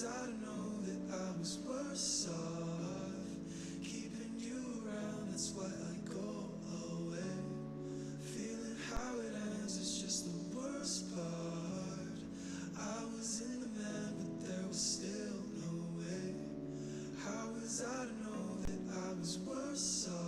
I to know that I was worse off keeping you around? That's why I go away. Feeling how it ends is just the worst part. I was in the man, but there was still no way. How was I to know that I was worse off?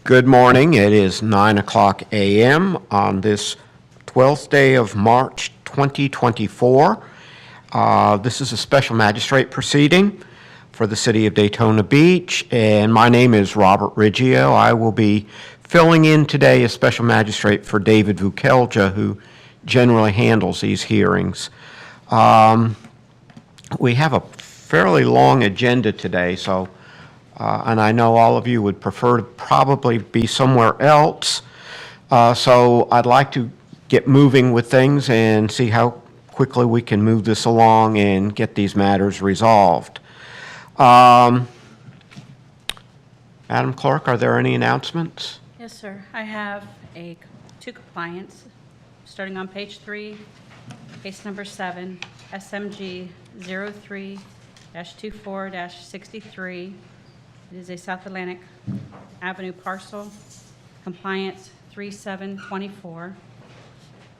Good morning. It is 9:00 a.m. on this 12th day of March 2024. This is a special magistrate proceeding for the city of Daytona Beach, and my name is Robert Riggio. I will be filling in today as special magistrate for David Vukelja, who generally handles these hearings. We have a fairly long agenda today, and I know all of you would prefer to probably be somewhere else. So I'd like to get moving with things and see how quickly we can move this along and get these matters resolved. Madam Clerk, are there any announcements? Yes, sir. I have two compliance, starting on page 3, case number 7, SMG 03-24-63. It is a South Atlantic Avenue parcel, compliance 3724.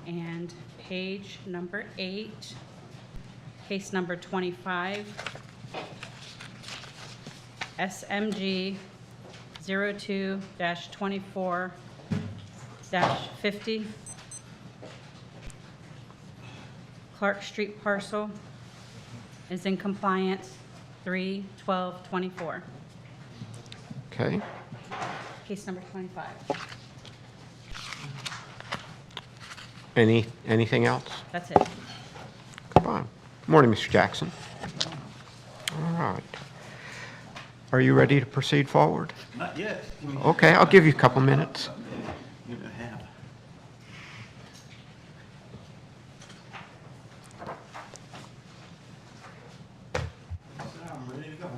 And page number 8, case number 25, SMG 02-24-50, Clark Street parcel is in compliance 3/12/24. Okay. Case number 25. Anything else? That's it. Come on. Morning, Mr. Jackson. All right. Are you ready to proceed forward? Not yet. Okay, I'll give you a couple minutes. Give it a half. I'm ready to go.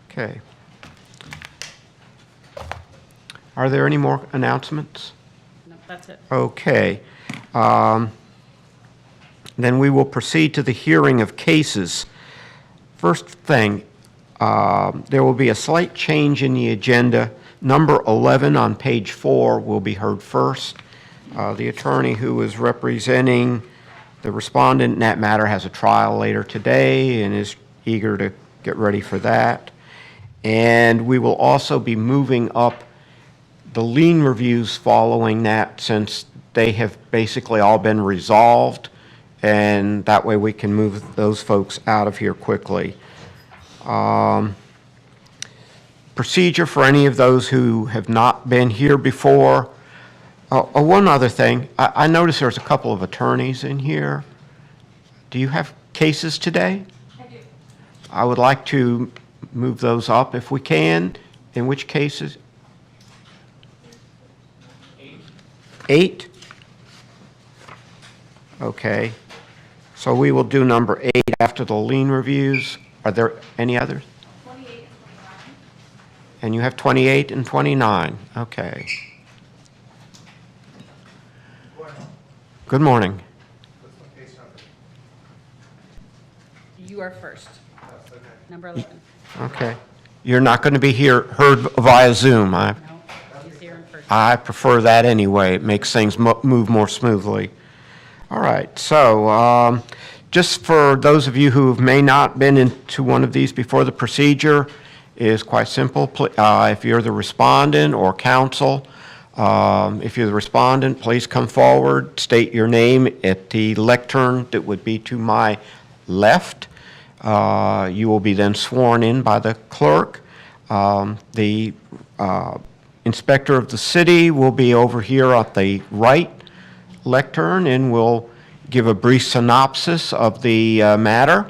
Okay. Are there any more announcements? No, that's it. Okay. Then we will proceed to the hearing of cases. First thing, there will be a slight change in the agenda. Number 11 on page 4 will be heard first. The attorney who is representing the respondent in that matter has a trial later today and is eager to get ready for that. And we will also be moving up the lien reviews following that, since they have basically all been resolved, and that way we can move those folks out of here quickly. Procedure for any of those who have not been here before. One other thing, I noticed there's a couple of attorneys in here. Do you have cases today? I do. I would like to move those up if we can. In which cases? 8? Okay. So we will do number 8 after the lien reviews. Are there any others? 28 and 29. And you have 28 and 29. Okay. Good morning. You are first. Number 11. Okay. You're not going to be heard via Zoom. No, he's here in person. I prefer that anyway. It makes things move more smoothly. All right, so just for those of you who may not been into one of these before, the procedure is quite simple. If you're the respondent or counsel, if you're the respondent, please come forward, state your name at the lectern that would be to my left. You will be then sworn in by the clerk. The inspector of the city will be over here at the right lectern and will give a brief synopsis of the matter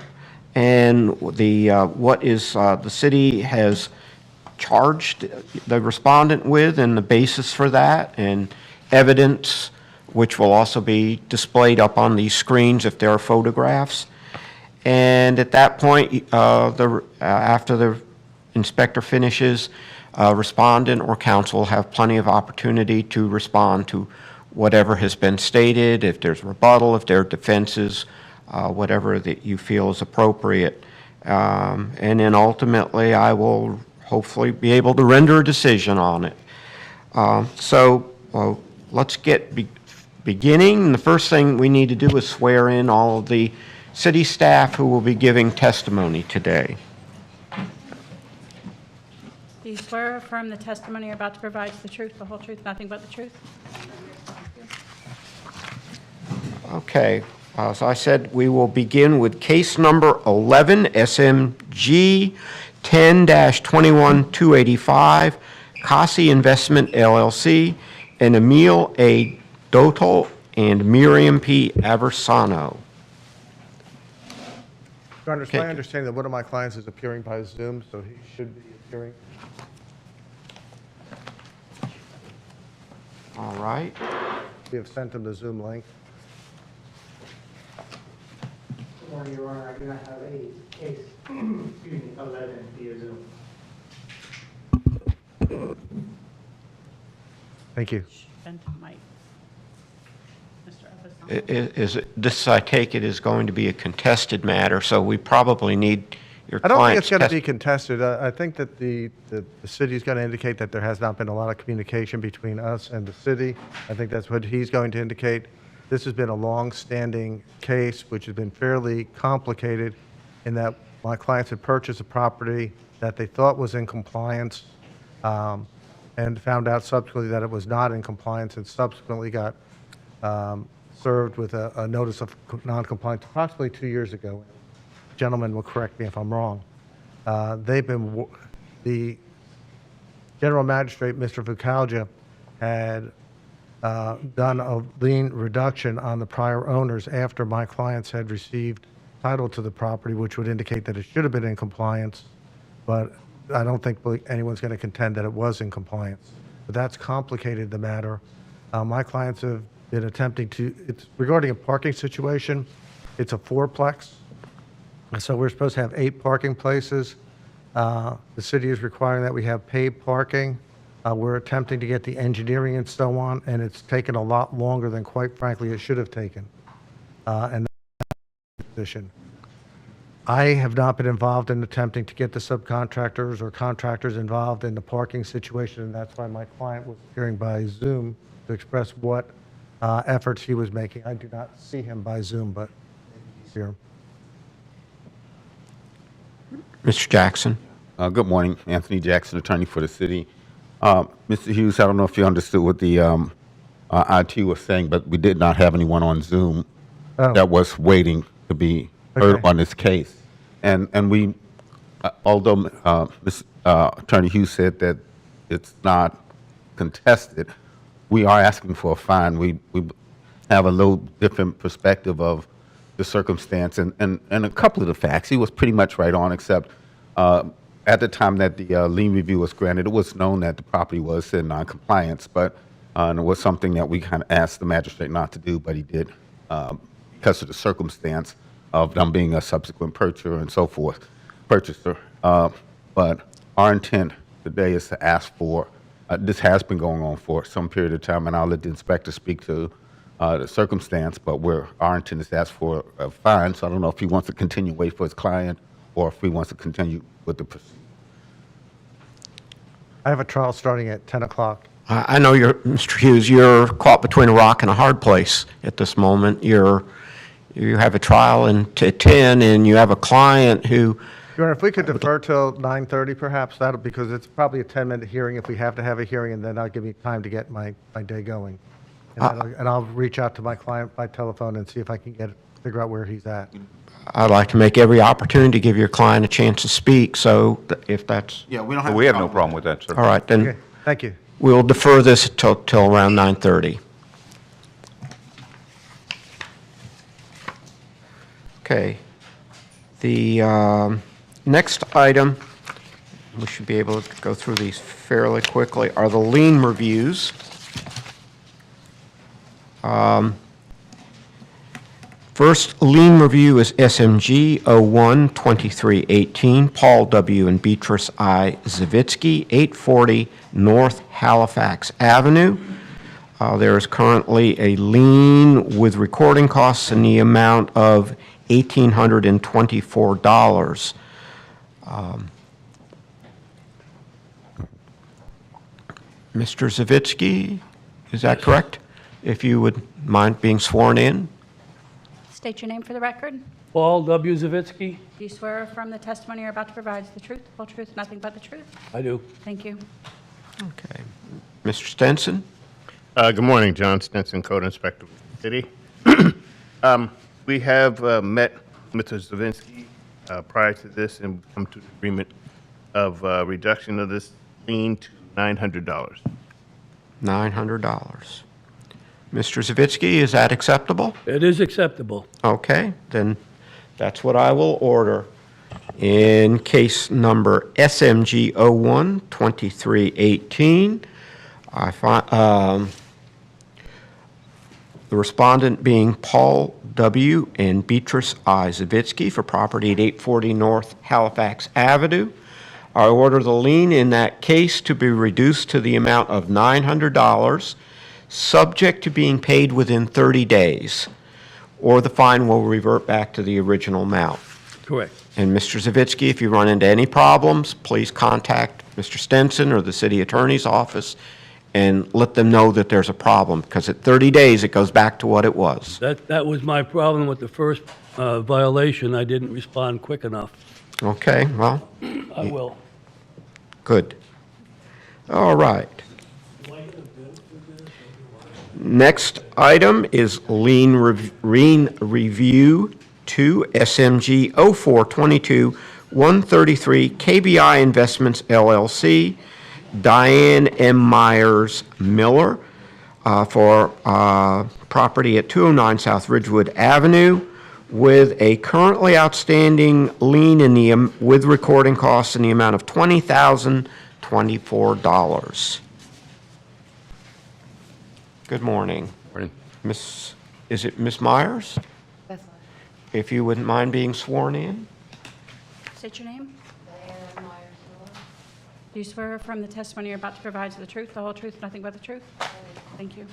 and what is the city has charged the respondent with and the basis for that, and evidence which will also be displayed up on these screens if there are photographs. And at that point, after the inspector finishes, respondent or counsel will have plenty of opportunity to respond to whatever has been stated, if there's rebuttal, if there are defenses, whatever that you feel is appropriate. And then ultimately, I will hopefully be able to render a decision on it. Let's get beginning. The first thing we need to do is swear in all of the city staff who will be giving testimony today. Do you swear or affirm the testimony you're about to provide is the truth, the whole truth, nothing but the truth? Okay, as I said, we will begin with case number 11, SMG 10-21285, Kasi Investment LLC, and Emil A. Dotel and Miriam P. Aversano. Your Honor, it's my understanding that one of my clients is appearing by Zoom, so he should be appearing. All right. We have sent him the Zoom link. Good morning, Your Honor. I do not have a case, excuse me, 11 via Zoom. Thank you. Bend to Mike. Mr. Avasano. This, I take it, is going to be a contested matter, so we probably need your I don't think client's it's going to be contested. I think that the city is going to indicate that there has not been a lot of communication between us and the city. I think that's what he's going to indicate. This has been a long-standing case, which has been fairly complicated in that my clients had purchased a property that they thought was in compliance and found out subsequently that it was not in compliance, and subsequently got served with a notice of non-compliance approximately 2 years ago. Gentlemen will correct me if I'm wrong. The General Magistrate, Mr. Vucalja, had done a lien reduction on the prior owners after my clients had received title to the property, which would indicate that it should have been in compliance, but I don't think anyone's going to contend that it was in compliance. But that's complicated the matter. My clients have been attempting to, it's regarding a parking situation. It's a fourplex. So we're supposed to have 8 parking places. The city is requiring that we have paid parking. We're attempting to get the engineering and so on, and it's taken a lot longer than, quite frankly, it should have taken. And that's the position. I have not been involved in attempting to get the subcontractors or contractors involved in the parking situation, and that's why my client was appearing by Zoom to express what efforts he was making. I do not see him by Zoom, but maybe he's here. Mr. Jackson. Good morning, Anthony Jackson, attorney for the city. Mr. Hughes, I don't know if you understood what the IT was saying, but we did not have anyone on Zoom Oh. that was waiting to be heard Okay. on this case. And we, although Attorney Hughes said that it's not contested, we are asking for a fine. We have a little different perspective of the circumstance and a couple of the facts. He was pretty much right on, except at the time that the lien review was granted, it was known that the property was in non-compliance, but and it was something that we kind of asked the magistrate not to do, but he did because of the circumstance of them being a subsequent purchaser and so forth, purchaser. But our intent today is to ask for, this has been going on for some period of time, and I'll let the inspector speak to the circumstance, but our intent is to ask for a fine, so I don't know if he wants to continue wait for his client or if he wants to continue with the proceeding. I have a trial starting at 10 o'clock. I know Mr. Hughes, you're caught between a rock and a hard place at this moment. You have a trial at 10, and you have a client who, Your Honor, if we could defer till 9:30 perhaps, because it's probably a 10-minute hearing if we have to have a hearing, and then that'll give me time to get my day going. And I'll reach out to my client by telephone and see if I can figure out where he's at. I'd like to make every opportunity to give your client a chance to speak, so if that's, Yeah, we don't have. We have no problem with that, sir. all right, then Okay, thank you. we'll defer this till around 9:30. Okay. The next item, we should be able to go through these fairly quickly, are the lien reviews. First lien review is SMG 01-2318, Paul W. and Beatrice I. Zavitsky, 840 North Halifax Avenue. There is currently a lien with recording costs in the amount of $1,824. Mr. Zavitsky, is that correct? If you would mind being sworn in? State your name for the record. Paul W. Zavitsky? Do you swear or affirm the testimony you're about to provide is the truth, the whole truth, nothing but the truth? I do. Thank you. Okay. Mr. Stenson? Good morning, John Stenson, Code Inspector of the City. We have met Mr. Zavinsky prior to this and come to an agreement of reduction of this lien to $900. $900. Mr. Zavitsky, is that acceptable? It is acceptable. Okay, then that's what I will order. In case number SMG 01-2318, the respondent being Paul W. and Beatrice I. Zavitsky for property at 840 North Halifax Avenue. I order the lien in that case to be reduced to the amount of $900, subject to being paid within 30 days, or the fine will revert back to the original amount. Correct. And Mr. Zavitsky, if you run into any problems, please contact Mr. Stenson or the city attorney's office and let them know that there's a problem, because at 30 days, it goes back to what it was. That was my problem with the first violation. I didn't respond quick enough. Okay, well, I will. good. All right. Next item is lien review 2 SMG 0422-133 KBI Investments LLC, Diane M. Myers Miller, for property at 209 South Ridgewood Avenue, with a currently outstanding lien with recording costs in the amount of $20,024. Good morning. Morning. Is it Miss Myers? That's If you wouldn't mind being sworn in? State your name. Do you swear or affirm the testimony you're about to provide is the truth, the whole truth, nothing but the truth? Thank you.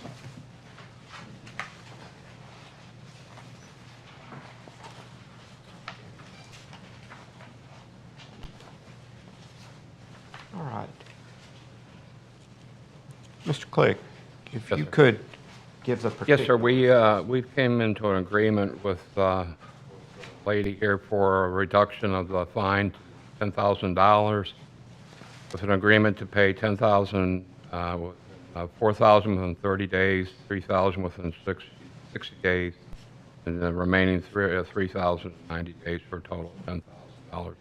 All right. Mr. Clegg, if Yes, you sir. could give the Yes, sir. particular... We came into an agreement with lady here for a reduction of the fine $10,000 with an agreement to pay $10,000, $4,000 within 30 days, $3,000 within 60 days, and the remaining $3,000 in 90 days for a total of $10,000.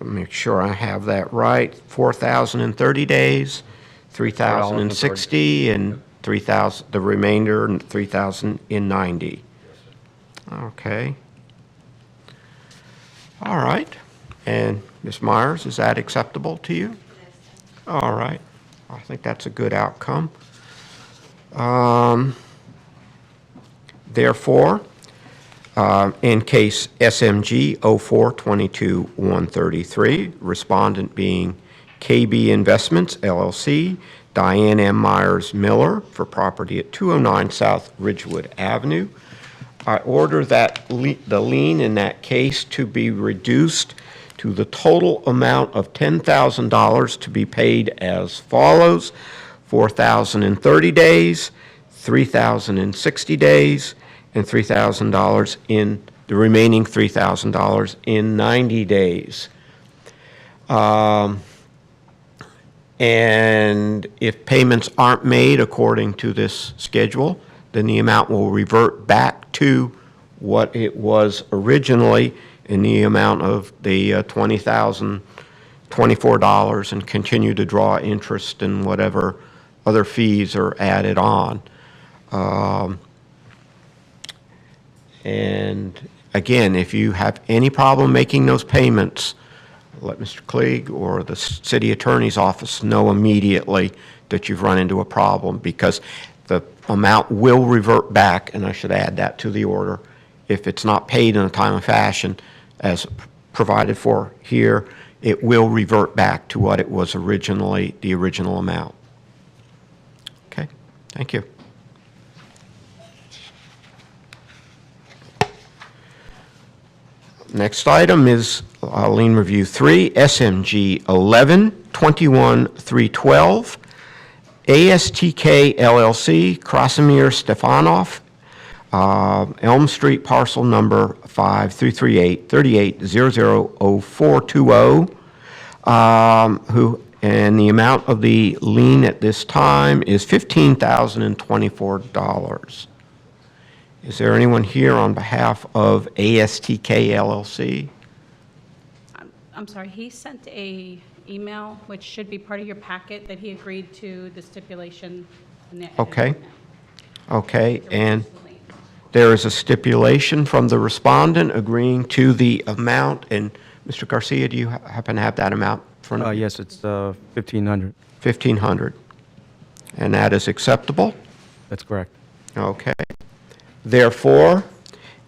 Make sure I have that right. 4,000 in 30 days, 3,000 in 60, and 3,000, the remainder, and 3,000 in 90. Okay. All right. And Ms. Myers, is that acceptable to you? All right. I think that's a good outcome. Therefore, in case SMG 04-22-133, respondent being KB Investments, LLC, Diane M. Myers Miller, for property at 209 South Ridgewood Avenue, I order that the lien in that case to be reduced to the total amount of $10,000 to be paid as follows: $4,000 in 30 days, $3,000 in 60 days, and $3,000 in the remaining $3,000 in 90 days. And if payments aren't made according to this schedule, then the amount will revert back to what it was originally in the amount of the $20,024 and continue to draw interest and whatever other fees are added on. And again, if you have any problem making those payments, let Mr. Klieg or the city attorney's office know immediately that you've run into a problem, because the amount will revert back, and I should add that to the order, if it's not paid in a timely fashion as provided for here, it will revert back to what it was originally, the original amount. Okay, thank you. Next item is lien review 3, SMG 11-21-312, ASTK LLC, Krasimir Stefanov, Elm Street, parcel number 5338-38000420, who, and the amount of the lien at this time is $15,024. Is there anyone here on behalf of ASTK LLC? I'm sorry, he sent a email, which should be part of your packet, that he agreed to the stipulation. Okay. Okay, and there is a stipulation from the respondent agreeing to the amount, and Mr. Garcia, do you happen to have that amount in front of you? Yes, it's 1,500. 1,500. And that is acceptable? That's correct. Okay. Therefore,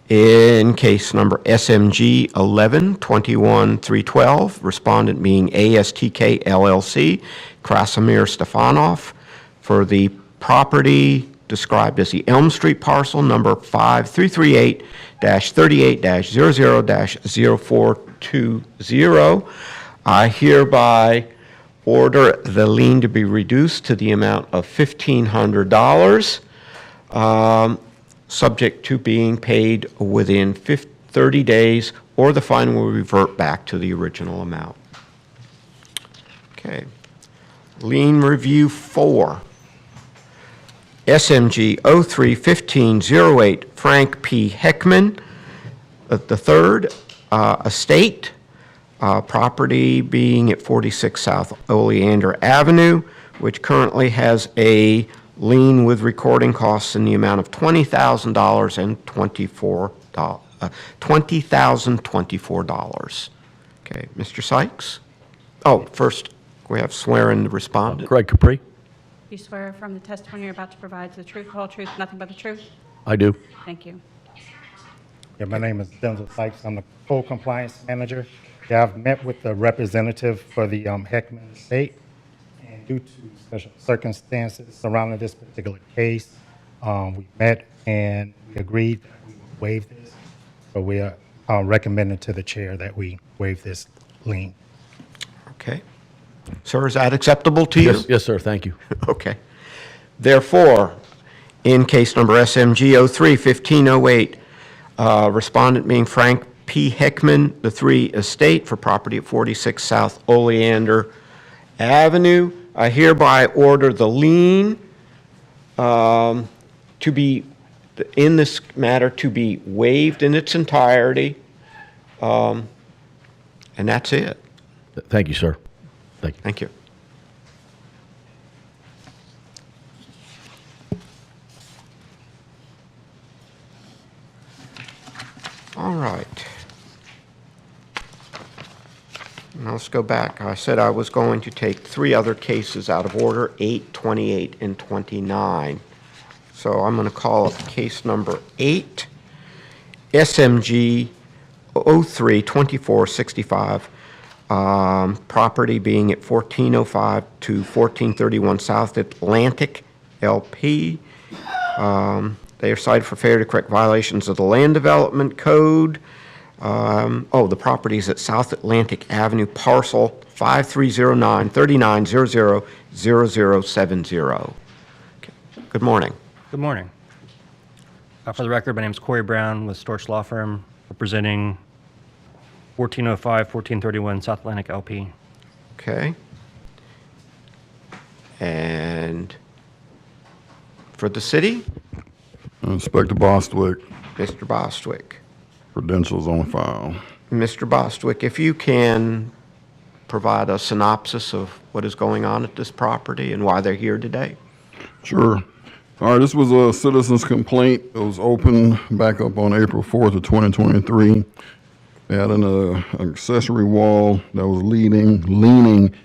in case number SMG 11-21-312, respondent being ASTK LLC, Krasimir Stefanov, for the property described as the Elm Street parcel number 5338-38-00-0420, I hereby order the lien to be reduced to the amount of $1,500, subject to being paid within 30 days, or the fine will revert back to the original amount. Okay. Lien Review 4, SMG 03-1508, Frank P. Heckman, the third, estate, property being at 46 South Oleander Avenue, which currently has a lien with recording costs in the amount of $20,000 and $20,024. Okay, Mr. Sykes? Oh, first, we have swearing the respondent. Greg Capri? You swear affirm the testimony you're about to provide is the truth, whole truth, nothing but the truth? I do. Thank you. Yeah, my name is Denzel Sykes. I'm the code compliance manager. Yeah, I've met with the representative for the Heckman estate, and due to special circumstances surrounding this particular case, we met and we agreed that we would waive this. So we are recommending to the chair that we waive this lien. Okay. Sir, is that acceptable to you? Yes, sir, thank you. Okay. Therefore, in case number SMG 03-1508, respondent being Frank P. Hickman III Estate for property at 46 South Oleander Avenue. I hereby order the lien to be, in this matter, to be waived in its entirety. And that's it. Thank you, sir. Thank you. Thank you. All right. Now let's go back. I said I was going to take 3 other cases out of order, 8, 28, and 29. So I'm going to call up case number 8, SMG 03-2465, property being at 1405 to 1431 South Atlantic, LP. They are cited for failure to correct violations of the Land Development Code. The property is at South Atlantic Avenue, parcel 5309-3900-0070. Okay. Good morning. Good morning. For the record, my name is Corey Brown with Storch Law Firm, representing 1405, 1431 South Atlantic LP. Okay. And for the city, Inspector Bostwick, Mr. Bostwick. credentials on file. Mr. Bostwick, if you can provide a synopsis of what is going on at this property and why they're here today. Sure. All right, this was a citizen's complaint. It was open back up on April 4th of 2023. They had an accessory wall that was leaning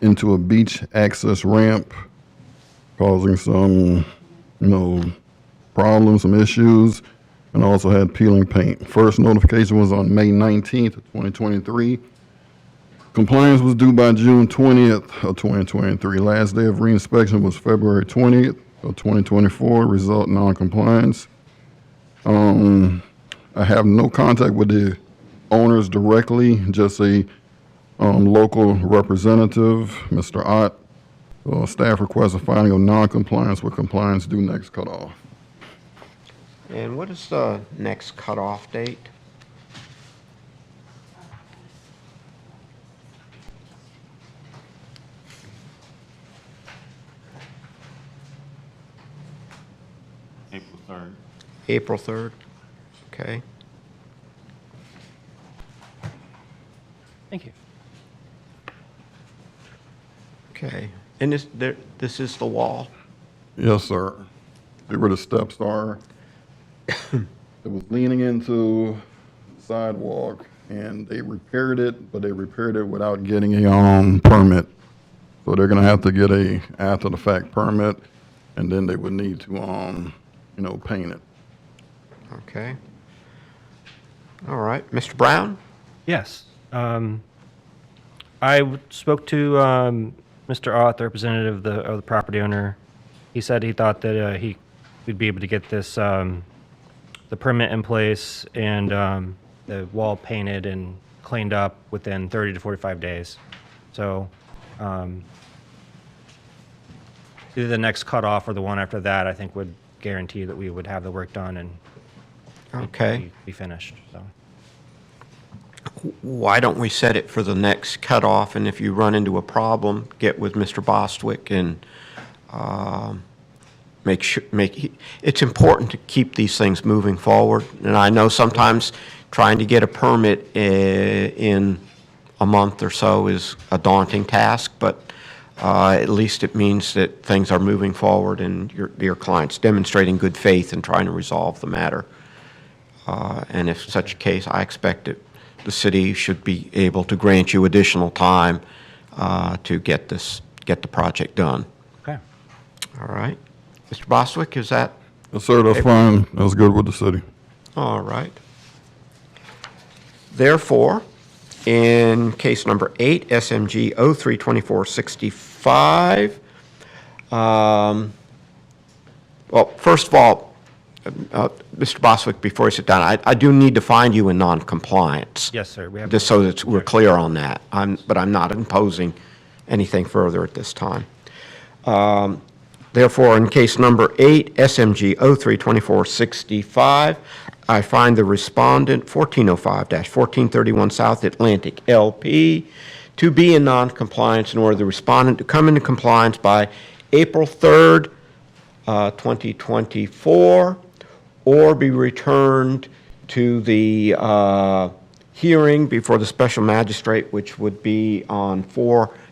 into a beach access ramp, causing some, problems, some issues, and also had peeling paint. First notification was on May 19th of 2023. Compliance was due by June 20th of 2023. Last day of reinspection was February 20th of 2024, result non-compliance. I have no contact with the owners directly, just a local representative, Mr. Ott. Staff requests a finding of non-compliance with compliance due next cutoff. And what is the next cutoff date? April 3rd. April 3rd? Okay. Thank you. Okay. And this is the wall? Yes, sir. See where the steps are? It was leaning into the sidewalk, and they repaired it, but they repaired it without getting a permit. So they're going to have to get a after-the-fact permit, and then they would need to, paint it. Okay. All right. Mr. Brown? Yes. I spoke to Mr. Ott, the representative of the property owner. He said he thought that we'd be able to get this the permit in place and the wall painted and cleaned up within 30 to 45 days. So either the next cutoff or the one after that, I think, would guarantee that we would have the work done and Okay. be finished. So. Why don't we set it for the next cutoff, and if you run into a problem, get with Mr. Bostwick and it's important to keep these things moving forward. And I know sometimes trying to get a permit in a month or so is a daunting task, but at least it means that things are moving forward and your client's demonstrating good faith in trying to resolve the matter. And if such a case, I expect it. The city should be able to grant you additional time to get the project done. Okay. All right. Mr. Bostwick, is that? Yes, sir, that's fine. That's good with the city. All right. Therefore, in case number 8, SMG 03-2465, well, first of all, Mr. Bostwick, before you sit down, I do need to find you in non-compliance. Yes, sir. We have just so that we're clear on that. But I'm not imposing anything further at this time. Therefore, in case number 8, SMG 03-2465, I find the respondent, 1405-1431 South Atlantic LP, to be in noncompliance in order the respondent to come into compliance by April 3rd, 2024, or be returned to the hearing before the special magistrate, which would be on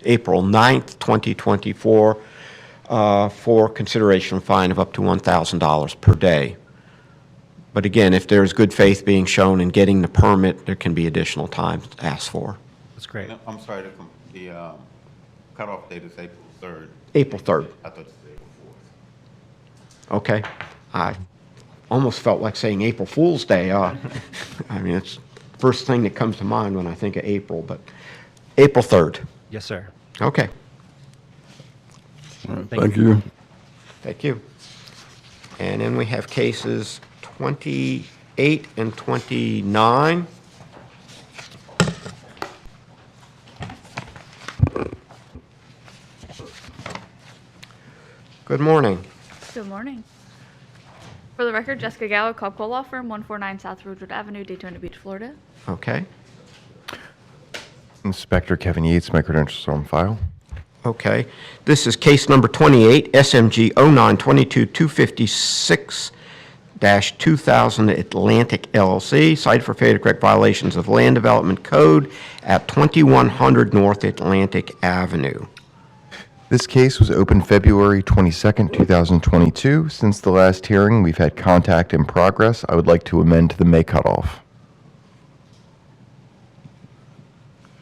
April 9th, 2024, for consideration of fine of up to $1,000 per day. But again, if there's good faith being shown in getting the permit, there can be additional time asked for. That's great. I'm sorry, the cutoff date is April 3rd. April 3rd. I thought you said April 4th. Okay. I almost felt like saying April Fool's Day. I mean, it's the first thing that comes to mind when I think of April, but April 3rd. Yes, sir. Okay. All right, thank you. Thank you. And then we have cases 28 and 29. Good morning. Good morning. For the record, Jessica Gallo, Cobb Cole Law Firm, 149 South Rosewood Avenue, Daytona Beach, Florida. Okay. Inspector Kevin Yates, my credentials are on file. Okay. This is case number 28, SMG 0922-256-2000 Atlantic LLC, cited for failure to correct violations of Land Development Code at 2100 North Atlantic Avenue. This case was opened February 22nd, 2022. Since the last hearing, we've had contact in progress. I would like to amend to the May cutoff.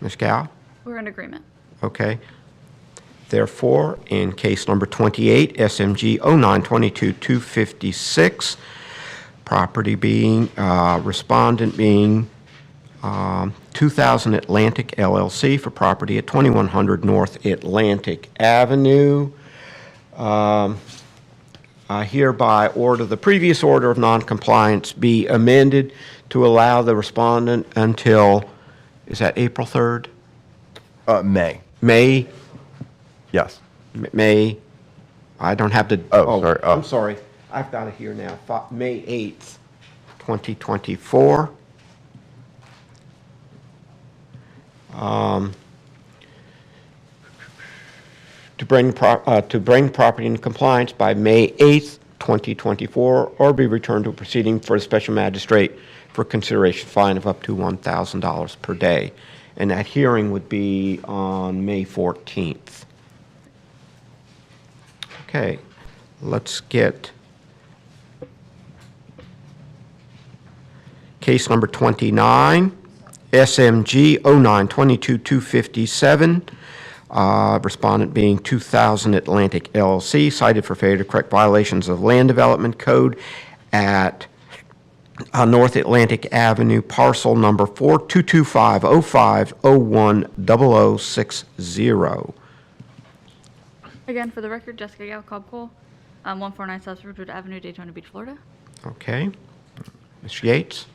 Ms. Gow? We're in agreement. Okay. Therefore, in case number 28, SMG 0922-256, property being, respondent being 2000 Atlantic LLC for property at 2100 North Atlantic Avenue. I hereby order the previous order of noncompliance be amended to allow the respondent until, is that April 3rd? May. May? Yes. May, I don't have the, sorry. I'm sorry. I've got it here now. May 8th, 2024. To bring property into compliance by May 8th, 2024, or be returned to a proceeding for a special magistrate for consideration fine of up to $1,000 per day. And that hearing would be on May 14th. Okay, let's get case number 29, SMG 0922-257, respondent being 2000 Atlantic LLC, cited for failure to correct violations of Land Development Code at North Atlantic Avenue, parcel number 42250501060. Again, for the record, Jessica Gallo, Cobb Cole, 149 South Rosewood Avenue, Daytona Beach, Florida. Okay. Mr. Yates?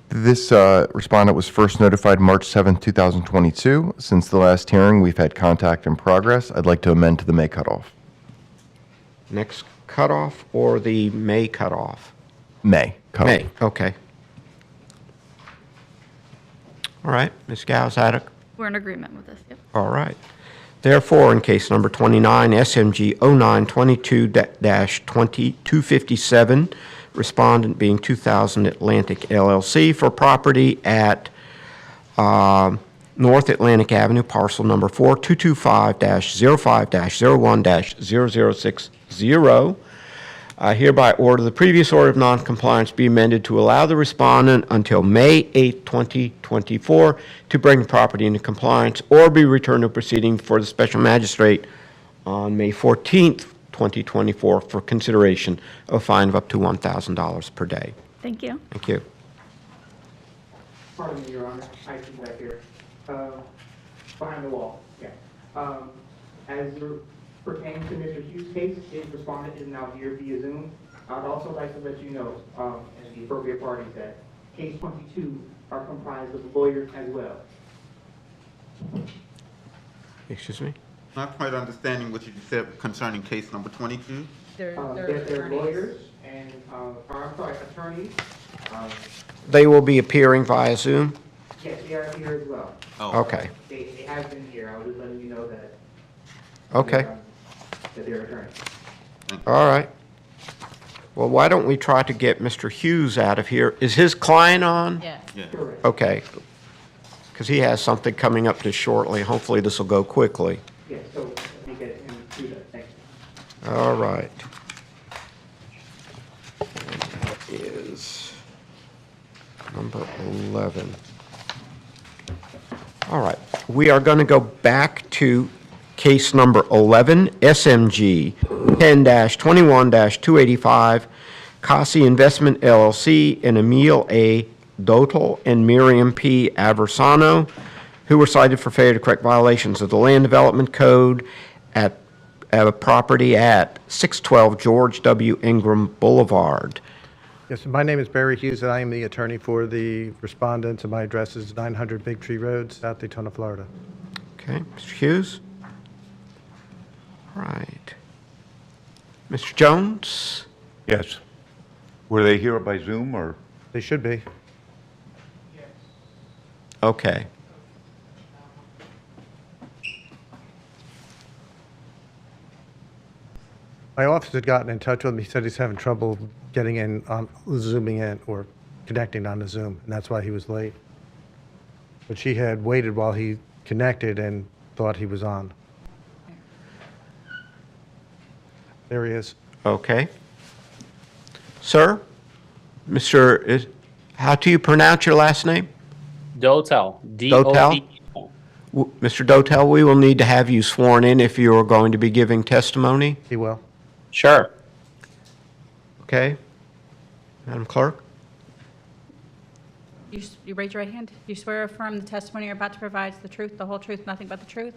This respondent was first notified March 7th, 2022. Since the last hearing, we've had contact in progress. I'd like to amend to the May cutoff. Next cutoff or the May cutoff? May cutoff. May, okay. All right, Ms. Gowzadek? We're in agreement with this, yep. All right. Therefore, in case number 29, SMG 0922-257, respondent being 2000 Atlantic LLC for property at North Atlantic Avenue, parcel number 4225-05-01-0060. I hereby order the previous order of noncompliance be amended to allow the respondent until May 8, 2024 to bring the property into compliance or be returned to proceeding before the special magistrate on May 14th, 2024 for consideration of a fine of up to $1,000 per day. Thank you. Thank you. Pardon me, Your Honor. I see back here. Behind the wall, yeah. As pertaining to Mr. Hughes' case, his respondent is now here via Zoom. I'd also like to let you know, and the appropriate parties, that case 22 are comprised of lawyers as well. Excuse me? Not quite understanding what you said concerning case number 22. They're lawyers and, I'm sorry, attorneys They will be appearing via Zoom? Yes, they are here as well. Okay, They have been here. I was just letting you know that. okay, That they're returning. all right. Well, why don't we try to get Mr. Hughes out of here? Is his client on? Yes. Correct. Okay, because he has something coming up just shortly. Hopefully, this will go quickly. Yes, so let me get him through that. Thank you. All right. That is number 11. All right, we are going to go back to case number 11, SMG 10-21-285, Kasi Investment LLC, and Emil A. Dotel and Miriam P. Aversano, who were cited for failure to correct violations of the Land Development Code at a property at 612 George W. Ingram Boulevard. Yes, my name is Barry Hughes, and I am the attorney for the respondents, and my address is 900 Big Tree Road, South Daytona, Florida. Okay, Mr. Hughes? All right. Mr. Jones? Yes. Were they here by Zoom or? They should be. Okay. My office had gotten in touch with him. He said he's having trouble getting in, zooming in or connecting on the Zoom, and that's why he was late. But she had waited while he connected and thought he was on. There he is. Okay. Sir? How do you pronounce your last name? Dotel. Dotel? Mr. Dotel, we will need to have you sworn in if you are going to be giving testimony. He will. Sure. Okay. Madam Clerk? You raise your right hand. You swear or affirm the testimony you're about to provide is the truth, the whole truth, nothing but the truth?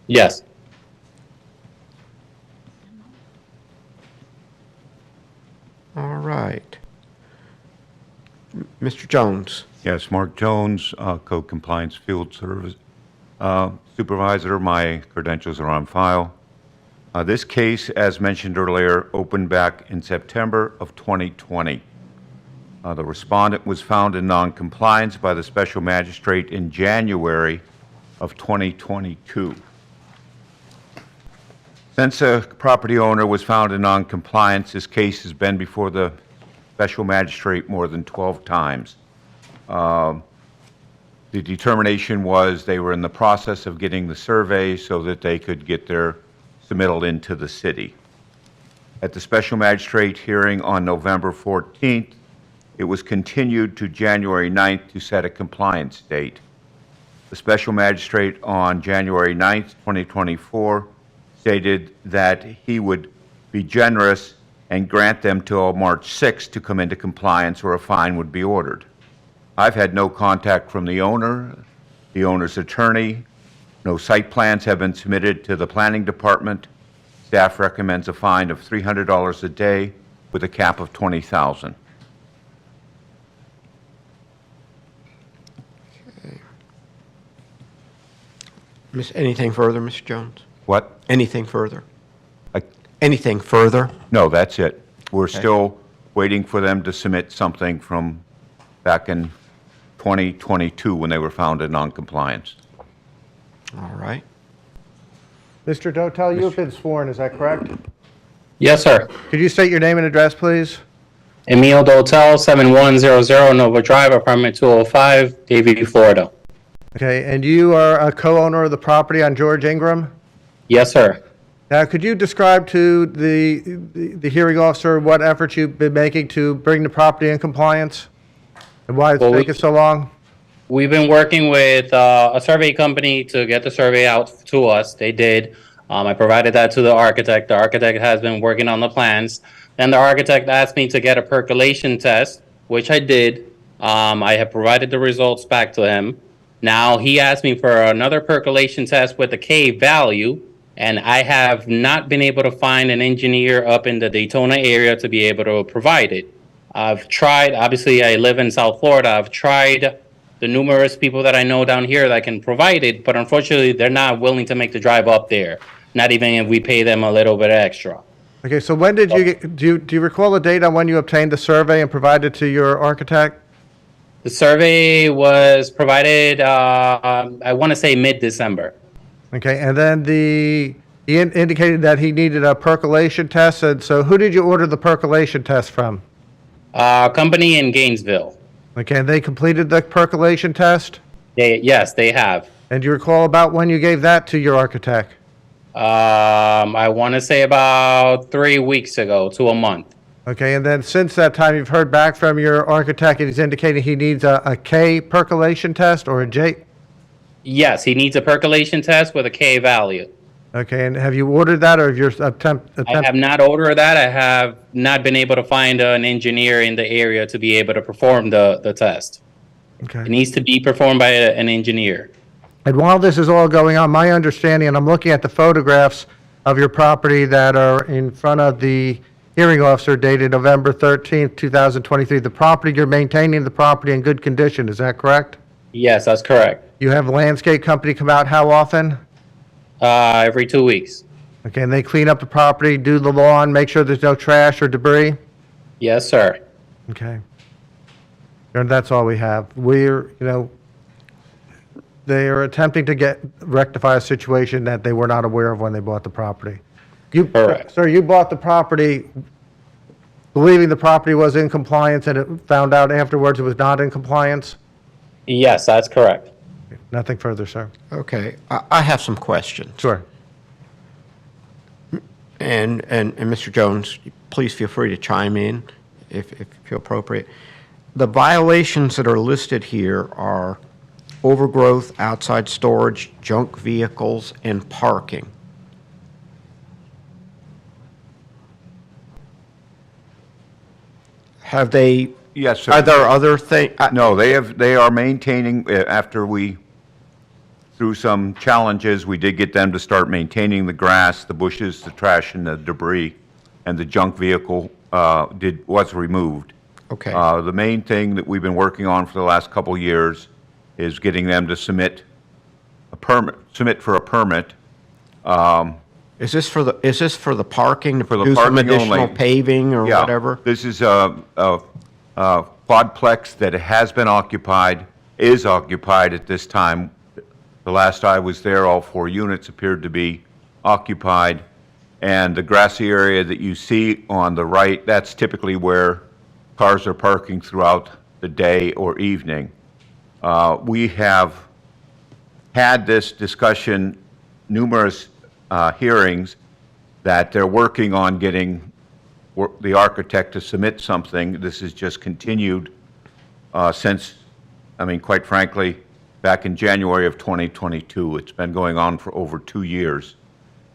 Yes. All right. Mr. Jones? Yes, Mark Jones, Code Compliance Field Service Supervisor. My credentials are on file. This case, as mentioned earlier, opened back in September of 2020. The respondent was found in noncompliance by the special magistrate in January of 2022. Since a property owner was found in noncompliance, this case has been before the special magistrate more than 12 times. The determination was they were in the process of getting the survey so that they could get their submittal into the city. At the special magistrate hearing on November 14th, it was continued to January 9th to set a compliance date. The special magistrate on January 9th, 2024, stated that he would be generous and grant them till March 6th to come into compliance or a fine would be ordered. I've had no contact from the owner's attorney. No site plans have been submitted to the planning department. Staff recommends a fine of $300 a day with a cap of $20,000. Anything further, Mr. Jones? What? Anything further? Anything further? No, that's it. We're Okay. still waiting for them to submit something from back in 2022 when they were found in noncompliance. All right. Mr. Dotel, you have been sworn, is that correct? Yes, sir. Could you state your name and address, please? Emil Dotel, 7100 Nova Drive, apartment 205, Davie, Florida. Okay, and you are a co-owner of the property on George Ingram? Yes, sir. Now, could you describe to the hearing officer what efforts you've been making to bring the property in compliance? And why it's taking so long? We've been working with a survey company to get the survey out to us. They did. I provided that to the architect. The architect has been working on the plans. Then the architect asked me to get a percolation test, which I did. I have provided the results back to him. Now he asked me for another percolation test with a K value, and I have not been able to find an engineer up in the Daytona area to be able to provide it. I've tried, obviously I live in South Florida, I've tried the numerous people that I know down here that can provide it, but unfortunately they're not willing to make the drive up there, not even if we pay them a little bit extra. Okay, so when did you get, do you recall the date on when you obtained the survey and provided to your architect? The survey was provided, I want to say mid-December. Okay, and then he indicated that he needed a percolation test, and so who did you order the percolation test from? Company in Gainesville. Okay, and they completed the percolation test? Yes, they have. And do you recall about when you gave that to your architect? I want to say about 3 weeks ago to a month. Okay, and then since that time, you've heard back from your architect, and he's indicating he needs a K percolation test or a J? Yes, he needs a percolation test with a K value. Okay, and have you ordered that, or have your I have not ordered that. I have not been able to find an engineer in the area to be able to perform the test. Okay. It needs to be performed by an engineer. And while this is all going on, my understanding, and I'm looking at the photographs of your property that are in front of the hearing officer dated November 13th, 2023, the property, you're maintaining the property in good condition, is that correct? Yes, that's correct. You have a landscape company come out how often? Every 2 weeks. Okay, and they clean up the property, do the lawn, make sure there's no trash or debris? Yes, sir. Okay. And that's all we have. They are attempting to rectify a situation that they were not aware of when they bought the property. Correct. Sir, you bought the property believing the property was in compliance and it found out afterwards it was not in compliance? Yes, that's correct. Nothing further, sir. Okay, I have some questions. Sure. And Mr. Jones, please feel free to chime in if you feel appropriate. The violations that are listed here are overgrowth, outside storage, junk vehicles, and parking. Have they? Yes, sir. Are there other things? No, they are maintaining, after through some challenges, we did get them to start maintaining the grass, the bushes, the trash, and the debris, and the junk vehicle was removed. Okay. The main thing that we've been working on for the last couple of years is getting them to submit for a permit. Is this for the parking, to For the do some parking additional only. paving or Yeah. whatever? This is a quadplex that has been occupied, is occupied at this time. The last I was there, all 4 units appeared to be occupied. And the grassy area that you see on the right, that's typically where cars are parking throughout the day or evening. We have had this discussion, numerous hearings, that they're working on getting the architect to submit something. This has just continued since, quite frankly, back in January of 2022. It's been going on for over 2 years,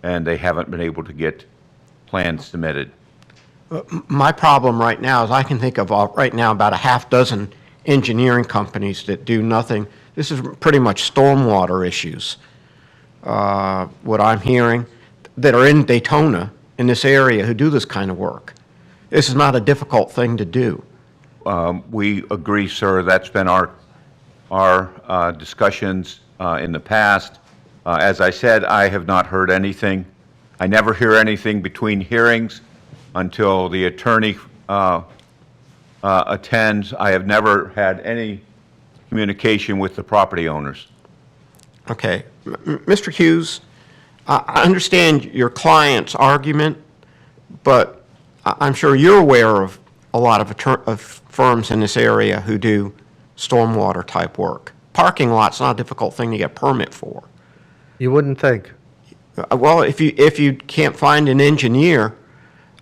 and they haven't been able to get plans submitted. My problem right now is I can think of right now about a half dozen engineering companies that do nothing. This is pretty much stormwater issues, what I'm hearing, that are in Daytona, in this area, who do this kind of work. This is not a difficult thing to do. We agree, sir. That's been our discussions in the past. As I said, I have not heard anything. I never hear anything between hearings until the attorney attends. I have never had any communication with the property owners. Okay. Mr. Hughes, I understand your client's argument, but I'm sure you're aware of a lot of firms in this area who do stormwater type work. Parking lot's not a difficult thing to get a permit for. You wouldn't think. Well, if you can't find an engineer,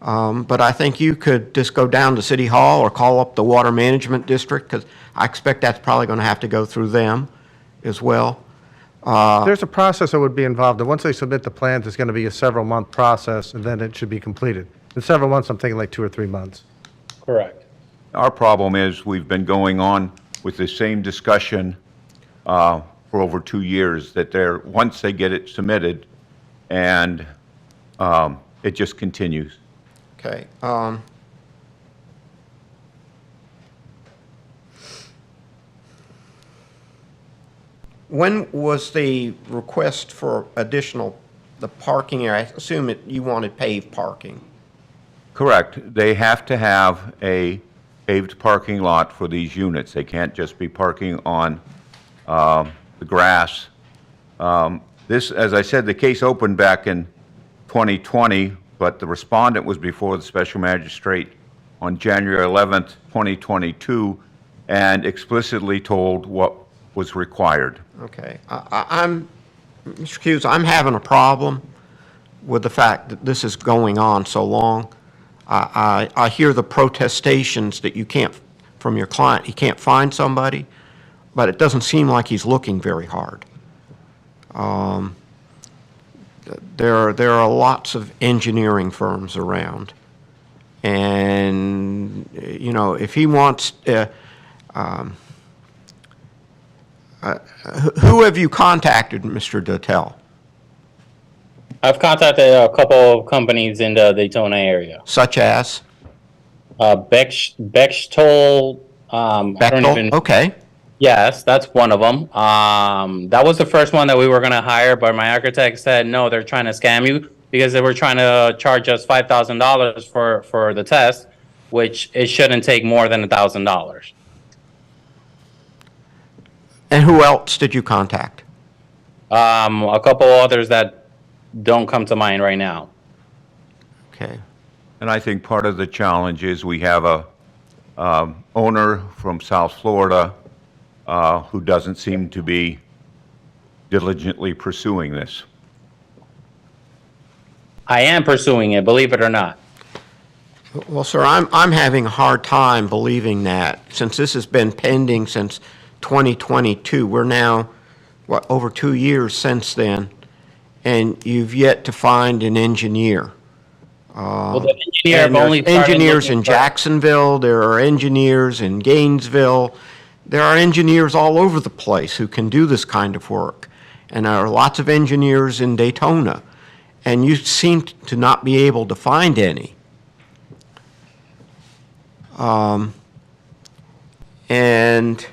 but I think you could just go down to City Hall or call up the Water Management District, because I expect that's probably going to have to go through them as well. There's a process that would be involved, and once they submit the plans, it's going to be a several-month process, and then it should be completed. In several months, I'm thinking like 2 or 3 months. Correct. Our problem is we've been going on with the same discussion for over 2 years, that once they get it submitted, and it just continues. Okay. When was the request for the parking area? I assume you wanted paved parking. Correct. They have to have a paved parking lot for these units. They can't just be parking on the grass. This, as I said, the case opened back in 2020, but the respondent was before the special magistrate on January 11th, 2022, and explicitly told what was required. Okay. Mr. Hughes, I'm having a problem with the fact that this is going on so long. I hear the protestations that you can't, from your client, he can't find somebody, but it doesn't seem like he's looking very hard. There are lots of engineering firms around, and you know, if he wants, who have you contacted, Mr. Dotel? I've contacted a couple of companies in the Daytona area. Such as? Bechtold. I don't even. Okay. Yes, that's one of them. That was the first one that we were going to hire, but my architect said, no, they're trying to scam you because they were trying to charge us $5,000 for the test, which it shouldn't take more than $1,000. And who else did you contact? A couple others that don't come to mind right now. Okay. And I think part of the challenge is we have a owner from South Florida who doesn't seem to be diligently pursuing this. I am pursuing it, believe it or not. Well, sir, I'm having a hard time believing that since this has been pending since 2022. We're now, what, over 2 years since then, and you've yet to find an engineer. Well, the engineer And only there's started engineers looking in for- Jacksonville, there are engineers in Gainesville, there are engineers all over the place who can do this kind of work. And there are lots of engineers in Daytona, and you seem to not be able to find any. And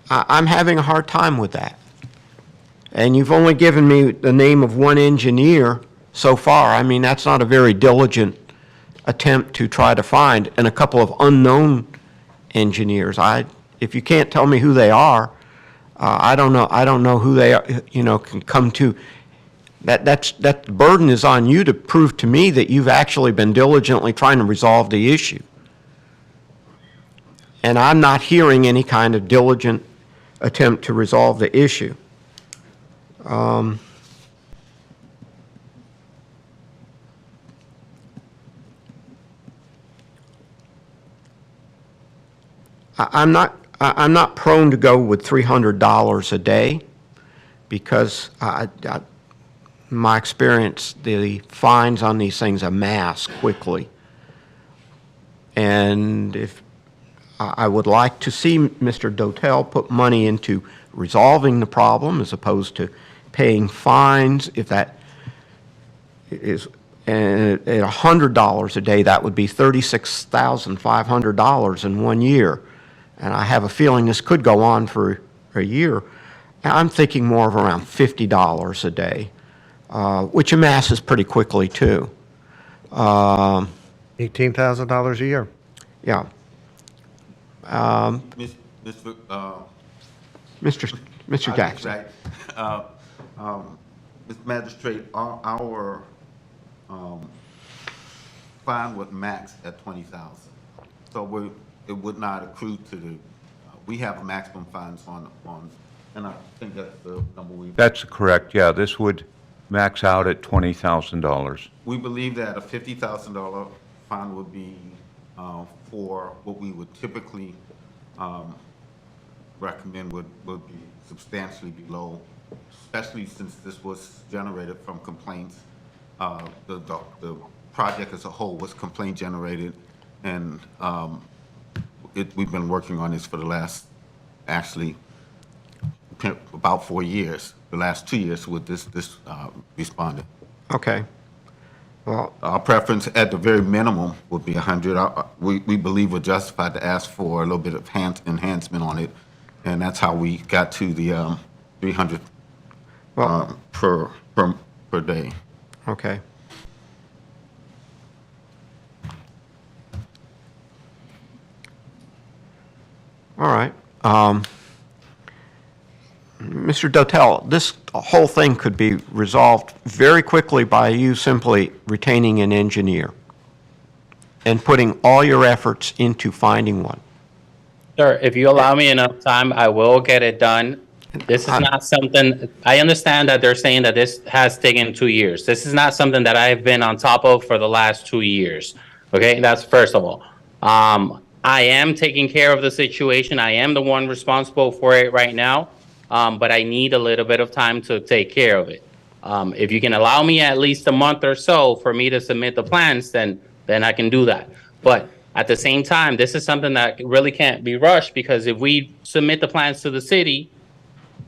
I'm having a hard time with that. And you've only given me the name of one engineer so far. I mean, that's not a very diligent attempt to try to find, and a couple of unknown engineers. If you can't tell me who they are, I don't know who they are, you know, can come to. That burden is on you to prove to me that you've actually been diligently trying to resolve the issue. And I'm not hearing any kind of diligent attempt to resolve the issue. I'm not prone to go with $300 a day because my experience, the fines on these things amass quickly. And if I would like to see Mr. Dotel put money into resolving the problem as opposed to paying fines. If that is, and at $100 a day, that would be $36,500 in 1 year. And I have a feeling this could go on for a year. I'm thinking more of around $50 a day, which amasses pretty quickly too. $18,000 a year. Yeah. Mr. Jackson. Mr. Magistrate, our fine would max at $20,000. So it would not accrue to the, we have a maximum fines on, and I think that's the number we. That's correct, yeah. This would max out at $20,000. We believe that a $50,000 fine would be for what we would typically recommend would be substantially below, especially since this was generated from complaints. The project as a whole was complaint generated, and we've been working on this for the last, actually, about 4 years. The last 2 years with this respondent. Okay. Well, our preference at the very minimum would be 100. We believe we're justified to ask for a little bit of enhancement on it, and that's how we got to the 300 per day. Okay. All right. Mr. Dotel, this whole thing could be resolved very quickly by you simply retaining an engineer and putting all your efforts into finding one. Sir, if you allow me enough time, I will get it done. This is not something, I understand that they're saying that this has taken 2 years. This is not something that I've been on top of for the last 2 years. Okay, that's first of all. I am taking care of the situation. I am the one responsible for it right now. But I need a little bit of time to take care of it. If you can allow me at least a month or so for me to submit the plans, then I can do that. But at the same time, this is something that really can't be rushed, because if we submit the plans to the city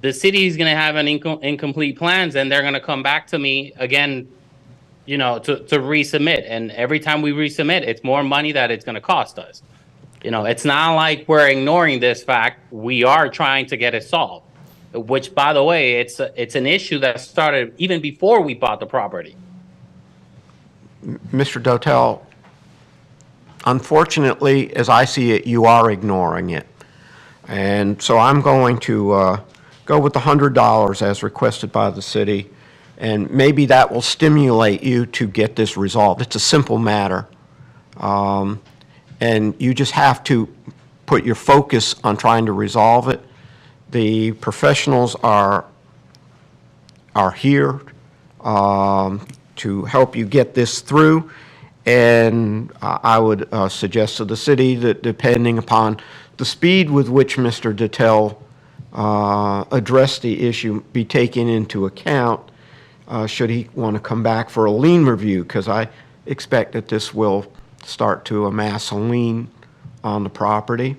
is going to have an incomplete plans, and they're going to come back to me again, you know, to resubmit. And every time we resubmit, it's more money that it's going to cost us. You know, it's not like we're ignoring this fact. We are trying to get it solved. Which, by the way, it's an issue that started even before we bought the property. Mr. Dotel, unfortunately, as I see it, you are ignoring it. And so I'm going to go with the $100 as requested by the city, and maybe that will stimulate you to get this resolved. It's a simple matter. And you just have to put your focus on trying to resolve it. The professionals are here to help you get this through, and I would suggest to the city that, depending upon the speed with which Mr. Dotel addressed the issue, be taken into account should he want to come back for a lien review, because I expect that this will start to amass a lien on the property.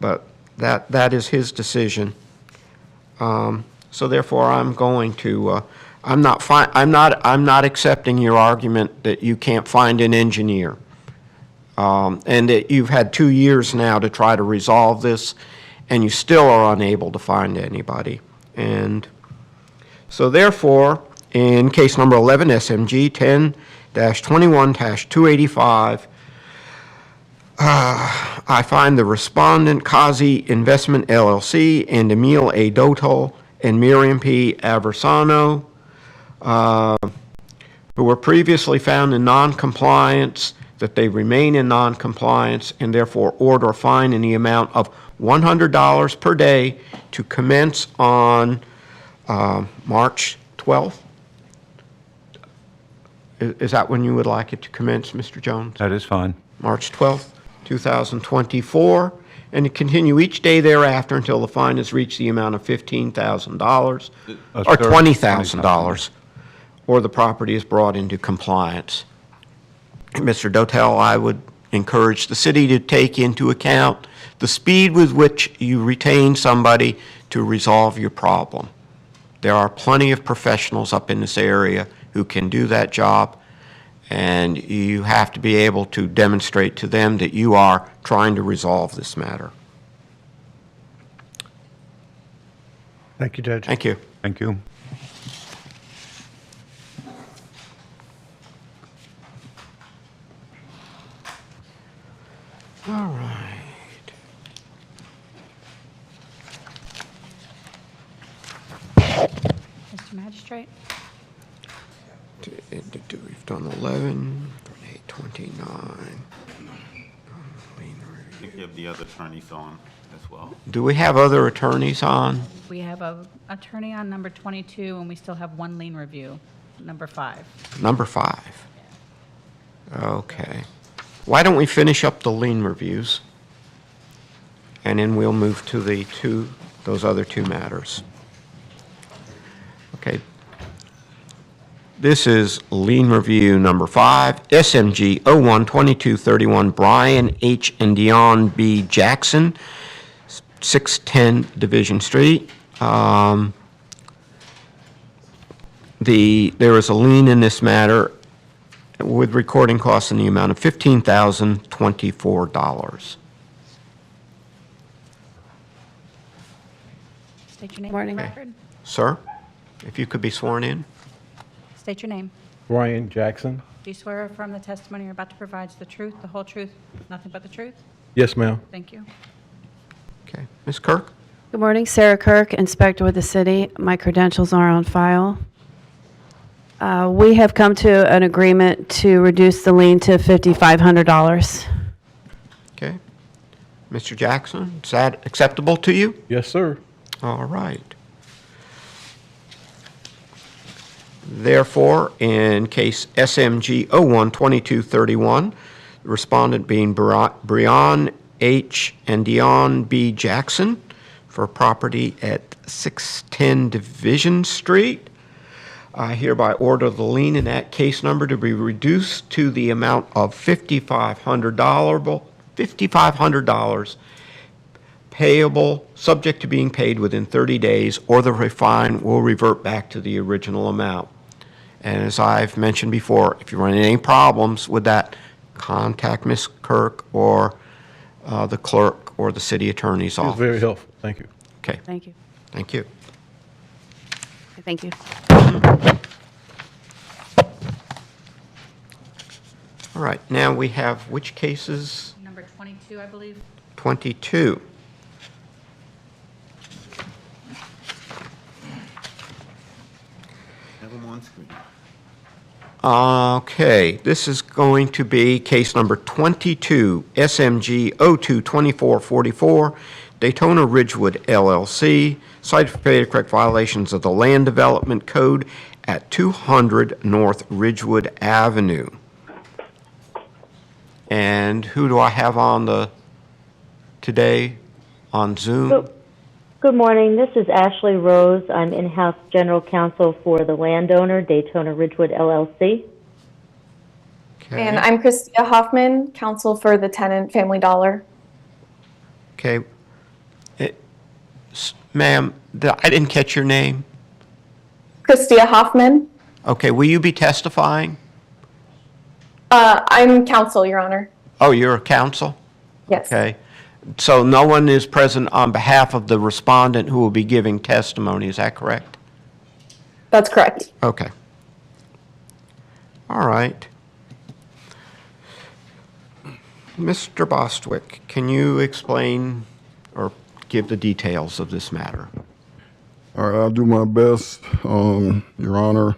But that is his decision. So therefore, I'm going to. I'm not accepting your argument that you can't find an engineer, and that you've had 2 years now to try to resolve this, and you still are unable to find anybody. And so therefore, in case number 11, SMG 10-21-285. I find the respondent, Kazi Investment LLC, and Emil A. Dotel and Miriam P. Aversano, who were previously found in noncompliance, that they remain in noncompliance, and therefore order a fine in the amount of $100 per day to commence on March 12th. Is that when you would like it to commence, Mr. Jones? That is fine. March 12th. 2024, and to continue each day thereafter until the fine has reached the amount of $15,000 or $20,000, or the property is brought into compliance. Mr. Dotel, I would encourage the city to take into account the speed with which you retain somebody to resolve your problem. There are plenty of professionals up in this area who can do that job, and you have to be able to demonstrate to them that you are trying to resolve this matter. Thank you, Judge. Thank you. Thank you. All right. Mr. Magistrate? We've done 11, 29. You have the other attorneys on as well. Do we have other attorneys on? We have an attorney on number 22, and we still have one lien review, number 5. Number 5. Okay. Why don't we finish up the lien reviews, and then we'll move to those other two matters. Okay. This is lien review number 5, SMG 01-2231, Brian H. and Dion B. Jackson, 610 Division Street. There is a lien in this matter with recording costs in the amount of $15,024. State your name for the record. Sir, if you could be sworn in. State your name. Brian Jackson. Do you swear or affirm the testimony you're about to provide is the truth, the whole truth, nothing but the truth? Yes, ma'am. Thank you. Okay. Ms. Kirk? Good morning, Sarah Kirk, Inspector with the City. My credentials are on file. We have come to an agreement to reduce the lien to $5,500. Okay. Mr. Jackson, is that acceptable to you? Yes, sir. All right. Therefore, in case SMG 01-2231, the respondent being Breon H. and Dion B. Jackson for property at 610 Division Street, I hereby order the lien in that case number to be reduced to the amount of $5,500 payable, subject to being paid within 30 days, or the fine will revert back to the original amount. And as I've mentioned before, if you run into any problems with that, contact Ms. Kirk or the clerk or the city attorney's It was office. very helpful. Thank you. Okay. Thank you. Thank you. Thank you. All right, now we have which cases? Number 22, I believe. 22. Have them on screen. Okay, this is going to be case number 22, SMG 02-2444, Daytona Ridgewood LLC, cited for failure to correct violations of the Land Development Code at 200 North Ridgewood Avenue. And who do I have on today on Zoom? Good morning. This is Ashley Rose. I'm in-house general counsel for the landowner, Daytona Ridgewood LLC. Okay. And I'm Christia Hoffman, counsel for the tenant Family Dollar. Okay. Ma'am, I didn't catch your name. Christia Hoffman. Okay, will you be testifying? I'm counsel, Your Honor. Oh, you're a counsel? Yes. Okay. So no one is present on behalf of the respondent who will be giving testimony, is that correct? That's correct. Okay. All right. Mr. Bostwick, can you explain or give the details of this matter? All right, I'll do my best, Your Honor.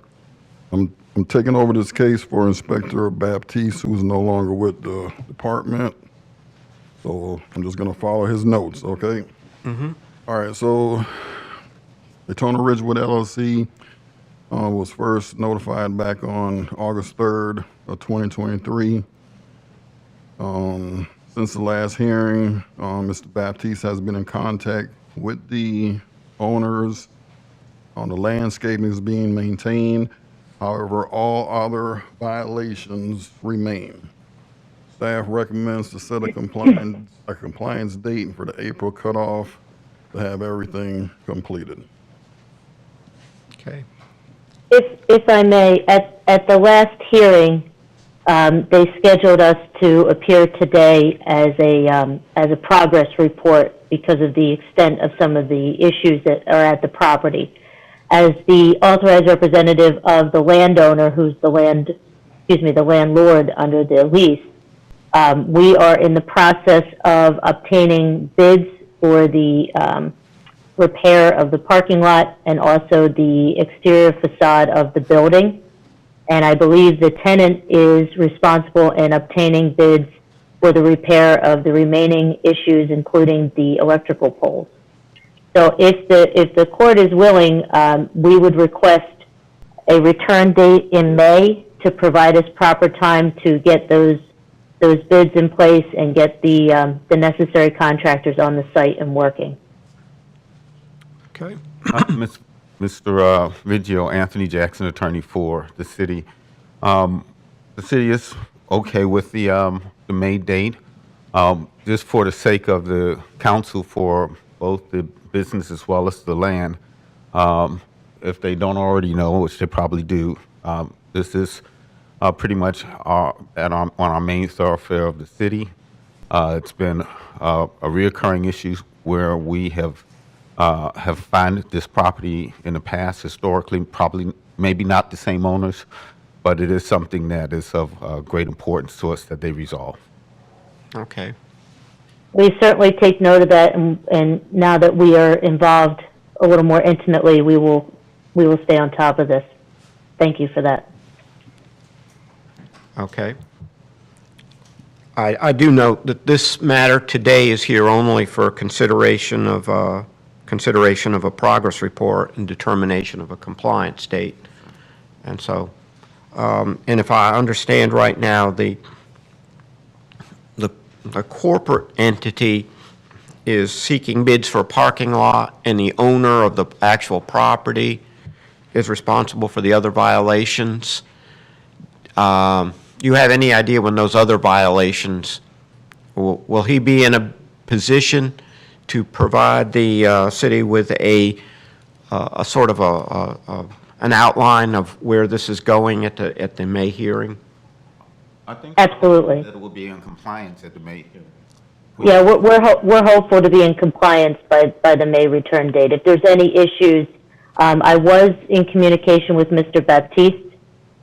I'm taking over this case for Inspector Baptiste, who's no longer with the department. So I'm just going to follow his notes, okay? Mm-hmm. All right, so Daytona Ridgewood LLC was first notified back on August 3rd of 2023. Since the last hearing, Mr. Baptiste has been in contact with the owners. The landscaping is being maintained. However, all other violations remain. Staff recommends to set a compliance date for the April cutoff to have everything completed. Okay. If I may, at the last hearing, they scheduled us to appear today as a progress report because of the extent of some of the issues that are at the property. As the authorized representative of the landowner, who's the landlord under the lease, we are in the process of obtaining bids for the repair of the parking lot and also the exterior facade of the building. And I believe the tenant is responsible in obtaining bids for the repair of the remaining issues, including the electrical poles. So if the court is willing, we would request a return date in May to provide us proper time to get those bids in place and get the necessary contractors on the site and working. Okay. Mr. Riggio, Anthony Jackson, attorney for the city. The city is okay with the May date. Just for the sake of the council for both the business as well as the land, if they don't already know, which they probably do, this is pretty much on our main thoroughfare of the city. It's been a reoccurring issue where we have found this property in the past, historically, probably maybe not the same owners, but it is something that is of great importance to us that they resolve. Okay. We certainly take note of that, and now that we are involved a little more intimately, we will stay on top of this. Thank you for that. Okay. I do note that this matter today is here only for consideration of a progress report and determination of a compliance date. And so, and if I understand right now, the corporate entity is seeking bids for a parking lot, and the owner of the actual property is responsible for the other violations. Do you have any idea when those other violations, will he be in a position to provide the city with a sort of an outline of where this is going at the May hearing? I think Absolutely. that it will be in compliance at the May hearing. Yeah, we're hopeful to be in compliance by the May return date. If there's any issues, I was in communication with Mr. Baptiste,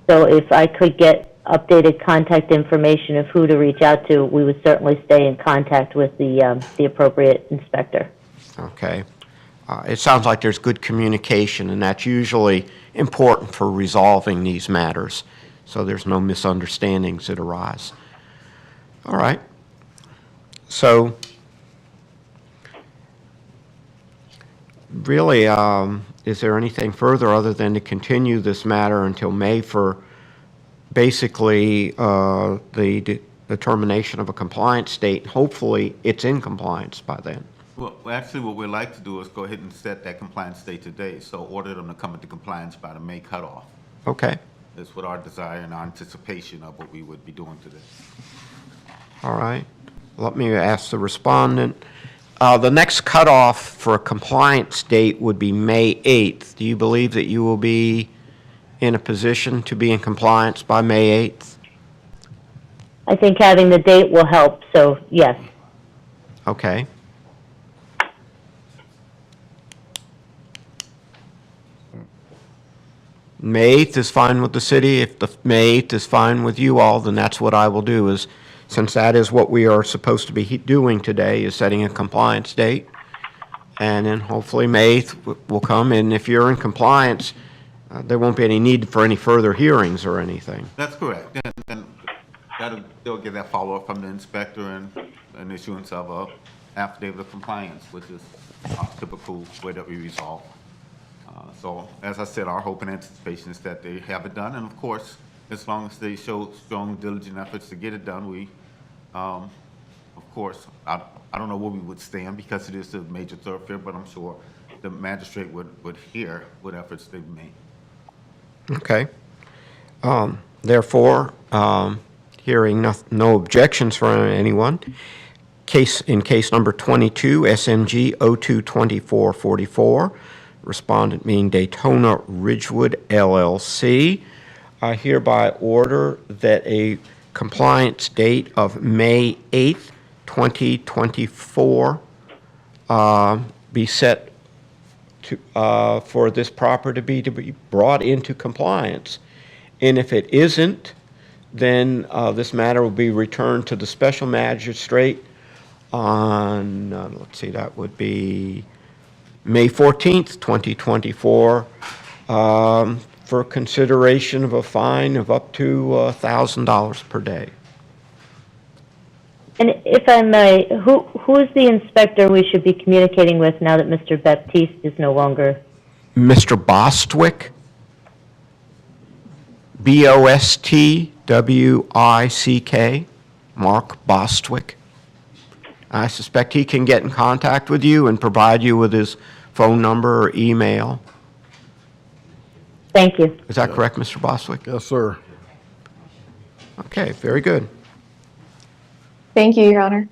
so if I could get updated contact information of who to reach out to, we would certainly stay in contact with the appropriate inspector. Okay. It sounds like there's good communication, and that's usually important for resolving these matters, so there's no misunderstandings that arise. All right. So, really, is there anything further other than to continue this matter until May for basically the determination of a compliance date? Hopefully, it's in compliance by then. Well, actually, what we'd like to do is go ahead and set that compliance date today, so order them to come into compliance by the May cutoff. Okay. That's what our desire and our anticipation of what we would be doing today. All right. Let me ask the respondent. The next cutoff for a compliance date would be May 8th. Do you believe that you will be in a position to be in compliance by May 8th? I think having the date will help, so yes. Okay. May 8th is fine with the city. If the May 8th is fine with you all, then that's what I will do, is since that is what we are supposed to be doing today, is setting a compliance date. And then hopefully May 8th will come, and if you're in compliance, there won't be any need for any further hearings or anything. That's correct. And they'll get that follow-up from the inspector and an issuance of a affidavit of compliance, which is a typical way that we resolve. So, as I said, our hope and anticipation is that they have it done, and of course, as long as they show strong, diligent efforts to get it done, we, of course, I don't know where we would stand because it is a major thoroughfare, but I'm sure the magistrate would hear what efforts they've made. Okay. Therefore, hearing no objections from anyone, in case number 22, SMG 022444, respondent being Daytona Ridgewood LLC, I hereby order that a compliance date of May 8th, 2024 be set for this property to be brought into compliance. And if it isn't, then this matter will be returned to the special magistrate on, let's see, that would be May 14th, 2024, for consideration of a fine of up to $1,000 per day. And if I may, who is the inspector we should be communicating with now that Mr. Baptiste is no longer? Mr. Bostwick, Bostwick, Mark Bostwick. I suspect he can get in contact with you and provide you with his phone number or email. Thank you. Is that correct, Mr. Bostwick? Yes, sir. Okay, very good. Thank you, Your Honor.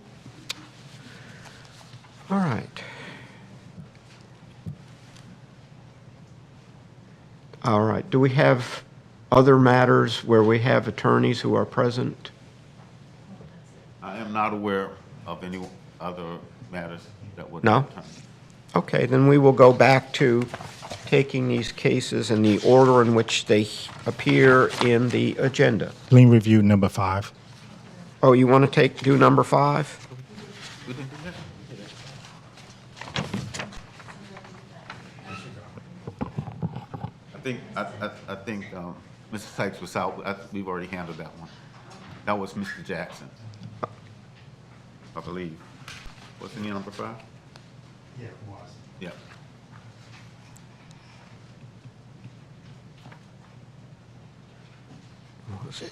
All right. All right. Do we have other matters where we have attorneys who are present? I am not aware of any other matters that would. No? Okay, then we will go back to taking these cases in the order in which they appear in the agenda. Lien review number 5. Oh, you want to do number 5? We didn't do that? We did it. I think Mr. Sykes was out. We've already handled that one. That was Mr. Jackson, I believe. Wasn't he number 5? Yeah, it was. Yeah. What was it?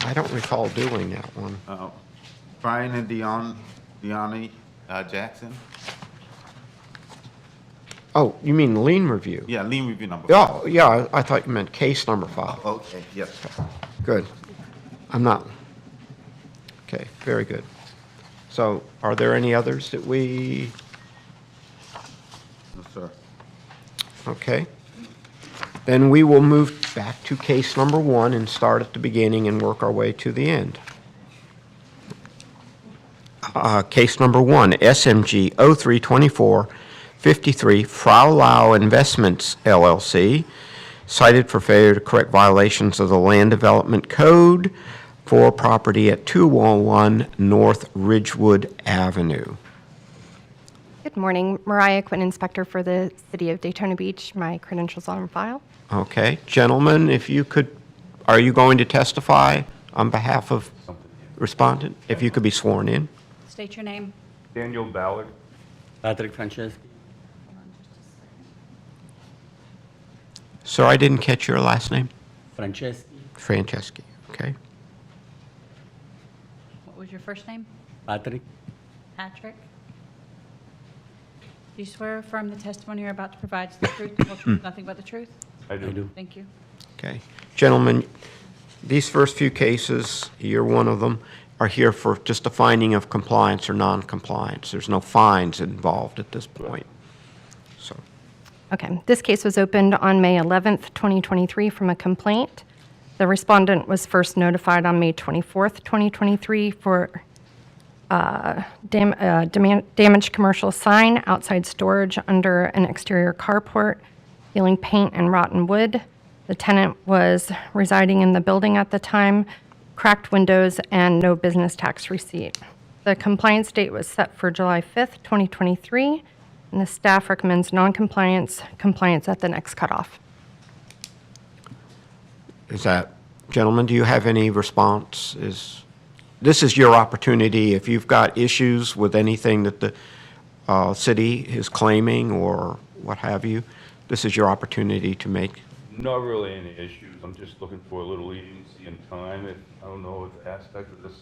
I don't recall doing that one. Brian and Deani Jackson. Oh, you mean lien review? Yeah, lien review number 5. Oh, yeah, I thought you meant case number 5. Okay, yes. Good. I'm not. Okay, very good. So are there any others that we, No, sir. okay. Then we will move back to case number 1 and start at the beginning and work our way to the end. Case number 1, SMG 032453, Fraulau Investments LLC, cited for failure to correct violations of the Land Development Code for property at 201 North Ridgewood Avenue. Good morning. Mariah Quinn, Inspector for the City of Daytona Beach. My credentials are on file. Okay, gentlemen, if you could, are you going to testify on behalf of respondent? If you could be sworn in. State your name. Daniel Ballard. Patrick Franceschi. Sir, I didn't catch your last name. Franceschi. Franceschi, okay. What was your first name? Patrick. Patrick? Do you swear or affirm the testimony you're about to provide is the truth, the whole truth, nothing but the truth? I do. Thank you. Okay. Gentlemen, these first few cases, you're one of them, are here for just a finding of compliance or non-compliance. There's no fines involved at this point. So, Okay. This case was opened on May 11th, 2023 from a complaint. The respondent was first notified on May 24th, 2023 for damaged commercial sign outside storage under an exterior carport, feeling paint and rotten wood. The tenant was residing in the building at the time, cracked windows, and no business tax receipt. The compliance date was set for July 5th, 2023, and the staff recommends non-compliance, compliance at the next cutoff. is that, gentlemen, do you have any response? This is your opportunity. If you've got issues with anything that the city is claiming or what have you, this is your opportunity to make. Not really any issues. I'm just looking for a little leniency in time. I don't know what aspect of this.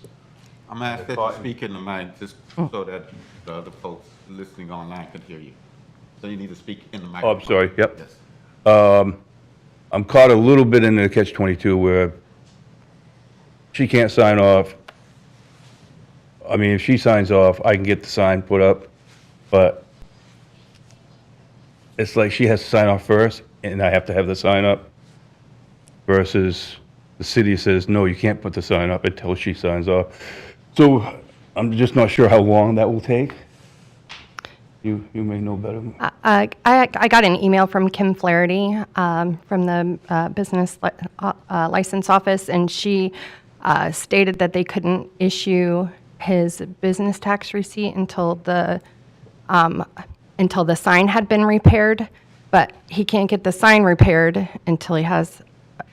I'm asking that you speak in the mic just so that the other folks listening online can hear you. So you need to speak in the mic. Oh, I'm sorry, yep. Yes. I'm caught a little bit in the catch-22 where she can't sign off. I mean, if she signs off, I can get the sign put up, but it's like she has to sign off first, and I have to have the sign up, versus the city says, no, you can't put the sign up until she signs off. So I'm just not sure how long that will take. You may know better. I got an email from Kim Flaherty from the business license office, and she stated that they couldn't issue his business tax receipt until the sign had been repaired, but he can't get the sign repaired until he has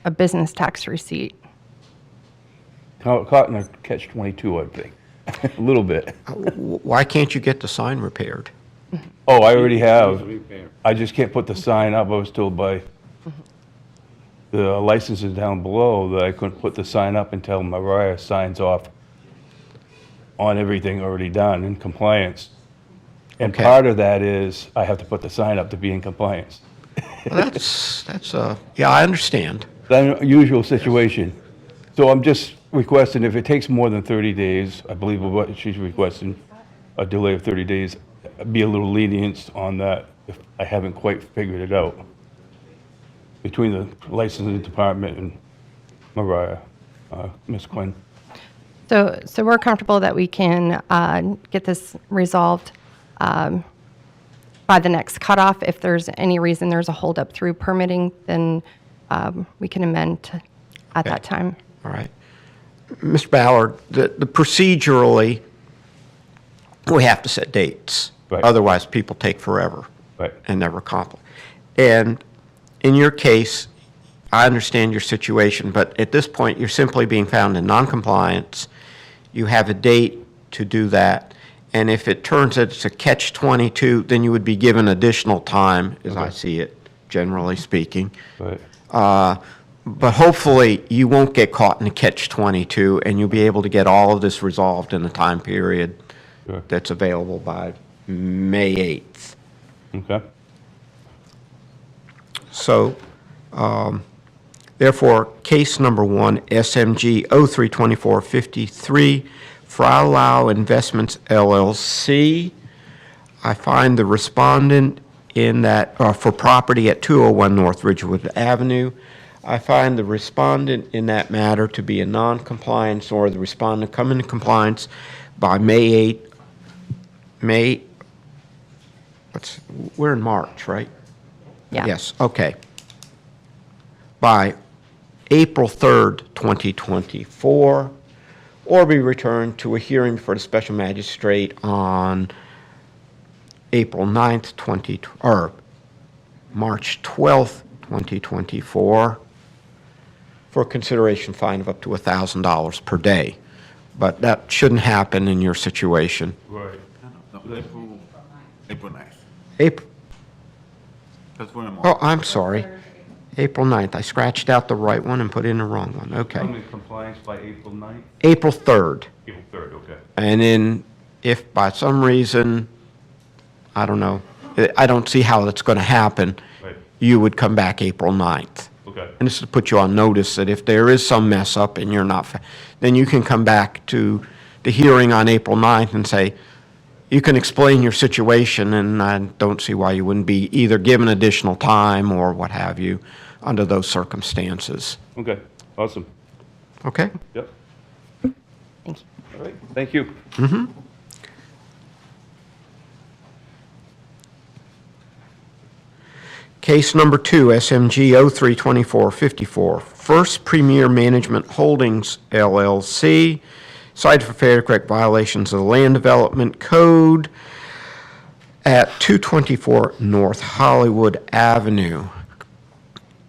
a business tax receipt. Caught in a catch-22, I think, a little bit. Why can't you get the sign repaired? Oh, I already have. I just can't put the sign up. I was told by the licenses down below that I couldn't put the sign up until Mariah signs off on everything already done in compliance. And Okay. part of that is I have to put the sign up to be in compliance. Well, yeah, I understand. That's an unusual situation. So I'm just requesting, if it takes more than 30 days, I believe what she's requesting, a delay of 30 days, be a little lenient on that if I haven't quite figured it out between the licensing department and Mariah, Ms. Quinn. So we're comfortable that we can get this resolved by the next cutoff. If there's any reason there's a holdup through permitting, then we can amend at that time. All right. Mr. Ballard, the procedurally, we have to set dates. Right. Otherwise, people take forever. Right. And never accomplish. And in your case, I understand your situation, but at this point, you're simply being found in noncompliance. You have a date to do that. And if it turns out it's a catch-22, then you would be given additional time, as I see it, generally speaking. Right. But hopefully, you won't get caught in a catch-22, and you'll be able to get all of this resolved in the time period Sure. that's available by May 8th. Okay. So, therefore, case number 1, SMG 032453, Fraulau Investments LLC. I find the respondent in that, for property at 201 North Ridgewood Avenue. I find the respondent in that matter to be a non-compliance, or the respondent come into compliance by May 8th. We're in March, right? Yeah. Yes, okay. By April 3rd, 2024, or be returned to a hearing before the special magistrate on April 9th, or March 12th, 2024, for a consideration fine of up to $1,000 per day. But that shouldn't happen in your situation. Right. April 9th. April, That's when I'm oh, I'm sorry. April 9th. I scratched out the right one and put in the wrong one. Okay. Come in compliance by April 9th? April 3rd. April 3rd, okay. And then if by some reason, I don't know, I don't see how that's going to happen, Right. you would come back April 9th. Okay. And this is to put you on notice that if there is some mess up and you're not, then you can come back to the hearing on April 9th and say, you can explain your situation, and I don't see why you wouldn't be either given additional time or what have you under those circumstances. Okay, awesome. Okay? Yep. Thank you. All right, thank you. Mm-hmm. Case number 2, SMG 032454, First Premier Management Holdings, LLC, cited for failure to correct violations of the Land Development Code at 224 North Hollywood Avenue.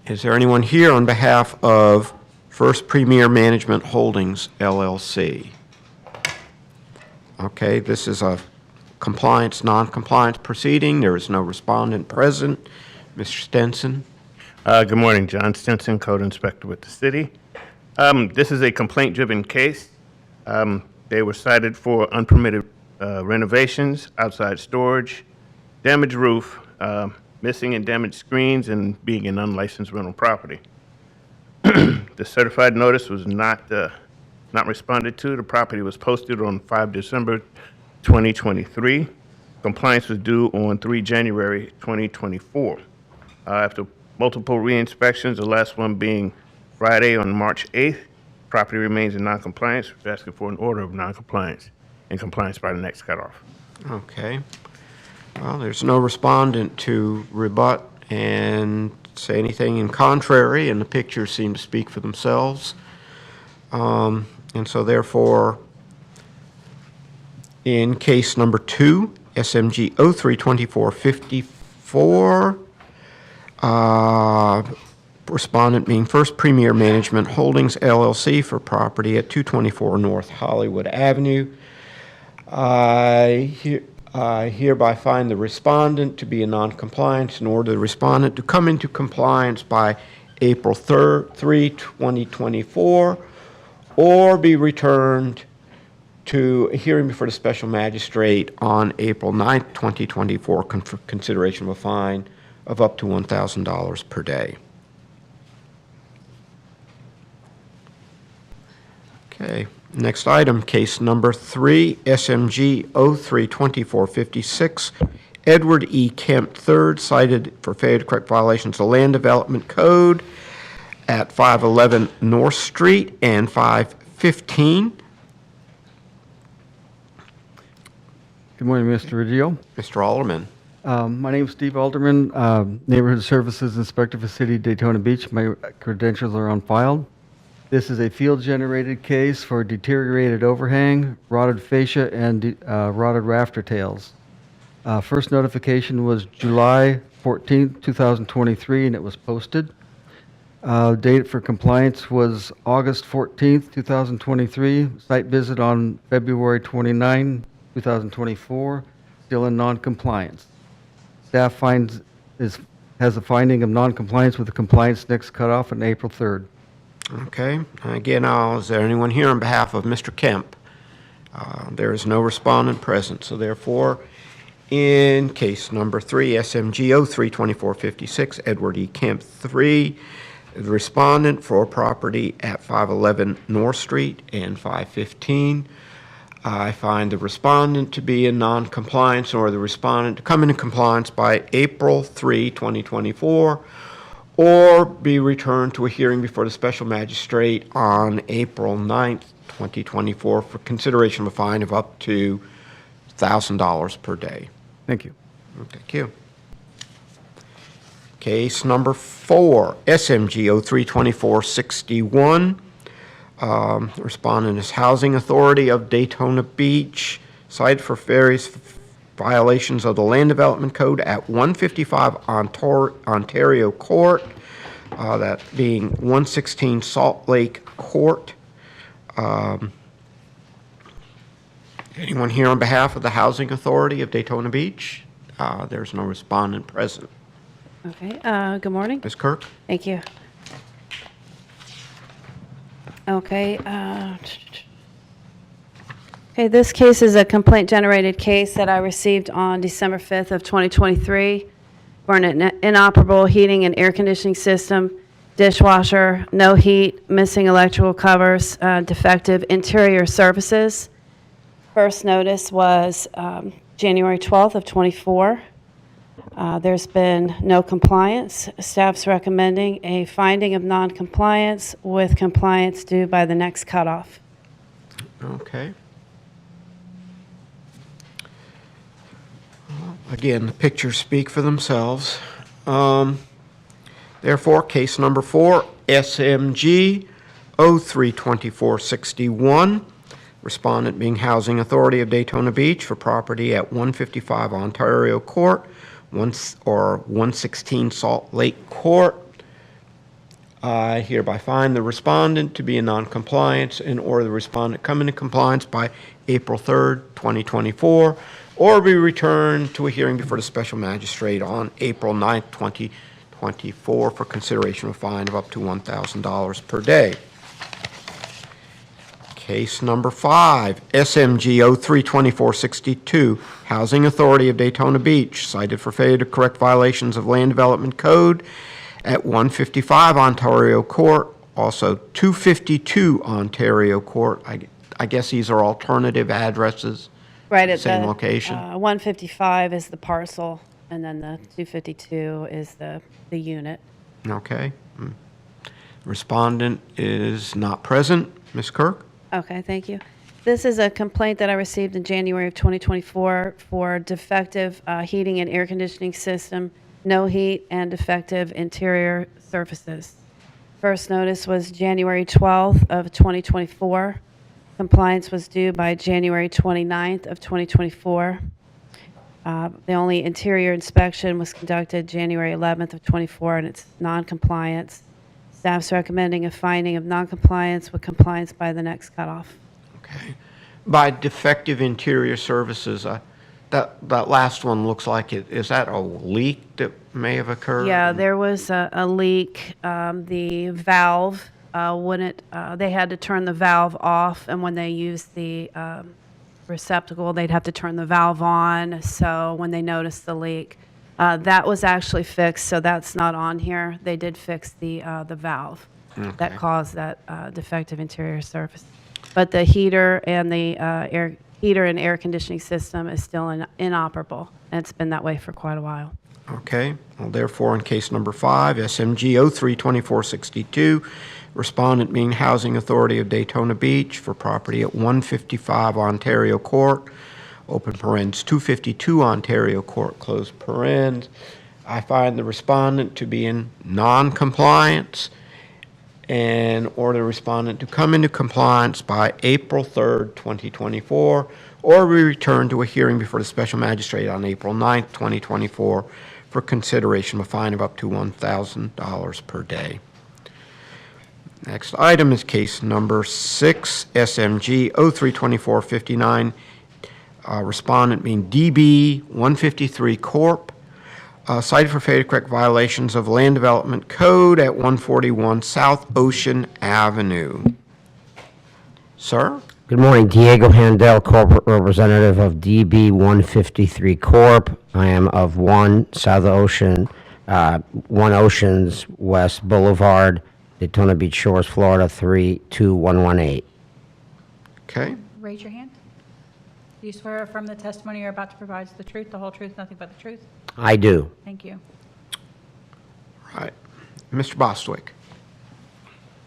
Is there anyone here on behalf of First Premier Management Holdings, LLC? Okay, this is a compliance, non-compliance proceeding. There is no respondent present. Mr. Stenson? Good morning, John Stinson, Code Inspector with the city. This is a complaint-driven case. They were cited for unpermitted renovations, outside storage, damaged roof, missing and damaged screens, and being an unlicensed rental property. The certified notice was not responded to. The property was posted on 5 December 2023. Compliance was due on 3 January 2024. After multiple re-inspections, the last one being Friday on March 8th, property remains in noncompliance. We're asking for an order of noncompliance and compliance by the next cutoff. Okay. Well, there's no respondent to rebut and say anything in contrary, and the pictures seem to speak for themselves. And so therefore, in case number 2, SMG 032454, respondent being First Premier Management Holdings, LLC, for property at 224 North Hollywood Avenue. I hereby find the respondent to be in noncompliance and order the respondent to come into compliance by April 3, 2024, or be returned to a hearing before the special magistrate on April 9, 2024, for consideration of a fine of up to $1,000 per day. Okay, next item, case number 3, SMG 032456, Edward E. Kemp III, cited for failure to correct violations of the Land Development Code at 511 North Street and 515. Good morning, Mr. Reggio. Mr. Alderman. My name is Steve Alderman, Neighborhood Services Inspector for City of Daytona Beach. My credentials are on file. This is a field-generated case for deteriorated overhang, rotted fascia, and rotted rafter tails. First notification was July 14th, 2023, and it was posted. Date for compliance was August 14th, 2023. Site visit on February 29, 2024. Still in non-compliance. Staff has a finding of non-compliance with the compliance next cutoff on April 3rd. Okay. Again, is there anyone here on behalf of Mr. Kemp? There is no respondent present, so therefore, in case number 3, SMGO 32456, Edward E. Kemp 3, the respondent for property at 511 North Street and 515. I find the respondent to be in non-compliance or the respondent to come into compliance by April 3, 2024, or be returned to a hearing before the special magistrate on April 9th, 2024 for consideration of a fine of up to $1,000 per day. Thank you. Thank you. Case number 4, SMGO 32461. Respondent is Housing Authority of Daytona Beach, cited for various violations of the Land Development Code at 155 Ontario Court, that being 116 Salt Lake Court. Anyone here on behalf of the Housing Authority of Daytona Beach? There's no respondent present. Okay, good morning. Ms. Kirk? Thank you. Okay, okay, this case is a complaint-generated case that I received on December 5th of 2023 for an inoperable heating and air conditioning system, dishwasher, no heat, missing electrical covers, defective interior services. First notice was January 12th of 24. There's been no compliance. Staff's recommending a finding of non-compliance with compliance due by the next cutoff. Okay. Again, the pictures speak for themselves. Therefore, case number 4, SMG 032461, respondent being Housing Authority of Daytona Beach for property at 155 Ontario Court, 116 Salt Lake Court. I hereby find the respondent to be in non-compliance and or the respondent come into compliance by April 3rd, 2024, or be returned to a hearing before the special magistrate on April 9th, 2024 for consideration of a fine of up to $1,000 per day. Case number 5, SMGO 32462, Housing Authority of Daytona Beach, cited for failure to correct violations of Land Development Code at 155 Ontario Court, also 252 Ontario Court. I guess these are alternative addresses. Right at same the location. 155 is the parcel, and then the 252 is the unit. Okay. Respondent is not present. Ms. Kirk? Okay, thank you. This is a complaint that I received in January of 2024 for defective heating and air conditioning system, no heat, and defective interior surfaces. First notice was January 12th of 2024. Compliance was due by January 29th of 2024. The only interior inspection was conducted January 11th of 24, and it's non-compliance. Staff's recommending a finding of non-compliance with compliance by the next cutoff. Okay. By defective interior services, that last one looks like it. Is that a leak that may have occurred? Yeah, there was a leak. The valve wouldn't, they had to turn the valve off, and when they used the receptacle, they'd have to turn the valve on. So when they noticed the leak, that was actually fixed, so that's not on here. They did fix the valve that caused that defective interior surface. But the heater and the air conditioning system is still inoperable, and it's been that way for quite a while. Okay. Well, therefore, in case number 5, SMGO 32462, respondent being Housing Authority of Daytona Beach for property at 155 Ontario Court, open parens, 252 Ontario Court, close parens. I find the respondent to be in non-compliance and order the respondent to come into compliance by April 3rd, 2024, or we return to a hearing before the special magistrate on April 9th, 2024, for consideration of a fine of up to $1,000 per day. Next item is case number 6, SMG 032459, respondent being DB 153 Corp., cited for failure to correct violations of Land Development Code at 141 South Ocean Avenue. Sir? Good morning, Diego Handel, corporate representative of DB 153 Corp. I am of 1 South Ocean, 1 Oceans West Boulevard, Daytona Beach Shores, Florida 32118. Okay. Raise your hand. Do you swear or affirm the testimony you're about to provide is the truth, the whole truth, nothing but the truth? I do. Thank you. Right. Mr. Bostwick.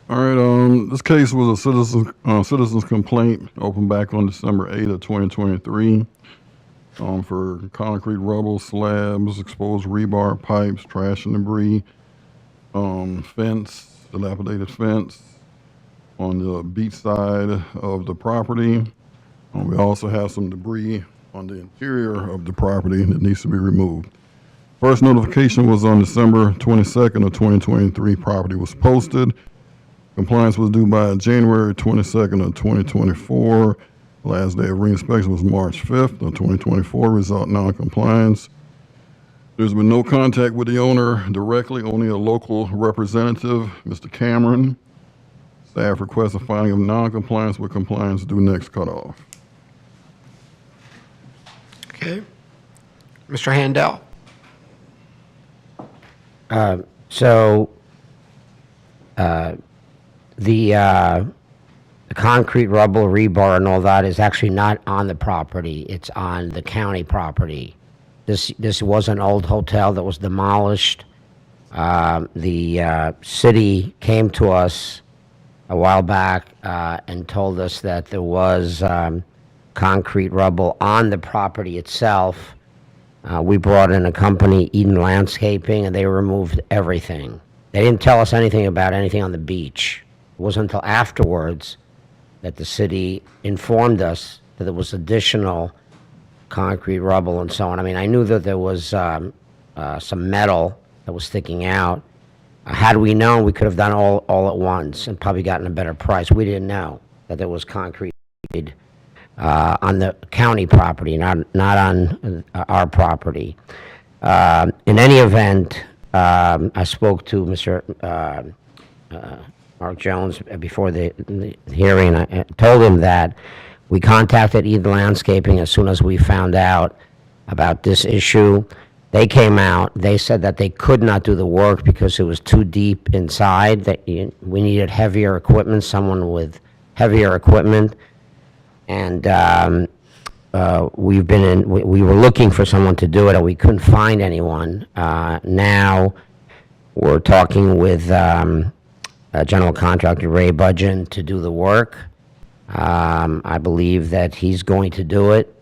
All right, this case was a citizen's complaint opened back on December 8th of 2023 for concrete rubble, slabs, exposed rebar, pipes, trash and debris, fence, dilapidated fence on the beach side of the property. We also have some debris on the interior of the property that needs to be removed. First notification was on December 22nd of 2023. Property was posted. Compliance was due by January 22nd of 2024. Last day of reinspection was March 5th of 2024. Result non-compliance. There's been no contact with the owner directly, only a local representative, Mr. Cameron. Staff requests a finding of non-compliance with compliance due next cutoff. Okay. Mr. Handel. The concrete, rubble, rebar, and all that is actually not on the property. It's on the county property. This was an old hotel that was demolished. The city came to us a while back and told us that there was concrete rubble on the property itself. We brought in a company, Eden Landscaping, and they removed everything. They didn't tell us anything about anything on the beach. It wasn't until afterwards that the city informed us that there was additional concrete rubble and so on. I mean, I knew that there was some metal that was sticking out. Had we known, we could have done all at once and probably gotten a better price. We didn't know that there was concrete on the county property, not on our property. In any event, I spoke to Mr. Mark Jones before the hearing. I told him that we contacted Eden Landscaping as soon as we found out about this issue. They came out. They said that they could not do the work because it was too deep inside, that we needed heavier equipment, someone with heavier equipment. And we were looking for someone to do it, and we couldn't find anyone. Now we're talking with general contractor Ray Budgeon to do the work. I believe that he's going to do it,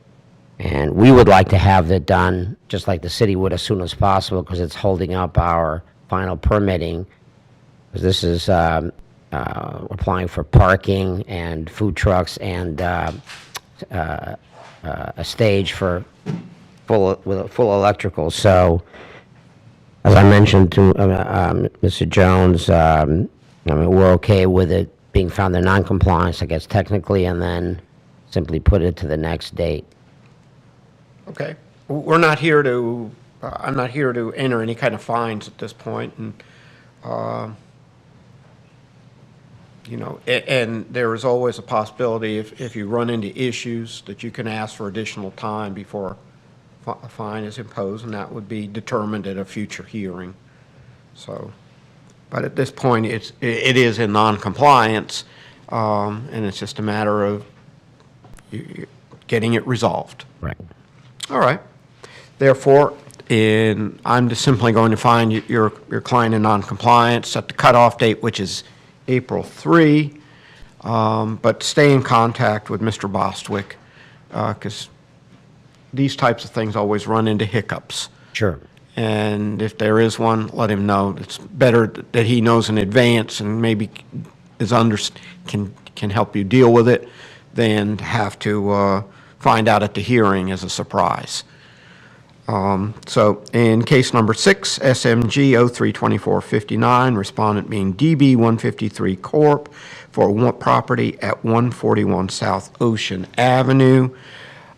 and we would like to have it done just like the city would as soon as possible, because it's holding up our final permitting. Because this is applying for parking and food trucks and a stage for full electrical. So, as I mentioned to Mr. Jones, I mean, we're okay with it being found in non-compliance, I guess technically, and then simply put it to the next date. Okay. We're not here to, I'm not here to enter any kind of fines at this point, and, you know, and there is always a possibility if you run into issues that you can ask for additional time before a fine is imposed, and that would be determined at a future hearing. So, but at this point, it is in non-compliance, and it's just a matter of getting it resolved. Right. All right. Therefore, I'm just simply going to find your client in non-compliance, set the cutoff date, which is April 3, but stay in contact with Mr. Bostwick, because these types of things always run into hiccups. Sure. And if there is one, let him know. It's better that he knows in advance and maybe can help you deal with it than to have to find out at the hearing as a surprise. So in case number 6, SMG 032459, respondent being DB 153 Corp. for one property at 141 South Ocean Avenue.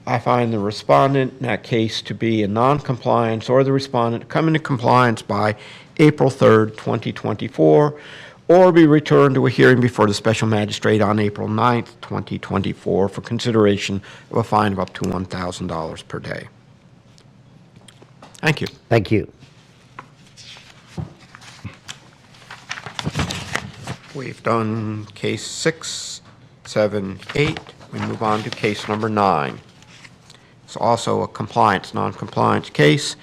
I find the respondent in that case to be in non-compliance or the respondent to come into compliance by April 3rd, 2024, or be returned to a hearing before the special magistrate on April 9th, 2024 for consideration of a fine of up to $1,000 per day. Thank you. Thank you. We've done case 6, 7, 8. We move on to case number 9. It's also a compliance, non-compliance case.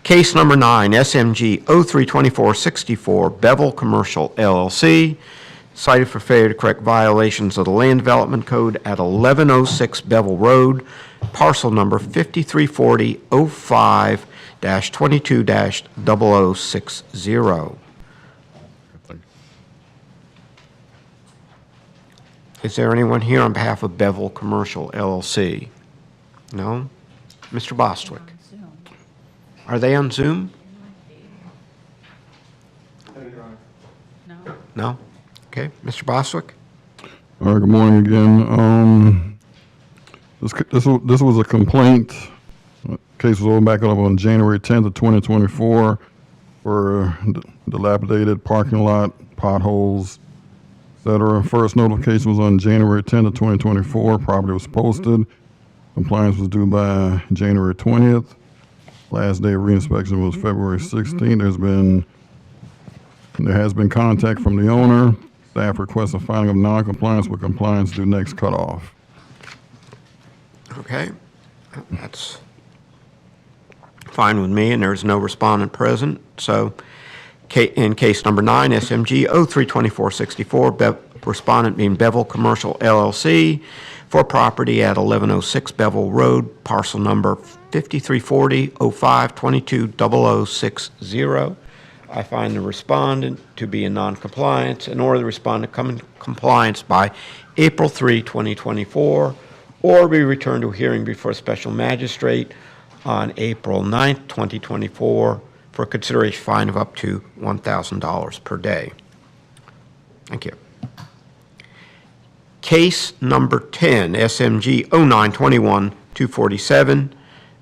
Case number 9, SMG 032464, Bevel Commercial LLC, cited for failure to correct violations of the Land Development Code at 1106 Bevel Road, parcel number 5340-05-22-0060. Is there anyone here on behalf of Bevel Commercial LLC? No? Mr. Bostwick? Are they on Zoom? No. No? Okay. Mr. Bostwick? All right, good morning again. This was a complaint. Case was opened back up on January 10th of 2024 for dilapidated parking lot, potholes, etc. First notification was on January 10th of 2024. Property was posted. Compliance was due by January 20th. Last day of reinspection was February 16th. There has been contact from the owner. Staff requests a finding of non-compliance with compliance due next cutoff. Okay. That's fine with me, and there's no respondent present. So in case number 9, SMG 032464, respondent being Bevel Commercial LLC for property at 1106 Bevel Road, parcel number 5340-05-22-0060. I find the respondent to be in non-compliance and order the respondent come in compliance by April 3, 2024, or be returned to a hearing before a special magistrate on April 9, 2024 for a consideration fine of up to $1,000 per day. Thank you. Case number 10, SMG 0921-247,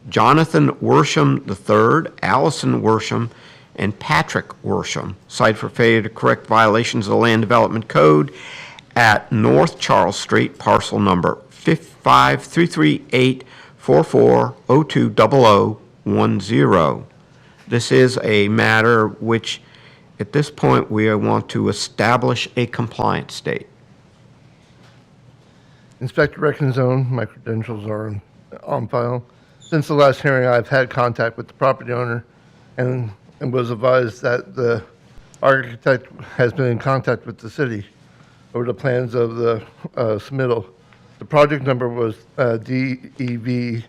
Jonathan Worsham III, Allison Worsham, and Patrick Worsham, cited for failure to correct violations of the Land Development Code at North Charles Street, parcel number 533844020010. This is a matter which, at this point, we want to establish a compliance date. Inspector Reckenzone, my credentials are on file. Since the last hearing, I've had contact with the property owner and was advised that the architect has been in contact with the city over the plans of the submittal. The project number was DEV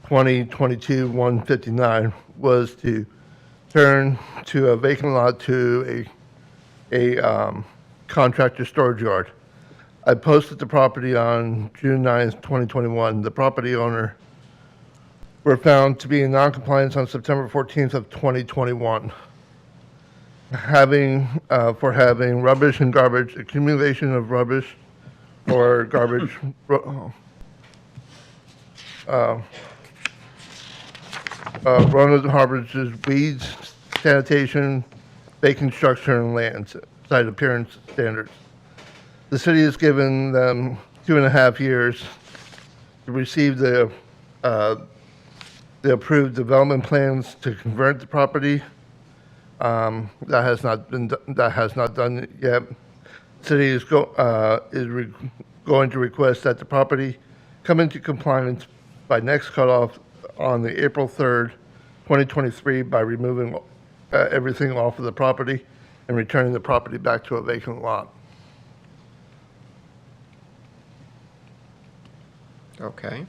2022-159, was to turn to a vacant lot to a contractor storage yard. I posted the property on June 9th, 2021. The property owner were found to be in noncompliance on September 14th of 2021, for having rubbish and garbage, accumulation of rubbish or garbage, run of the harborages, weeds, sanitation, vacant structure, and land, site appearance standards. The city has given them 2.5 years to receive the approved development plans to convert the property. That has not done yet. The city is going to request that the property come into compliance by next cutoff on the April 3rd, 2023, by removing everything off of the property and returning the property back to a vacant lot. Okay.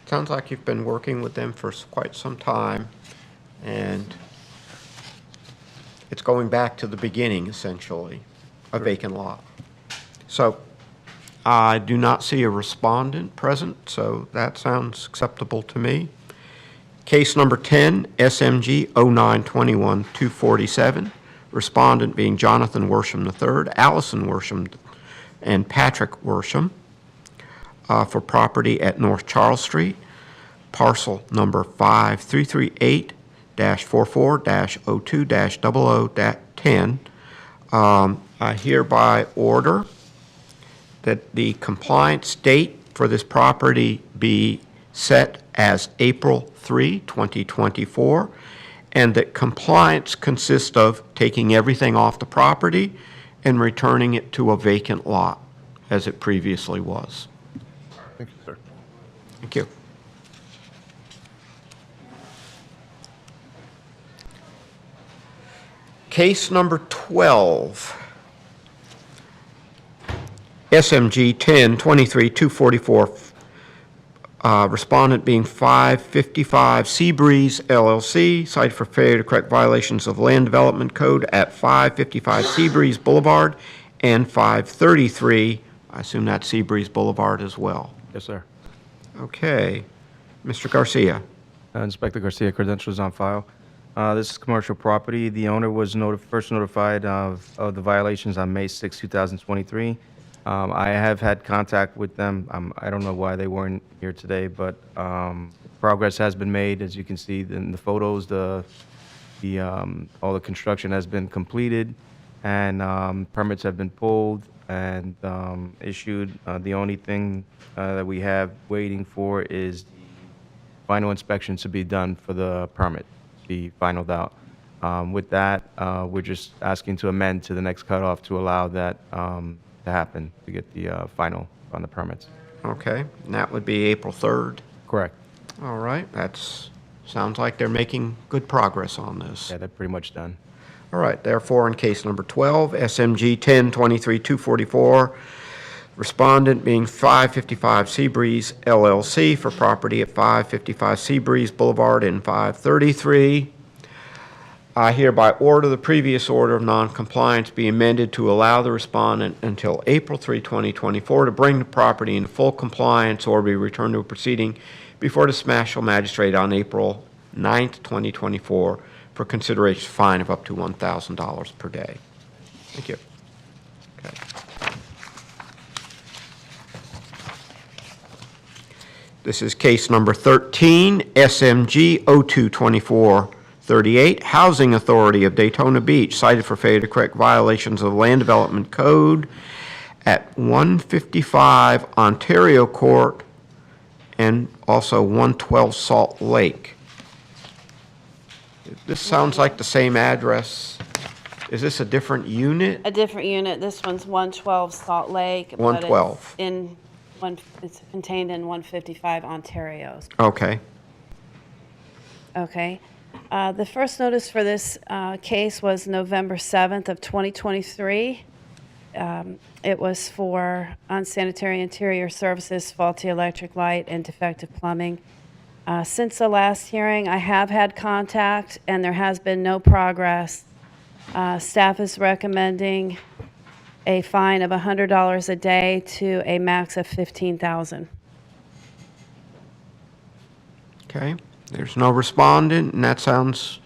Sounds like you've been working with them for quite some time, and it's going back to the beginning, essentially, a vacant lot. So I do not see a respondent present, so that sounds acceptable to me. Case number 10, SMG 0921-247, respondent being Jonathan Worsham III, Allison Worsham, and Patrick Worsham, for property at North Charles Street, parcel number 5338-44-02-00-10. I hereby order that the compliance date for this property be set as April 3, 2024, and that compliance consists of taking everything off the property and returning it to a vacant lot as it previously was. Thank you, sir. Thank you. Case number 12, SMG 10-23-244, respondent being 555 Seabreeze LLC, cited for failure to correct violations of Land Development Code at 555 Seabreeze Boulevard and 533, I assume that's Seabreeze Boulevard as well. Yes, sir. Okay. Mr. Garcia. Inspector Garcia, credentials on file. This is commercial property. The owner was first notified of the violations on May 6, 2023. I have had contact with them. I don't know why they weren't here today, but progress has been made. As you can see in the photos, all the construction has been completed, and permits have been pulled and issued. The only thing that we have waiting for is the final inspection to be done for the permit to be finalized out. With that, we're just asking to amend to the next cutoff to allow that to happen, to get the final on the permits. Okay, and that would be April 3rd? Correct. All right, sounds like they're making good progress on this. Yeah, they're pretty much done. All right, therefore, in case number 12, SMG 10-23-244, respondent being 555 Seabreeze LLC for property at 555 Seabreeze Boulevard and 533. I hereby order the previous order of noncompliance be amended to allow the respondent until April 3, 2024 to bring the property into full compliance or be returned to a proceeding before the Special Magistrate on April 9, 2024 for consideration fine of up to $1,000 per day. Thank you. Okay. This is case number 13, SMG 022438, Housing Authority of Daytona Beach, cited for failure to correct violations of the Land Development Code at 155 Ontario Court and also 112 Salt Lake. This sounds like the same address. Is this a different unit? A different unit. This one's 112 Salt Lake. but 112. It's contained in 155 Ontario. Okay. Okay. The first notice for this case was November 7th of 2023. It was for unsanitary interior services, faulty electric light, and defective plumbing. Since the last hearing, I have had contact, and there has been no progress. Staff is recommending a fine of $100 a day to a max of $15,000. Okay. There's no respondent, and that sounds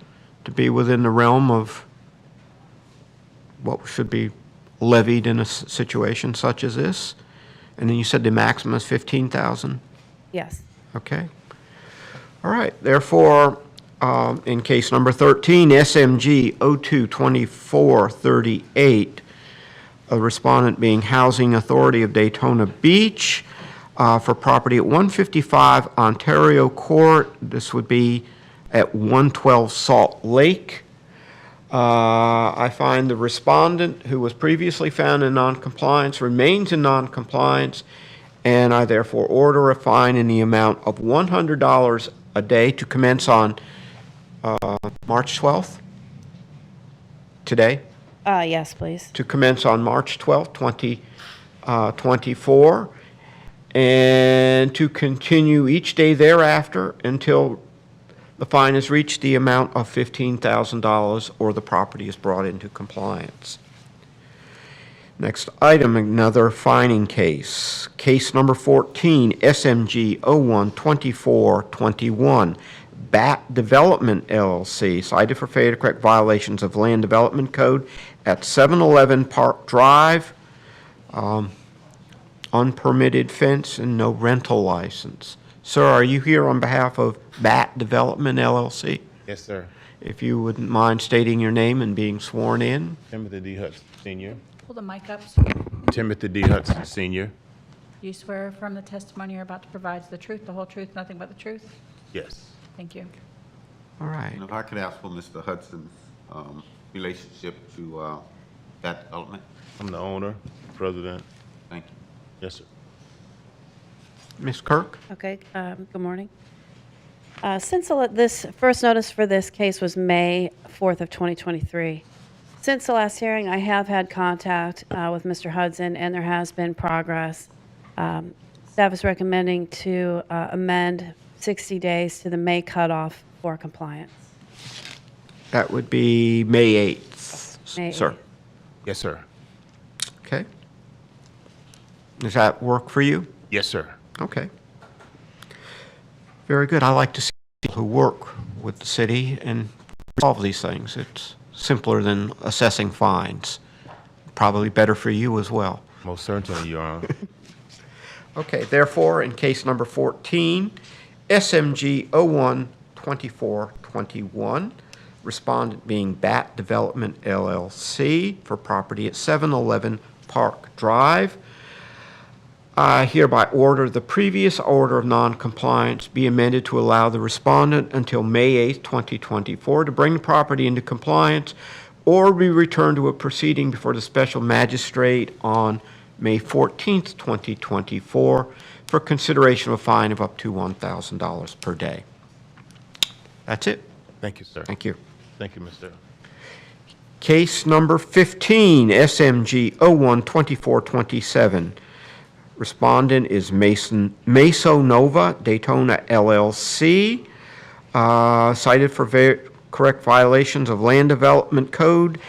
to be within the realm of what should be levied in a situation such as this. And then you said the maximum is $15,000? Yes. Okay. All right. Therefore, in case number 13, SMG 022438, a respondent being Housing Authority of Daytona Beach, for property at 155 Ontario Court. This would be at 112 Salt Lake. I find the respondent, who was previously found in noncompliance, remains in noncompliance, and I therefore order a fine in the amount of $100 a day to commence on March 12th? Today? Yes, please. To commence on March 12th, 2024. and to continue each day thereafter until the fine has reached the amount of $15,000 or the property is brought into compliance. Next item, another fining case. Case number 14, SMG 012421, BAT Development LLC, cited for failure to correct violations of Land Development Code at 711 Park Drive, unpermitted fence and no rental license. Sir, are you here on behalf of BAT Development LLC? Yes, sir. If you wouldn't mind stating your name and being sworn in. Timothy D. Hudson, Sr. Pull the mic up. So Timothy D. Hudson, Sr. you swear affirm the testimony you're about to provide is the truth, the whole truth, nothing but the truth? Yes. Thank you. All right. And if I could ask for Mr. Hudson's relationship to that development? I'm the owner, president. Thank you. Yes, sir. Ms. Kirk? Okay, good morning. Since this first notice for this case was May 4th of 2023, since the last hearing, I have had contact with Mr. Hudson, and there has been progress. Staff is recommending to amend 60 days to the May cutoff for compliance. That would be May 8th, May sir. 8th. Yes, sir. Okay. Does that work for you? Yes, sir. Okay. Very good. I like to see people who work with the city and resolve these things. It's simpler than assessing fines. Probably better for you as well. Most certainly, Your Honor. Okay, therefore, in case number 14, SMG 012421, respondent being BAT Development LLC for property at 711 Park Drive. I hereby order the previous order of noncompliance be amended to allow the respondent until May 8th, 2024 to bring the property into compliance or be returned to a proceeding before the special magistrate on May 14th, 2024 for consideration of a fine of up to $1,000 per day. That's it. Thank you, sir. Thank you. Thank you, Mr. Case number 15, SMG 012427. Respondent is Meso Nova Daytona LLC, cited for correct violations of Land Development Code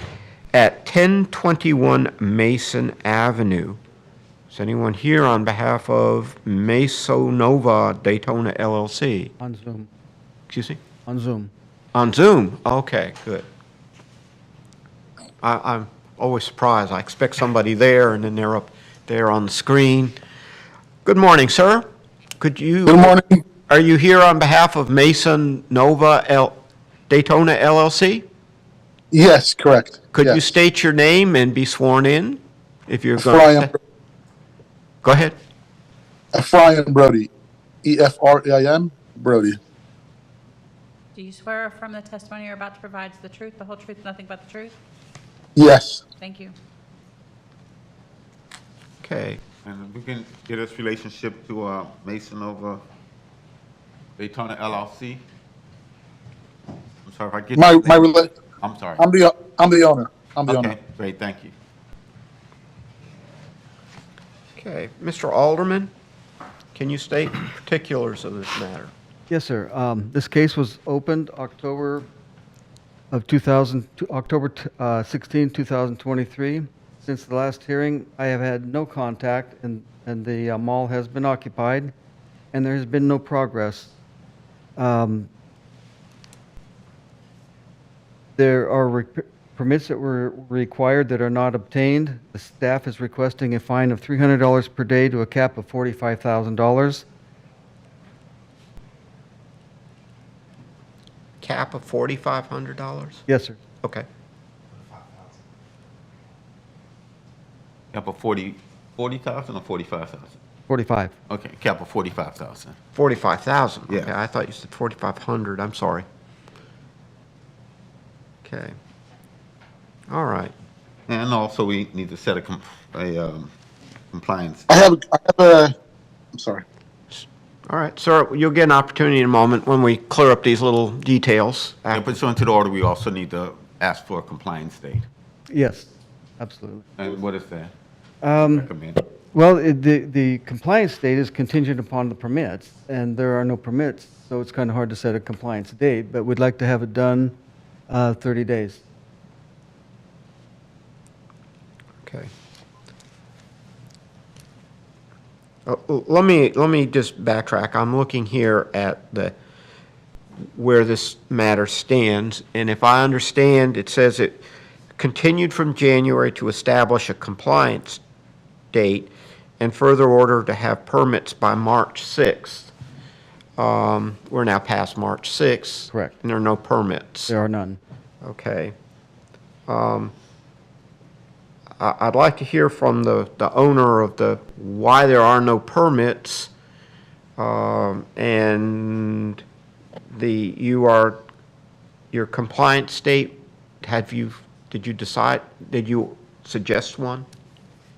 at 1021 Mason Avenue. Is anyone here on behalf of Meso Nova Daytona LLC? On Zoom. Excuse me? On Zoom. On Zoom? Okay, good. I'm always surprised. I expect somebody there, and then they're up there on the screen. Good morning, sir. Could you? Good morning. Are you here on behalf of Mason Nova Daytona LLC? Yes, correct. Could you Yes. state your name and be sworn in? If you're Ephraim, going to. Go ahead. Ephraim Brody. EFRAIM Brody. Do you swear or affirm the testimony you're about to provide is the truth, the whole truth, nothing but the truth? Yes. Thank you. Okay. And we can get us relationship to Mason over Daytona LLC. I'm sorry if I get My that name. rela- I'm sorry. I'm the owner. I'm the owner. Okay, great, thank you. Okay. Mr. Alderman, can you state particulars of this matter? Yes, sir. This case was opened October 16, 2023. Since the last hearing, I have had no contact, and the mall has been occupied, and there has been no progress. There are permits that were required that are not obtained. The staff is requesting a fine of $300 per day to a cap of $45,000. Cap of $4,500? Yes, sir. Okay. Cap of 40,000 or 45,000? 45. Okay, cap of 45,000. 45,000? Yeah. Okay, I thought you said 4,500. I'm sorry. Okay. All right. And also, we need to set a compliance. I have a, I'm sorry. All right, sir, you'll get an opportunity in a moment when we clear up these little details. And pursuant to the order, we also need to ask for a compliance date. Yes, absolutely. And what is that? Um, Recommend. Well, the compliance date is contingent upon the permits, and there are no permits, so it's kind of hard to set a compliance date, but we'd like to have it done 30 days. Okay. Let me just backtrack. I'm looking here at where this matter stands, and if I understand, it says it continued from January to establish a compliance date and further order to have permits by March 6th. We're now past March 6th. Correct. And there are no permits. There are none. Okay. I'd like to hear from the owner of why there are no permits, and your compliance date, did you suggest one?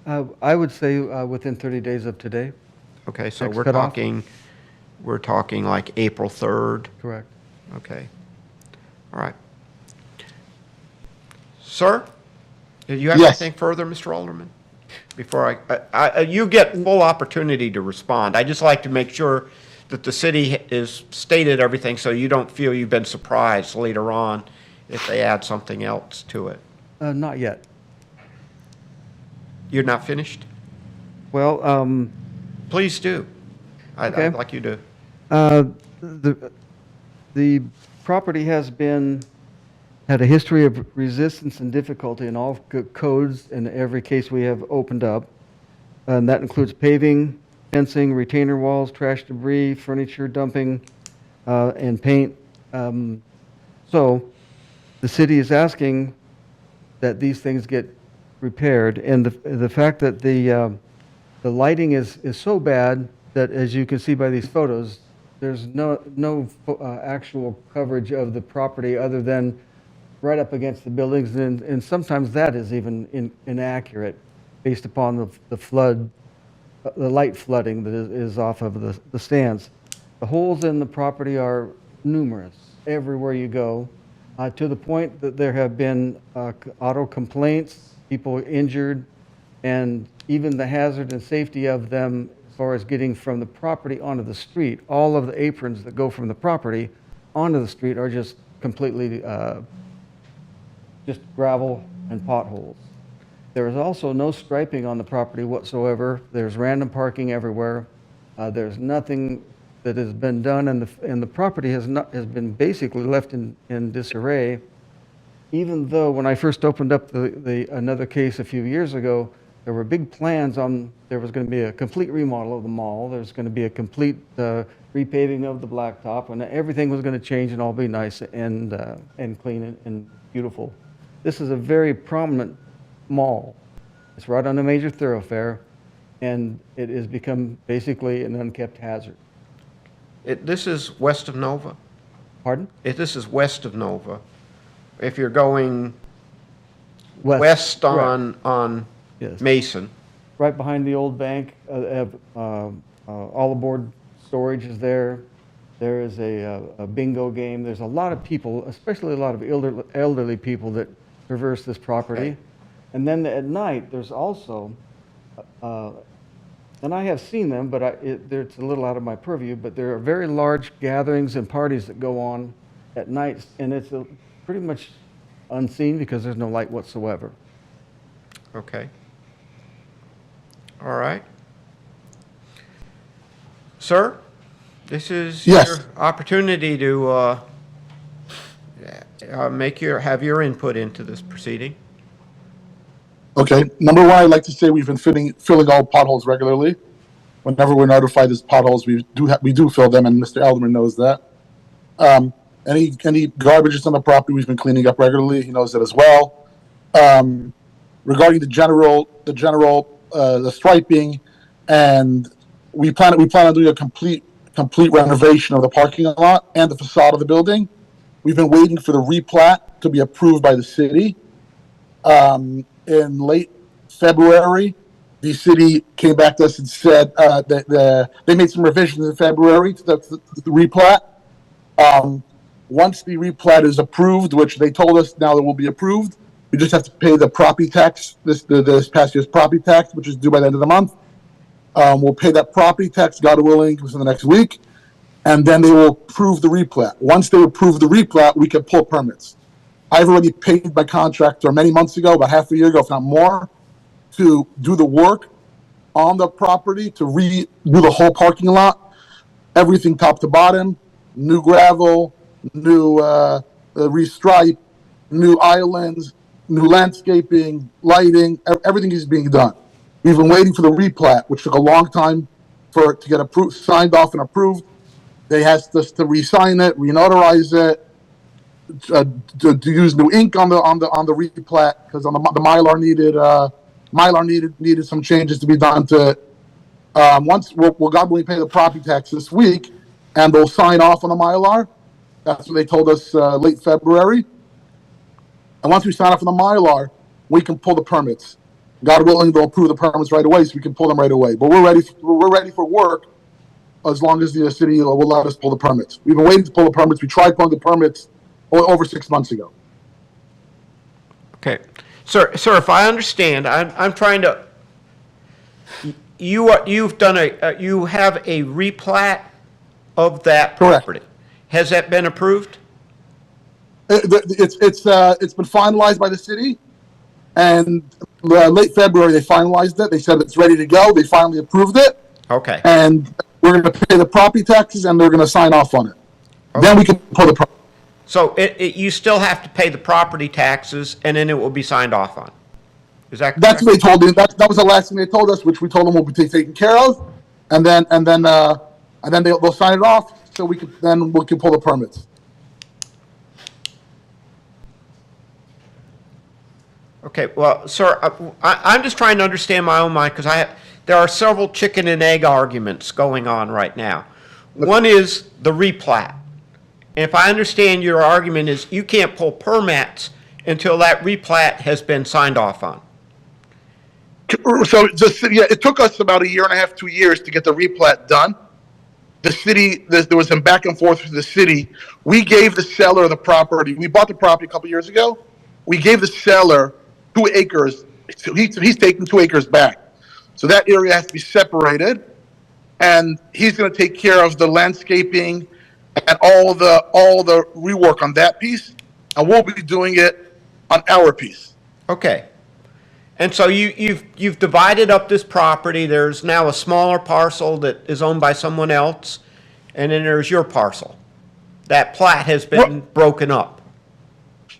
I would say within 30 days of today. Okay, so Next we're cutoff. talking like April 3rd? Correct. Okay. All right. Sir, do you have Yes. anything further, Mr. Alderman? Before you get full opportunity to respond. I just like to make sure that the city is stated everything so you don't feel you've been surprised later on if they add something else to it. Not yet. You're not finished? Well, Please do. I'd Okay. like you to. The property has had a history of resistance and difficulty in all codes in every case we have opened up. And that includes paving, fencing, retainer walls, trash debris, furniture dumping, and paint. So the city is asking that these things get repaired. And the fact that the lighting is so bad that, as you can see by these photos, there's no actual coverage of the property other than right up against the buildings, and sometimes that is even inaccurate based upon the flood, the light flooding that is off of the stands. The holes in the property are numerous everywhere you go, to the point that there have been auto complaints, people injured, and even the hazard and safety of them as far as getting from the property onto the street. All of the aprons that go from the property onto the street are just completely just gravel and potholes. There is also no striping on the property whatsoever. There's random parking everywhere. There's nothing that has been done, and the property has been basically left in disarray. Even though when I first opened up another case a few years ago, there were big plans there was going to be a complete remodel of the mall. There's going to be a complete repaving of the blacktop, and everything was going to change and all be nice and clean and beautiful. This is a very prominent mall. It's right on a major thoroughfare, and it has become basically an unkept hazard. This is west of Nova? Pardon? This is west of Nova. If you're going West, west on Yes. Mason. Right behind the old bank, all aboard storage is there. There is a bingo game. There's a lot of people, especially a lot of elderly people that traverse this property. Okay. And then at night, there's also, and I have seen them, but it's a little out of my purview, but there are very large gatherings and parties that go on at night, and it's pretty much unseen because there's no light whatsoever. Okay. All right. Sir, this is Yes. your opportunity to have your input into this proceeding. Okay. Number one, I'd like to say we've been filling all potholes regularly. Whenever we're notified there's potholes, we do fill them, and Mr. Alderman knows that. Any garbage that's on the property, we've been cleaning up regularly. He knows that as well. Regarding the striping, and we plan on doing a complete renovation of the parking lot and the facade of the building. We've been waiting for the replat to be approved by the city. In late February, the city came back to us and said that they made some revisions in February to the replat. Once the replat is approved, which they told us now it will be approved, we just have to pay the property tax, this past year's property tax, which is due by the end of the month. We'll pay that property tax, God willing, within the next week, and then they will approve the replat. Once they approve the replat, we can pull permits. I've already paid my contractor many months ago, about half a year ago, if not more, to do the work on the property, to redo the whole parking lot, everything top to bottom, new gravel, new restripe, new islands, new landscaping, lighting, everything is being done. We've been waiting for the replat, which took a long time for it to get approved, signed off and approved. They asked us to re-sign it, re-notarize it, to use new ink on the replat, because on the Mylar needed some changes to be done to it. Once we'll God willing pay the property tax this week, and they'll sign off on the Mylar. That's what they told us late February. And once we sign off on the Mylar, we can pull the permits. God willing, they'll approve the permits right away, so we can pull them right away. But we're ready for work as long as the city will let us pull the permits. We've been waiting to pull the permits. We tried pulling the permits over 6 months ago. Okay. Sir, if I understand, I'm trying to, you have a replat of that property. Correct. Has that been approved? It's been finalized by the city, and late February they finalized it. They said it's ready to go. They finally approved it. Okay. And we're going to pay the property taxes, and they're going to sign off on it. Okay. Then we can pull the property. So you still have to pay the property taxes, and then it will be signed off on. Is that correct? That's what they told me. That was the last thing they told us, which we told them will be taken care of, and then they'll sign it off, so we can pull the permits. Okay. Well, sir, I'm just trying to understand my own mind, because there are several chicken and egg arguments going on right now. One is the replat. And if I understand your argument is you can't pull permits until that replat has been signed off on. So it took us about 1.5 to 2 years to get the replat done. The city, there was some back and forth with the city. We gave the seller of the property. We bought the property a couple years ago. We gave the seller 2 acres. So he's taking 2 acres back. So that area has to be separated, and he's going to take care of the landscaping and all the rework on that piece, and we'll be doing it on our piece. Okay. And so you've divided up this property. There's now a smaller parcel that is owned by someone else, and then there's your parcel. That plat has been broken up.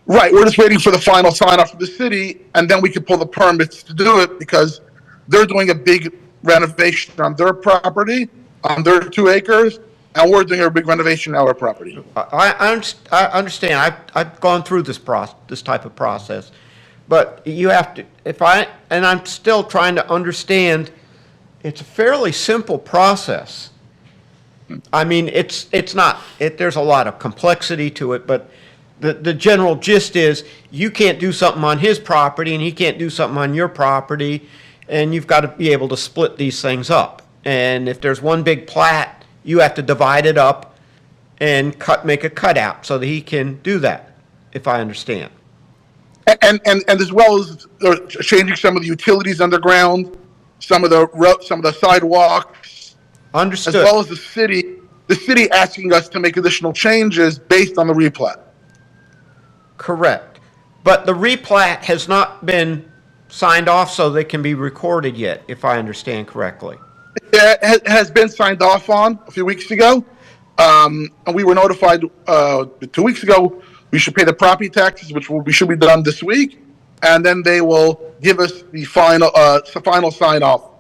Right. We're just waiting for the final sign-off from the city, and then we can pull the permits to do it, because they're doing a big renovation on their property, on their 2 acres, and we're doing a big renovation on our property. I understand. I've gone through this type of process, but you have to. And I'm still trying to understand. It's a fairly simple process. I mean, it's not. There's a lot of complexity to it, but the general gist is you can't do something on his property, and he can't do something on your property, and you've got to be able to split these things up. And if there's one big plat, you have to divide it up and make a cutout so that he can do that, if I understand. And as well as changing some of the utilities underground, some of the sidewalks. Understood. As well as the city asking us to make additional changes based on the replat. Correct. But the replat has not been signed off so they can be recorded yet, if I understand correctly. It has been signed off on a few weeks ago. And we were notified 2 weeks ago we should pay the property taxes, which should be done this week. And then they will give us the final sign off.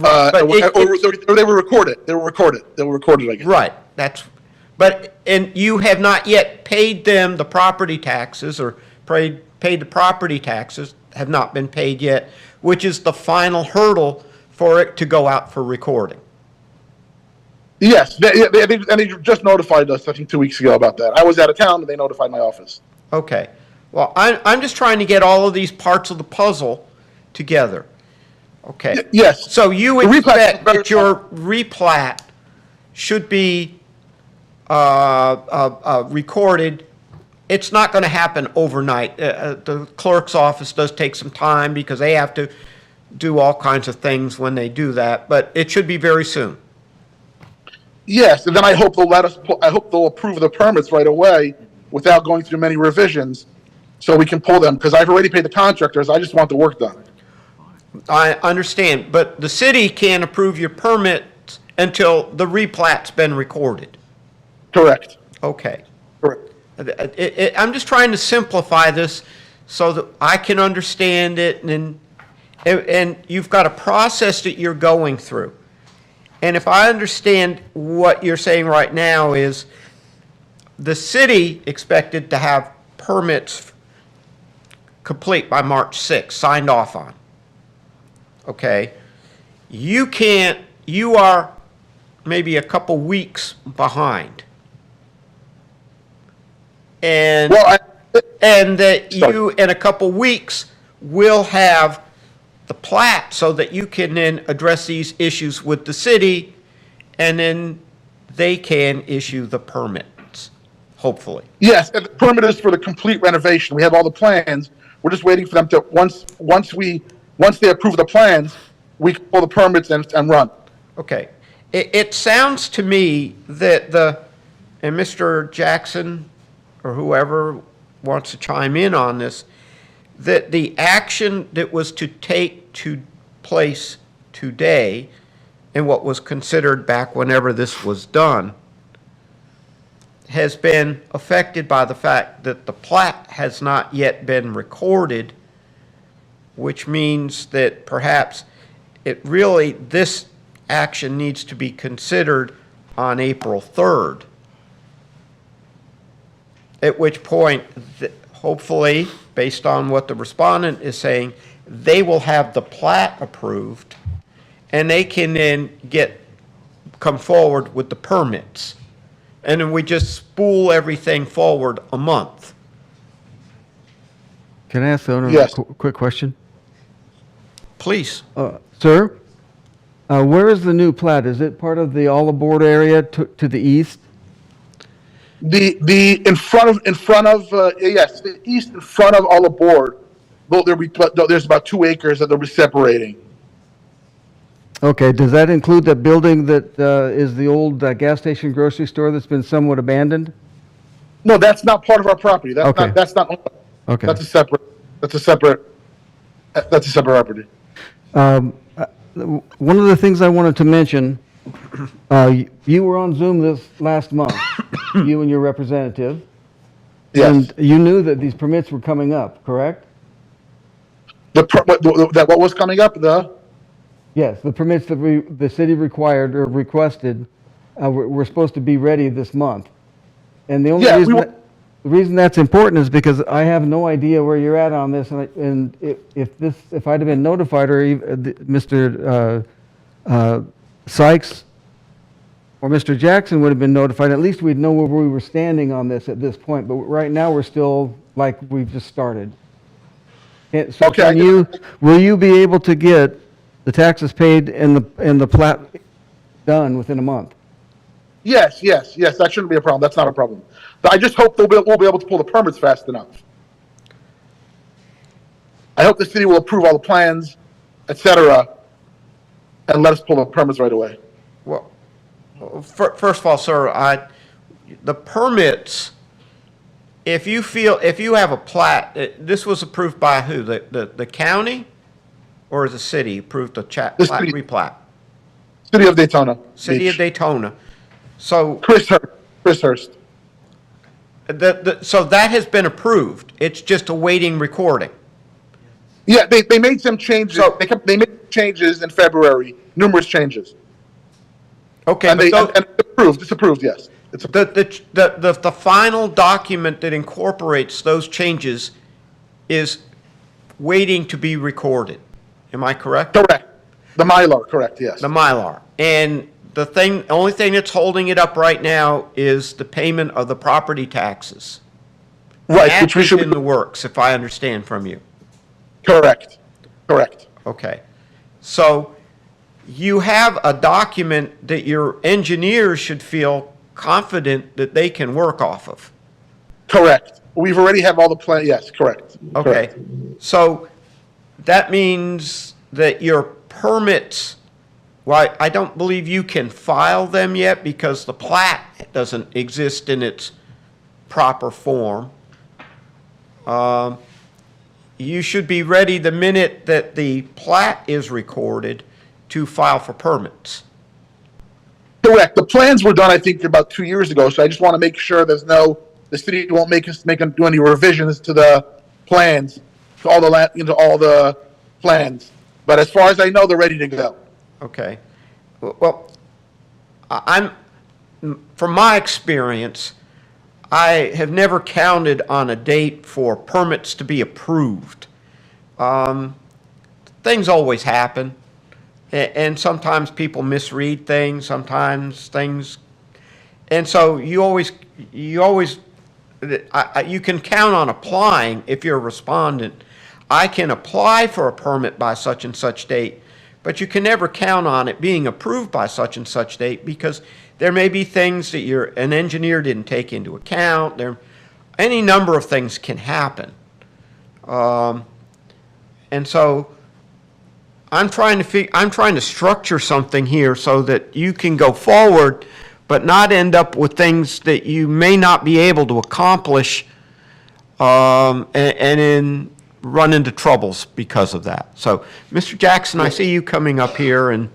Or they were recorded. They were recorded, I guess. Right. And you have not yet paid them the property taxes, or paid the property taxes have not been paid yet, which is the final hurdle for it to go out for recording. Yes, they just notified us, I think, 2 weeks ago about that. I was out of town, and they notified my office. Okay. Well, I'm just trying to get all of these parts of the puzzle together. Okay. Yes. So you expect that your replat should be recorded. It's not going to happen overnight. The clerk's office does take some time because they have to do all kinds of things when they do that, but it should be very soon. Yes, and then I hope I hope they'll approve the permits right away without going through many revisions, so we can pull them, because I've already paid the contractors, I just want the work done. I understand, but the city can't approve your permit until the replat's been recorded. Correct. Okay. Correct. I'm just trying to simplify this so that I can understand it, and you've got a process that you're going through. And if I understand what you're saying right now is the city expected to have permits complete by March 6th, signed off on. Okay? You are maybe a couple weeks behind. And, and that you, in a couple weeks, will have the plat so that you can then address these issues with the city, and then they can issue the permits, hopefully. Yes, and the permit is for the complete renovation. We have all the plans. We're just waiting for them to, once they approve the plans, we can pull the permits and run. Okay. It sounds to me that and Mr. Jackson or whoever wants to chime in on this, that the action that was to take place today and what was considered back whenever this was done has been affected by the fact that the plat has not yet been recorded, which means that perhaps this action needs to be considered on April 3rd. At which point, hopefully, based on what the respondent is saying, they will have the plat approved, and they can then come forward with the permits. And then we just spool everything forward a month. Can I ask the owner Yes. a quick question? Please. Sir, where is the new plat? Is it part of the all aboard area to the east? The in front of yes, the east in front of all aboard. There's about 2 acres that they'll be separating. Okay, does that include the building that is the old gas station grocery store that's been somewhat abandoned? No, that's not part of our property. That's not. Okay. That's a separate property. One of the things I wanted to mention, you were on Zoom this last month, you and your representative. Yes. And you knew that these permits were coming up, correct? What was coming up? Yes, the permits that the city required or requested were supposed to be ready this month. And the only reason that's important is because I have no idea where you're at on this, and if I'd have been notified, or Mr. Sykes or Mr. Jackson would have been notified, at least we'd know where we were standing on this at this point. But right now, we're still like we've just started. So Okay. Will you be able to get the taxes paid and the plat done within a month? Yes. That shouldn't be a problem. That's not a problem. But I just hope we'll be able to pull the permits fast enough. I hope the city will approve all the plans, etc., and let us pull the permits right away. Well, first of all, sir, the permits, if you have a plat, this was approved by who? The county or the city approved the plat replat? City of Daytona. City of Daytona. So Chris Hurst. So that has been approved. It's just awaiting recording. Yeah, they made some changes. They made changes in February, numerous changes. Okay, and it's approved. It's approved. Yes. It's the final document that incorporates those changes is waiting to be recorded. Am I correct? Correct. The Mylar, correct, yes. The Mylar. And the only thing that's holding it up right now is the payment of the property taxes. Right, That which we is should in the works, if I understand from you. Correct. Okay. So you have a document that your engineers should feel confident that they can work off of. Correct. We've already have all the plans. Yes, correct. Okay. Correct. So that means that your permits, well, I don't believe you can file them yet because the plat doesn't exist in its proper form. You should be ready the minute that the plat is recorded to file for permits. Correct. The plans were done, I think, about 2 years ago, so I just want to make sure the city won't make us do any revisions to the plans, to all the plans. But as far as I know, they're ready to go. Okay. Well, from my experience, I have never counted on a date for permits to be approved. Things always happen, and sometimes people misread things, sometimes things, and so you can count on applying if you're a respondent. I can apply for a permit by such and such date, but you can never count on it being approved by such and such date because there may be things that an engineer didn't take into account. Any number of things can happen. And so I'm trying to structure something here so that you can go forward but not end up with things that you may not be able to accomplish and run into troubles because of that. So, Mr. Jackson, I see you coming up here, and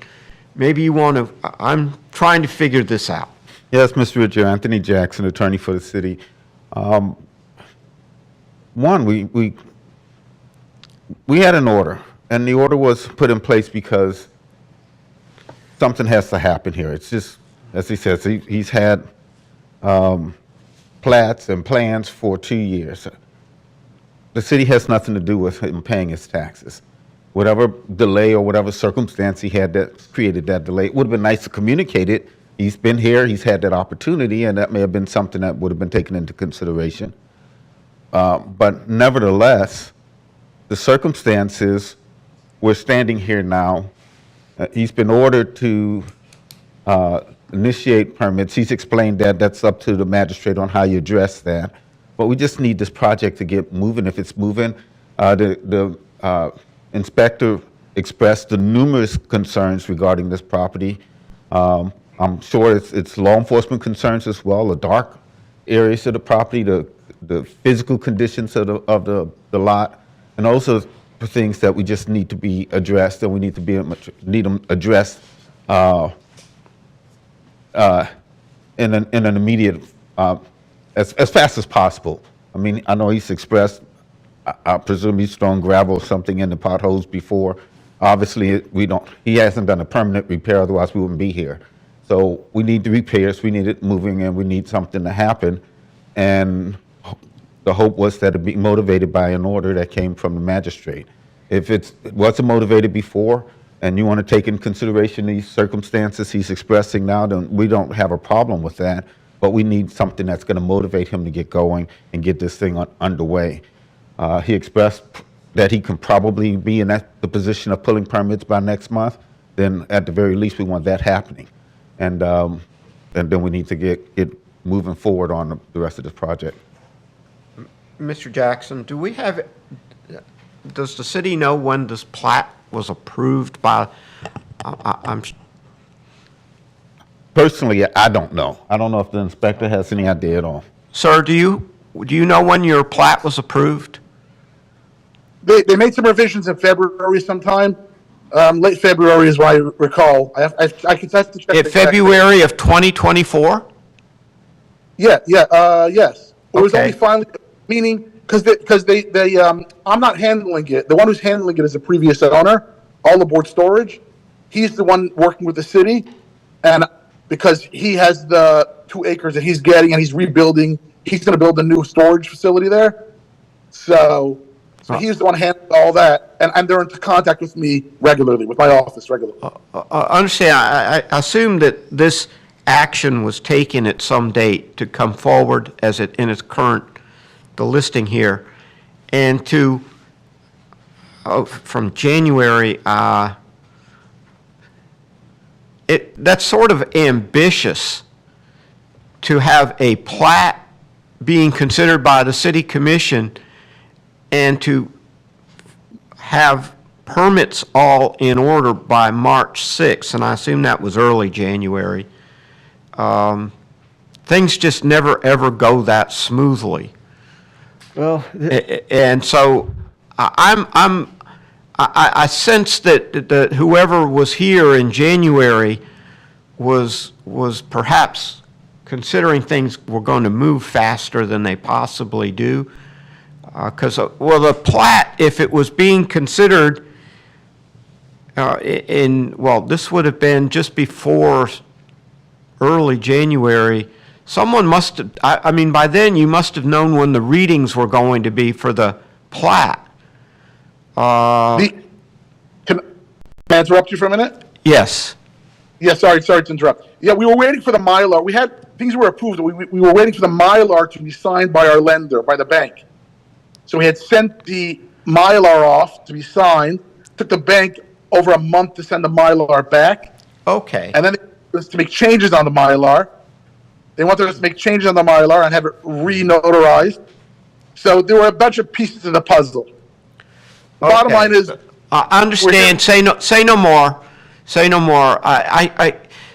maybe you want to, I'm trying to figure this out. Yes, Mr. Richard, Anthony Jackson, attorney for the city. We had an order, and the order was put in place because something has to happen here. It's just, as he says, he's had plats and plans for 2 years. The city has nothing to do with him paying his taxes. Whatever delay or whatever circumstance he had that created that delay, it would have been nice to communicate it. He's been here, he's had that opportunity, and that may have been something that would have been taken into consideration. But nevertheless, the circumstances, we're standing here now. He's been ordered to initiate permits. He's explained that that's up to the magistrate on how you address that. But we just need this project to get moving. If it's moving, the inspector expressed the numerous concerns regarding this property. I'm sure it's law enforcement concerns as well, the dark areas of the property, the physical conditions of the lot, and also things that we just need to be addressed, and we need them addressed in an immediate, as fast as possible. I mean, I know he's expressed, I presume he's thrown gravel or something in the potholes before. Obviously, he hasn't done a permanent repair, otherwise we wouldn't be here. So we need the repairs, we need it moving, and we need something to happen. And the hope was that it'd be motivated by an order that came from the magistrate. If it wasn't motivated before, and you want to take in consideration these circumstances he's expressing now, then we don't have a problem with that. But we need something that's going to motivate him to get going and get this thing underway. He expressed that he can probably be in the position of pulling permits by next month. Then at the very least, we want that happening. And then we need to get moving forward on the rest of this project. Mr. Jackson, does the city know when this plat was approved by, Personally, I don't know. I don't know if the inspector has any idea at all. Sir, do you know when your plat was approved? They made some revisions in February sometime. Late February is what I recall. I can have to check. In February of 2024? Yes. It was only finally, meaning, because they I'm not handling it. The one who's handling it is the previous owner, All Aboard Storage. He's the one working with the city, and because he has the 2 acres that he's getting and he's rebuilding, he's going to build a new storage facility there. So he's the one handling all that, and they're in contact with me regularly, with my office regularly. Understand, I assume that this action was taken at some date to come forward as it in its current, the listing here, and from January, that's sort of ambitious to have a plat being considered by the city commission and to have permits all in order by March 6th, and I assume that was early January, things just never, ever go that smoothly. Well, And so I sense that whoever was here in January was perhaps considering things were going to move faster than they possibly do. Because, well, the plat, if it was being considered this would have been just before early January, someone must have, I mean, by then you must have known when the readings were going to be for the plat. Can I interrupt you for a minute? Yes. Yeah, sorry to interrupt. Yeah, we were waiting for the Mylar. Things were approved. We were waiting for the Mylar to be signed by our lender, by the bank. So we had sent the Mylar off to be signed. Took the bank over a month to send the Mylar back. Okay. And then they wanted us to make changes on the Mylar. They wanted us to make changes on the Mylar and have it re-notarized. So there were a bunch of pieces of the puzzle. The bottom line is, I understand. Say no more. Say no more.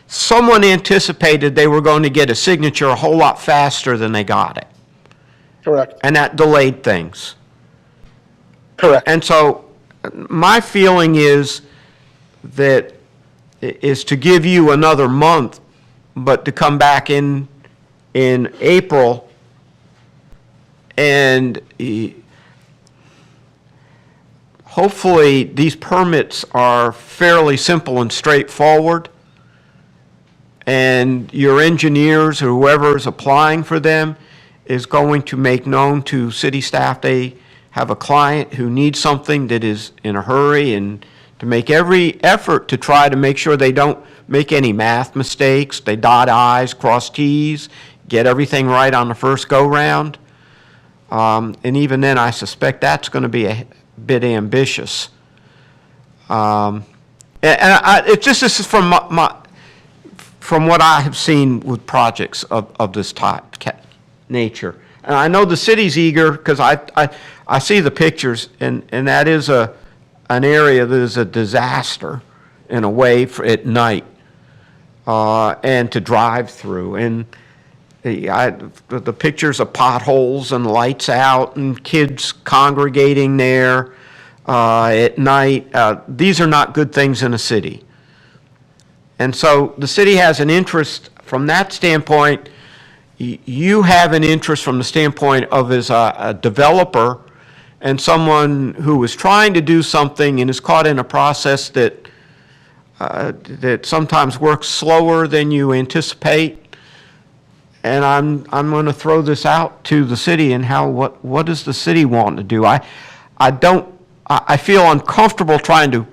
Someone anticipated they were going to get a signature a whole lot faster than they got it. Correct. And that delayed things. Correct. And so my feeling is to give you another month, but to come back in April and hopefully these permits are fairly simple and straightforward, and your engineers or whoever is applying for them is going to make known to city staff they have a client who needs something that is in a hurry, and to make every effort to try to make sure they don't make any math mistakes, they dot I's, cross T's, get everything right on the first go-round. And even then, I suspect that's going to be a bit ambitious. This is from from what I have seen with projects of this nature. And I know the city's eager because I see the pictures, and that is an area that is a disaster in a way at night and to drive through. And the pictures of potholes and lights out and kids congregating there at night, these are not good things in a city. And so the city has an interest from that standpoint. You have an interest from the standpoint of as a developer and someone who is trying to do something and is caught in a process that sometimes works slower than you anticipate. And I'm going to throw this out to the city and what does the city want to do? I feel uncomfortable trying to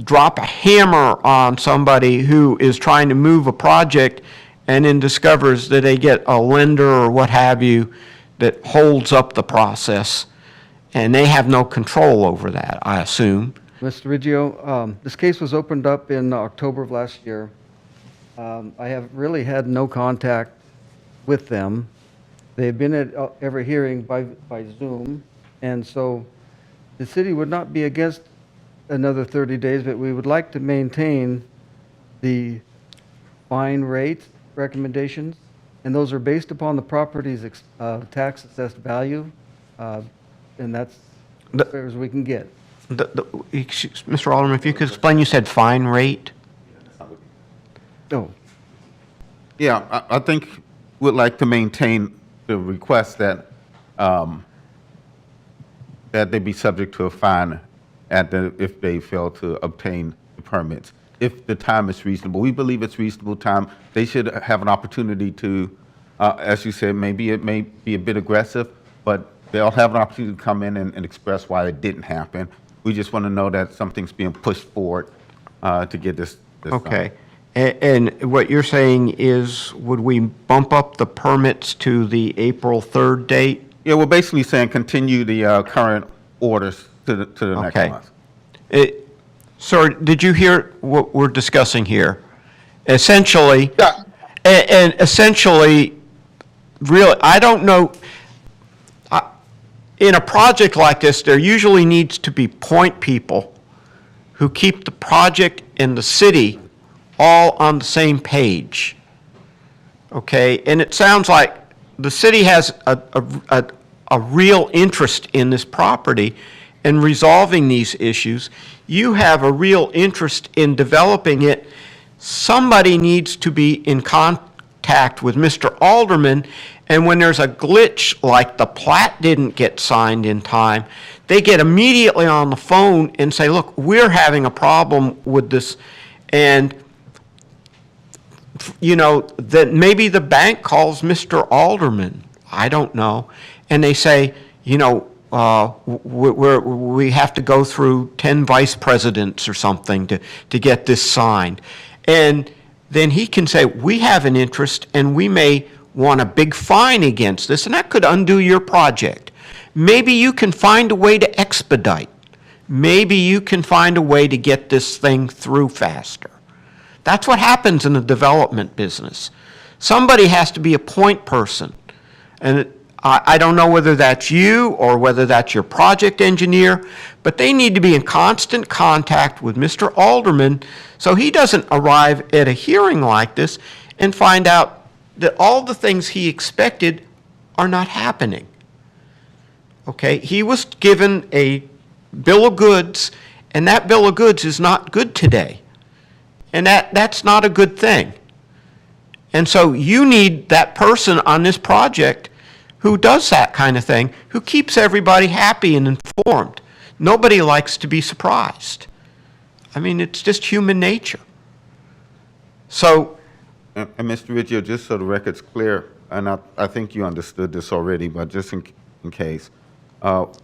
drop a hammer on somebody who is trying to move a project and then discovers that they get a lender or what have you that holds up the process, and they have no control over that, I assume. Mr. Riggio, this case was opened up in October of last year. I have really had no contact with them. They've been at every hearing by Zoom, and so the city would not be against another 30 days, but we would like to maintain the fine rate recommendations, and those are based upon the property's tax assessed value, and that's as fair as we can get. Mr. Alderman, if you could explain, you said fine rate? Oh. Yeah, I think we'd like to maintain the request that that they be subject to a fine if they fail to obtain the permits. If the time is reasonable, we believe it's reasonable time. They should have an opportunity to, as you said, maybe it may be a bit aggressive, but they'll have an opportunity to come in and express why it didn't happen. We just want to know that something's being pushed forward to get this okay. And what you're saying is, would we bump up the permits to the April 3rd date? Yeah, we're basically saying continue the current orders to the next month. Sir, did you hear what we're discussing here? Essentially, and essentially, really, I don't know. in a project like this, there usually needs to be point people who keep the project and the city all on the same page. Okay, and it sounds like the city has a real interest in this property and resolving these issues. You have a real interest in developing it. Somebody needs to be in contact with Mr. Alderman, and when there's a glitch like the plat didn't get signed in time, they get immediately on the phone and say, look, we're having a problem with this, and you know, that maybe the bank calls Mr. Alderman, I don't know, and they say, you know, we have to go through 10 vice presidents or something to get this signed. And then he can say, we have an interest and we may want a big fine against this, and that could undo your project. Maybe you can find a way to expedite. Maybe you can find a way to get this thing through faster. That's what happens in the development business. Somebody has to be a point person. And I don't know whether that's you or whether that's your project engineer, but they need to be in constant contact with Mr. Alderman so he doesn't arrive at a hearing like this and find out that all the things he expected are not happening. Okay, he was given a bill of goods, and that bill of goods is not good today. And that's not a good thing. And so you need that person on this project who does that kind of thing, who keeps everybody happy and informed. Nobody likes to be surprised. I mean, it's just human nature. So, And Mr. Riggio, just so the record's clear, and I think you understood this already, but just in case, Mr.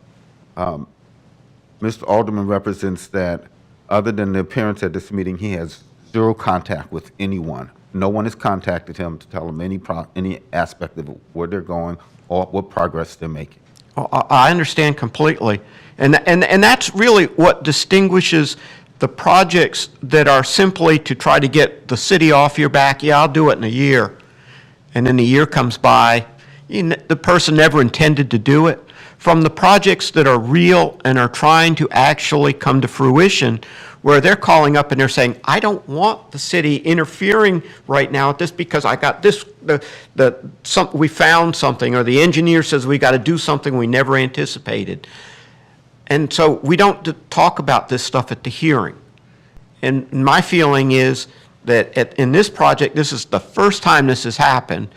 Alderman represents that other than the appearance at this meeting, he has zero contact with anyone. No one has contacted him to tell him any aspect of where they're going or what progress they're making. I understand completely. And that's really what distinguishes the projects that are simply to try to get the city off your back. Yeah, I'll do it in a year. And then a year comes by. The person never intended to do it. From the projects that are real and are trying to actually come to fruition, where they're calling up and they're saying, I don't want the city interfering right now at this because I got this, we found something, or the engineer says we got to do something we never anticipated. And so we don't talk about this stuff at the hearing. And my feeling is that in this project, this is the first time this has happened,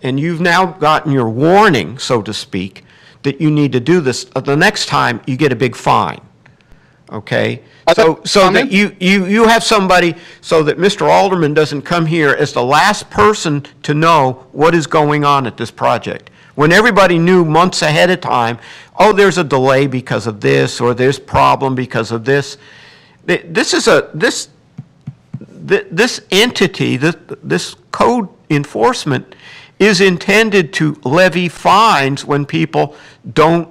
and you've now gotten your warning, so to speak, that you need to do this. The next time, you get a big fine. Okay? So that you have somebody, so that Mr. Alderman doesn't come here as the last person to know what is going on at this project. When everybody knew months ahead of time, oh, there's a delay because of this, or there's problem because of this. This entity, this code enforcement is intended to levy fines when people don't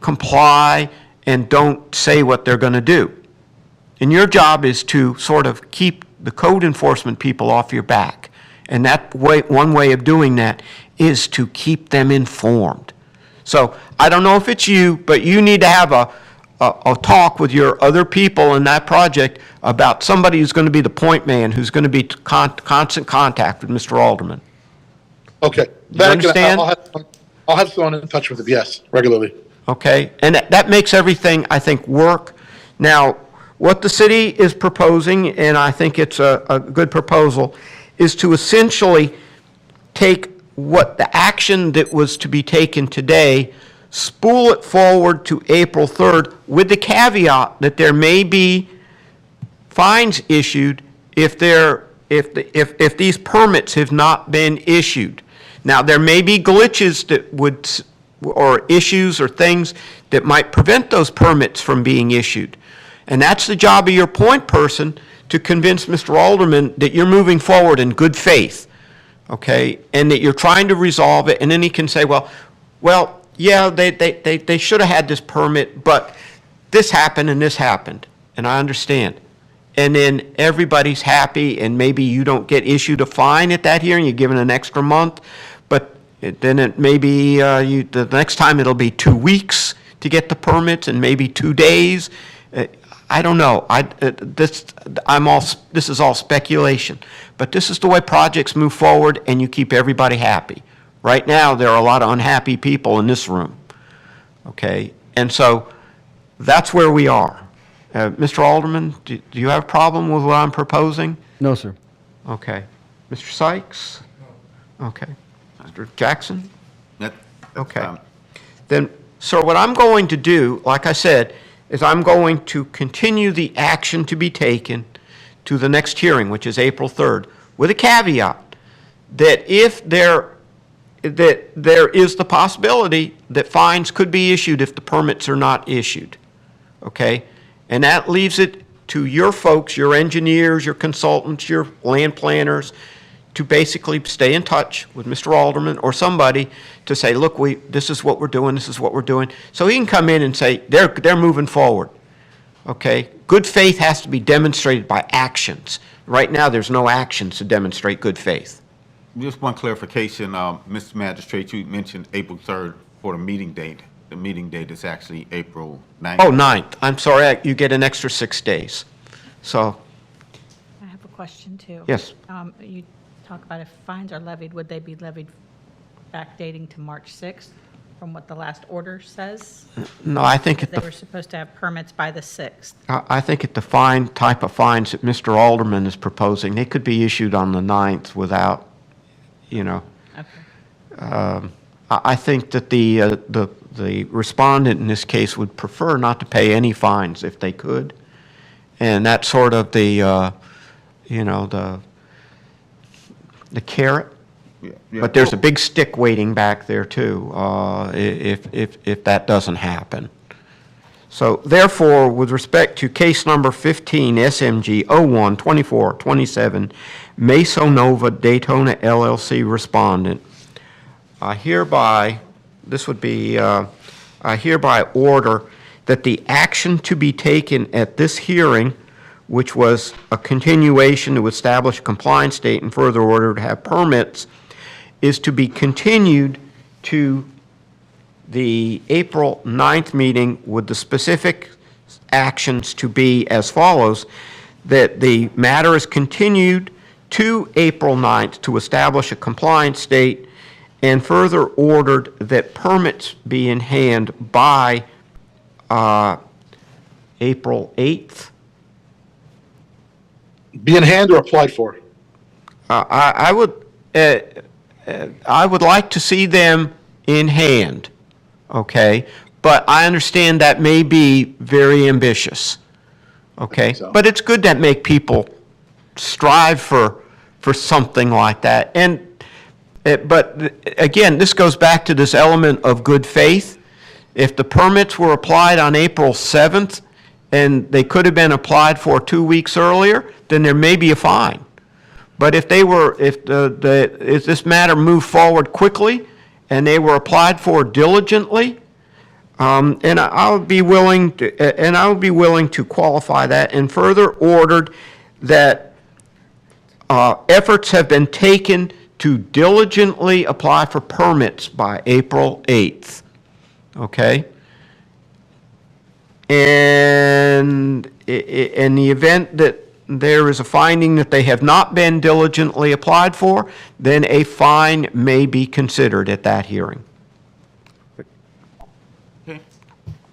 comply and don't say what they're going to do. And your job is to sort of keep the code enforcement people off your back. And that way, one way of doing that is to keep them informed. So I don't know if it's you, but you need to have a talk with your other people in that project about somebody who's going to be the point man, who's going to be constant contact with Mr. Alderman. Okay. You understand? I'll have someone in touch with him, yes, regularly. Okay, and that makes everything, I think, work. Now, what the city is proposing, and I think it's a good proposal, is to essentially take what the action that was to be taken today, spool it forward to April 3rd with the caveat that there may be fines issued if these permits have not been issued. Now, there may be glitches that would, or issues or things that might prevent those permits from being issued. And that's the job of your point person, to convince Mr. Alderman that you're moving forward in good faith, okay, and that you're trying to resolve it, and then he can say, well, yeah, they should have had this permit, but this happened and this happened, and I understand. And then everybody's happy, and maybe you don't get issued a fine at that hearing, you're given an extra month, but then it may be, the next time it'll be 2 weeks to get the permits and maybe 2 days. I don't know. This is all speculation. But this is the way projects move forward, and you keep everybody happy. Right now, there are a lot of unhappy people in this room, okay? And so that's where we are. Mr. Alderman, do you have a problem with what I'm proposing? No, sir. Okay. Mr. Sykes? Okay. Mr. Jackson? Okay. Then, sir, what I'm going to do, like I said, is I'm going to continue the action to be taken to the next hearing, which is April 3rd, with a caveat that if there is the possibility that fines could be issued if the permits are not issued, okay? And that leaves it to your folks, your engineers, your consultants, your land planners, to basically stay in touch with Mr. Alderman or somebody to say, look, this is what we're doing, this is what we're doing. So he can come in and say, they're moving forward, okay? Good faith has to be demonstrated by actions. Right now, there's no actions to demonstrate good faith. Just one clarification, Mr. Magistrate, you mentioned April 3rd for the meeting date. The meeting date is actually April 9th. Oh, 9th. I'm sorry, you get an extra 6 days. So, I have a question, too. Yes. You talk about if fines are levied, would they be levied backdating to March 6th from what the last order says? no, I think They were supposed to have permits by the 6th. I think at the type of fines that Mr. Alderman is proposing, they could be issued on the 9th without, Okay. I think that the respondent in this case would prefer not to pay any fines if they could. And that's sort of the carrot. Yeah. But there's a big stick waiting back there too, if that doesn't happen. So therefore, with respect to case number 15, SMG 01-2427, Mesonova Daytona LLC respondent, I hereby order that the action to be taken at this hearing, which was a continuation to establish a compliance date and further order to have permits, is to be continued to the April 9th meeting with the specific actions to be as follows: that the matter is continued to April 9th to establish a compliance date, and further ordered that permits be in hand by April 8th. Be in hand or applied for? I would like to see them in hand, okay? But I understand that may be very ambitious, okay? But it's good to make people strive for something like that. But again, this goes back to this element of good faith. If the permits were applied on April 7th and they could have been applied for 2 weeks earlier, then there may be a fine. But if this matter moved forward quickly and they were applied for diligently, and I would be willing to qualify that, and further ordered that efforts have been taken to diligently apply for permits by April 8th. Okay? And in the event that there is a finding that they have not been diligently applied for, then a fine may be considered at that hearing. Okay.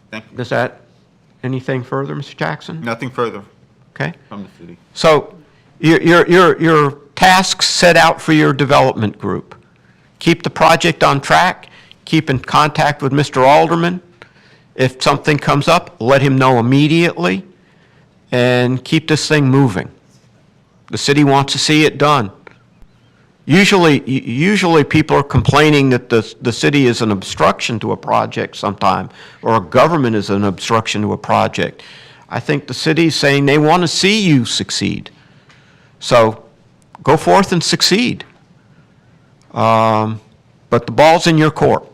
Thank you. Does that, anything further, Mr. Jackson? Nothing further Okay. from the city. So your tasks set out for your development group. Keep the project on track. Keep in contact with Mr. Alderman. If something comes up, let him know immediately, and keep this thing moving. The city wants to see it done. Usually people are complaining that the city is an obstruction to a project sometime, or a government is an obstruction to a project. I think the city's saying they want to see you succeed. So go forth and succeed. But the ball's in your court.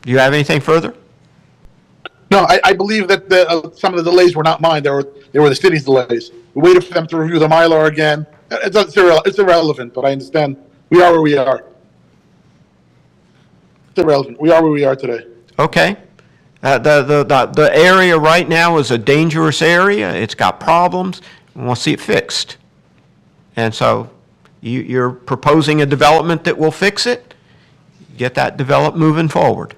Do you have anything further? No, I believe that some of the delays were not mine. They were the city's delays. We waited for them to review the Mylar again. It's irrelevant, but I understand we are where we are. It's irrelevant. We are where we are today. Okay. The area right now is a dangerous area. It's got problems. We want to see it fixed. And so you're proposing a development that will fix it. Get that developed moving forward.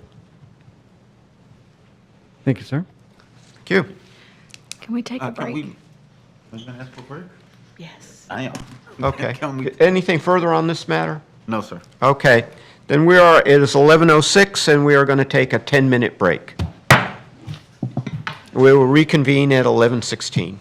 Thank you, sir. Thank you. Can we take a break? Are you going to ask for a break? Yes. I am. Okay. Can we- Anything further on this matter? No, sir. Okay. Then it is 11:06 and we are going to take a 10-minute break. We will reconvene at 11:16.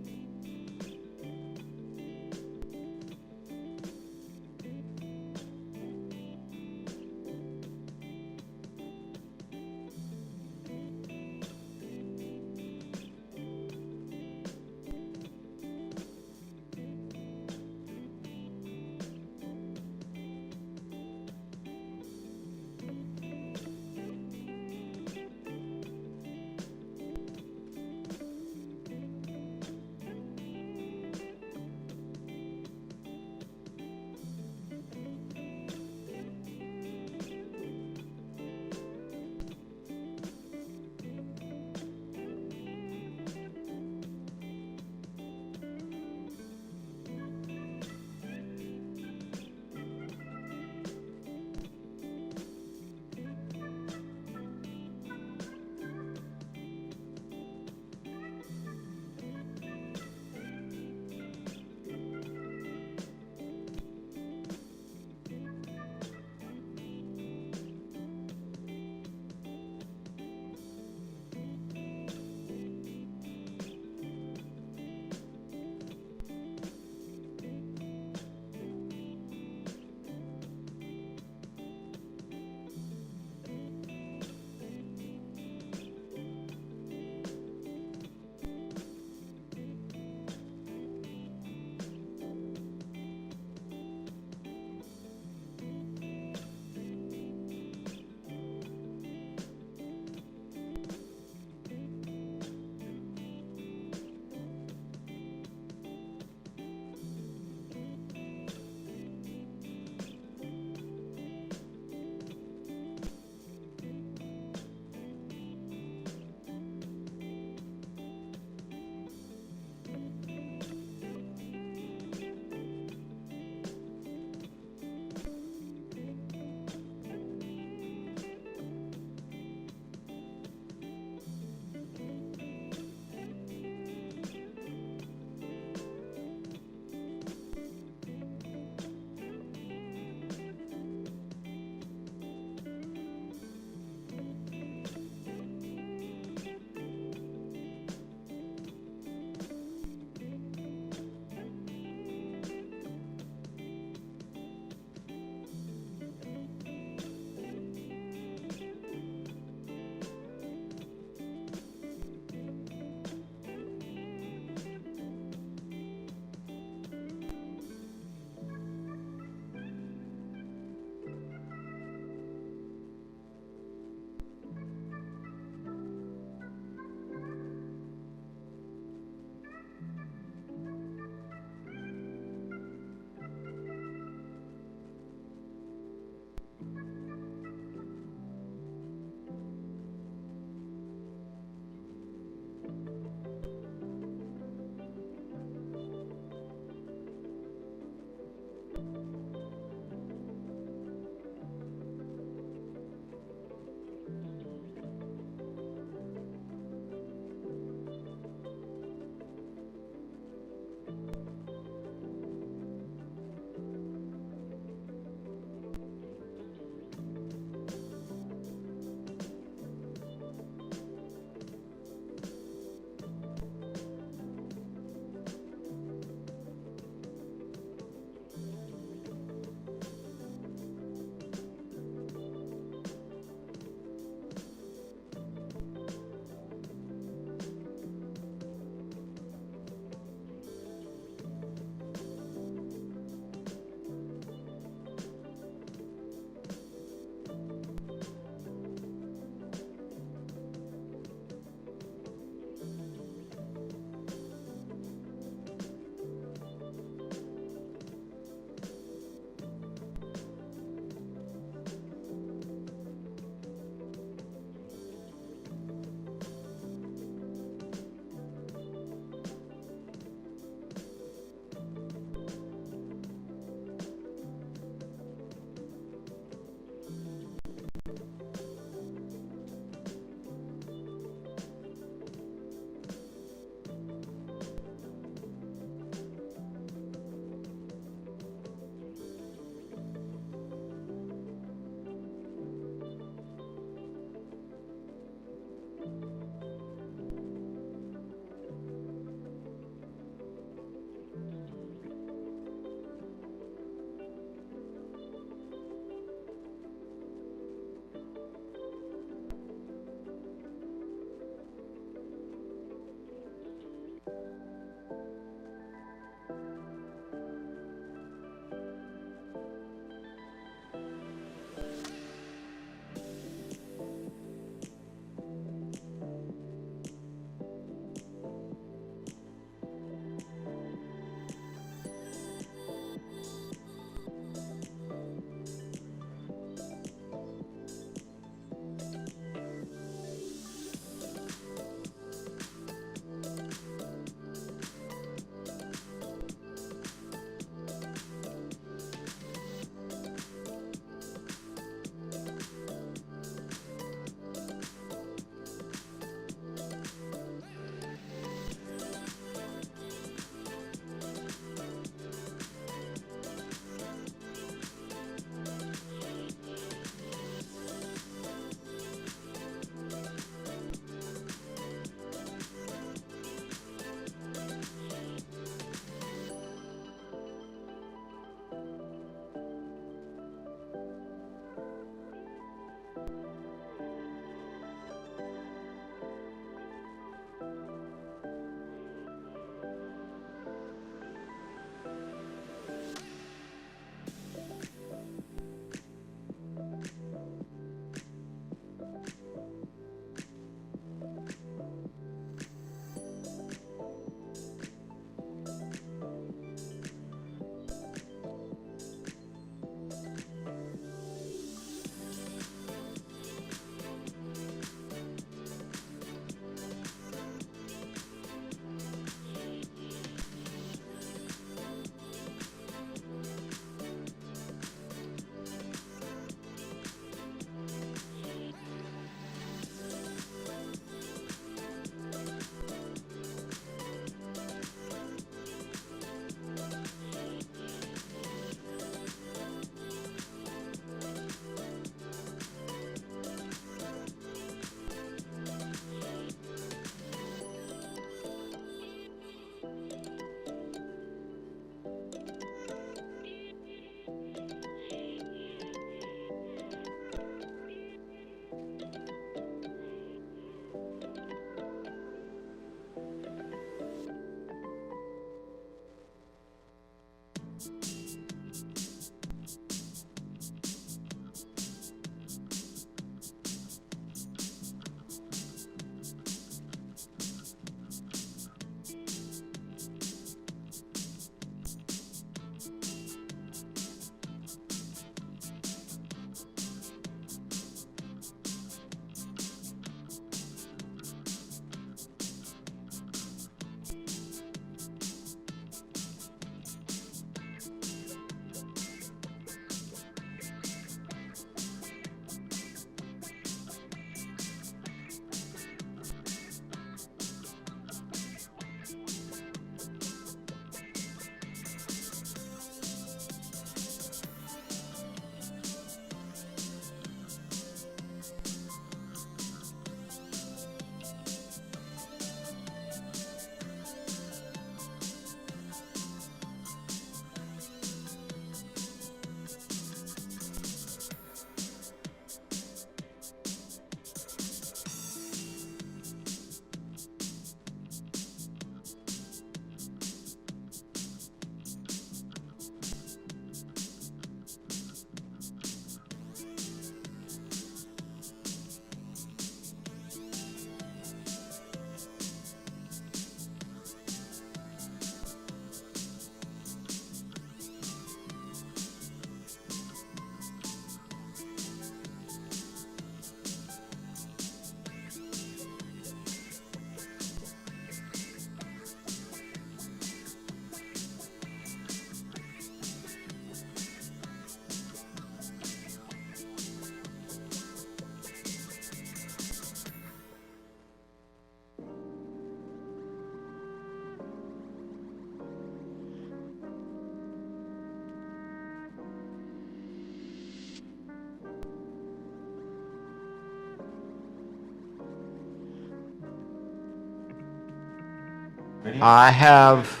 I have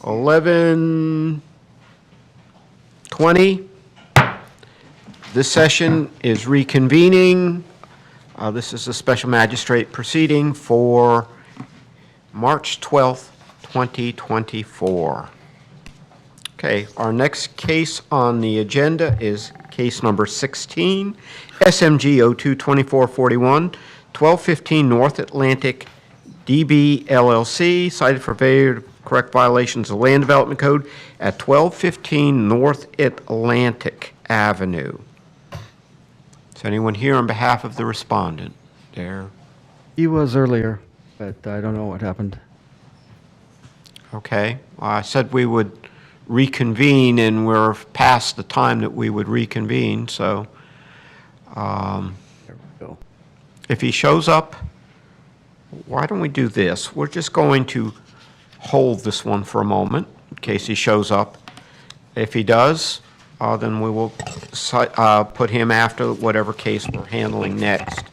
11:20. This session is reconvening. This is a special magistrate proceeding for March 12th, 2024. Okay, our next case on the agenda is case number 16, SMG 022441, 1215 North Atlantic DB LLC, cited for failure to correct violations of Land Development Code at 1215 North Atlantic Avenue. Is anyone here on behalf of the respondent? There. He was earlier, but I don't know what happened. Okay. Well, I said we would reconvene, and we're past the time that we would reconvene, so There we go. if he shows up, why don't we do this? We're just going to hold this one for a moment in case he shows up. If he does, then we will put him after whatever case we're handling next.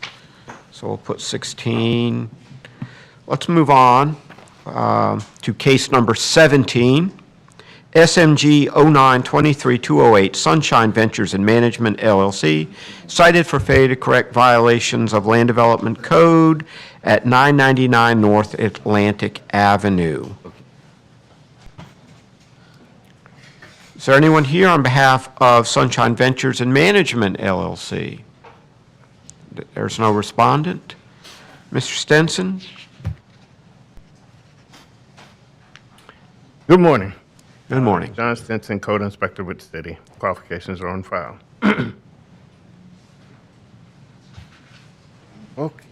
So we'll put 16. Let's move on to case number 17, SMG 09-23208, Sunshine Ventures and Management LLC, cited for failure to correct violations of Land Development Code at 999 North Atlantic Avenue. Is there anyone here on behalf of Sunshine Ventures and Management LLC? There's no respondent. Mr. Stenson? Good morning. Good morning. John Stinson, Code Inspector with the city. Qualifications are on file. Okay.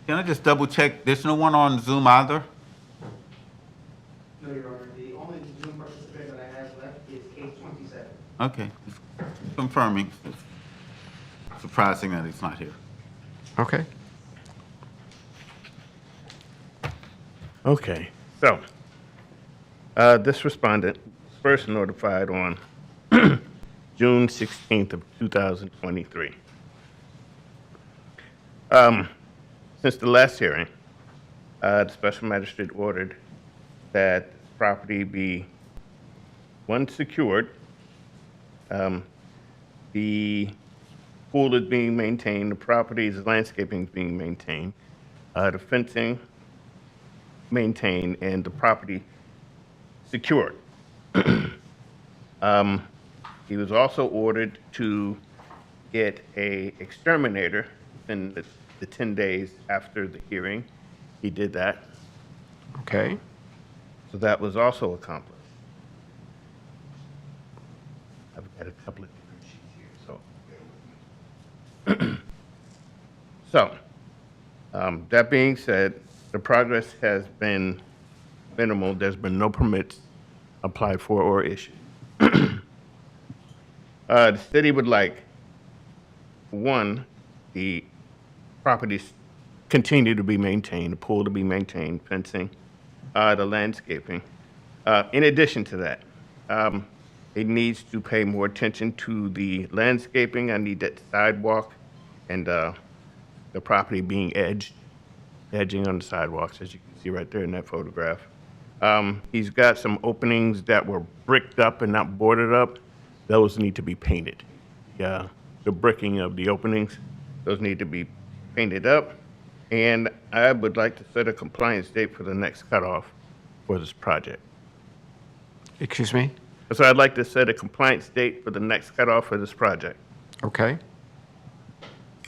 Can I just double check? There's no one on Zoom either? No, Your Honor. The only Zoom participant that I have left is case 27. Okay, just confirming. Surprising that he's not here. Okay. Okay, so, this respondent was first notified on June 16th of 2023. Since the last hearing, the special magistrate ordered that property be, one, secured, the pool is being maintained, the property's landscaping is being maintained, the fencing maintained, and the property secured. He was also ordered to get a exterminator within the 10 days after the hearing. He did that, Okay. so that was also accomplished. I've got a couple of different sheets here, so. That being said, the progress has been minimal. There's been no permits applied for or issued. The city would like, one, the properties continue to be maintained, the pool to be maintained, fencing, the landscaping. In addition to that, it needs to pay more attention to the landscaping. I need that sidewalk and the property being edging on the sidewalks, as you can see right there in that photograph. He's got some openings that were bricked up and not boarded up. Those need to be painted. The bricking of the openings, those need to be painted up. And I would like to set a compliance date for the next cutoff for this project. Excuse me? So I'd like to set a compliance date for the next cutoff for this project. Okay.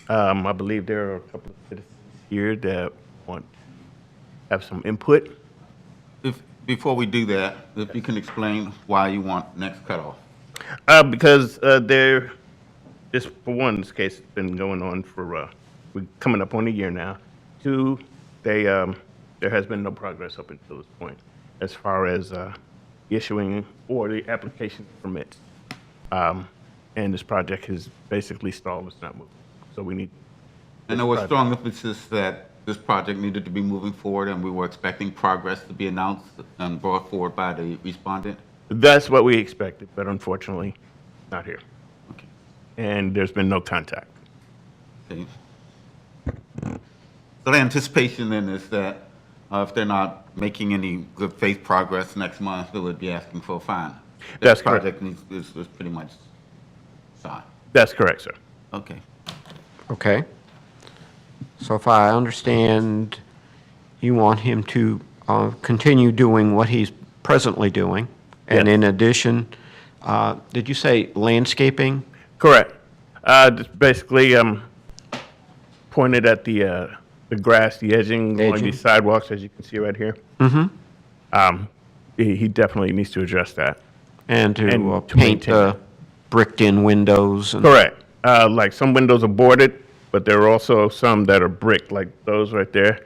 I believe there are a couple of citizens here that want to have some input. Before we do that, if you can explain why you want next cutoff. Because just for one, this case has been going on for, we're coming up on a year now. Two, there has been no progress up until this point as far as issuing or the application permits. And this project has basically stalled, it's not moving. So we need. And there was strong emphasis that this project needed to be moving forward, and we were expecting progress to be announced and brought forward by the respondent? That's what we expected, but unfortunately, not here. Okay. And there's been no contact. Okay. So the anticipation then is that If they're not making any good faith progress next month, we would be asking for a fine. That's The correct. project is pretty much signed. That's correct, sir. Okay. Okay. So if I understand, you want him to continue doing what he's presently doing? And Yes. in addition, did you say landscaping? Correct. Just basically pointed at the grass, the edging, along Edging. these sidewalks, as you can see right here. Mm-hmm. He definitely needs to address that. And to And to paint maintain the bricked-in windows? And Correct. Like some windows are boarded, but there are also some that are brick, like those right there.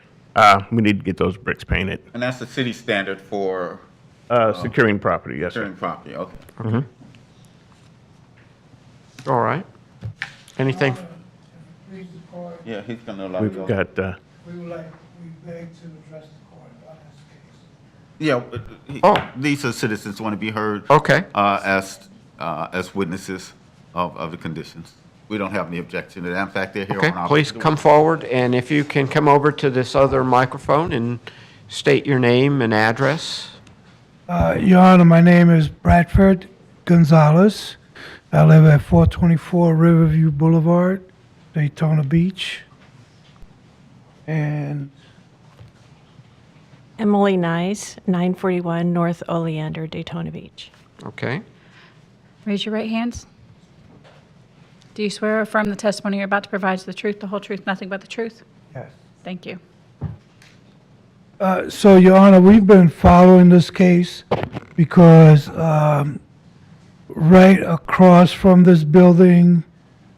We need to get those bricks painted. And that's the city standard for Securing property, yes, sir. securing property, okay. Mhm. All right. Anything? Yeah, he's gonna allow We've you. got, We beg to address the court on this case. Yeah, these are citizens want to be heard. Okay. As witnesses of the conditions. We don't have any objection to that. In fact, they're here Okay, on our. please come forward, and if you can come over to this other microphone and state your name and address. Your Honor, my name is Bradford Gonzalez. I live at 424 Riverview Boulevard, Daytona Beach. And Emily Nyes, 941 North Oleander, Daytona Beach. Okay. Raise your right hands. Do you swear or affirm the testimony you're about to provide is the truth, the whole truth, nothing but the truth? yes. Thank you. So, Your Honor, we've been following this case because right across from this building,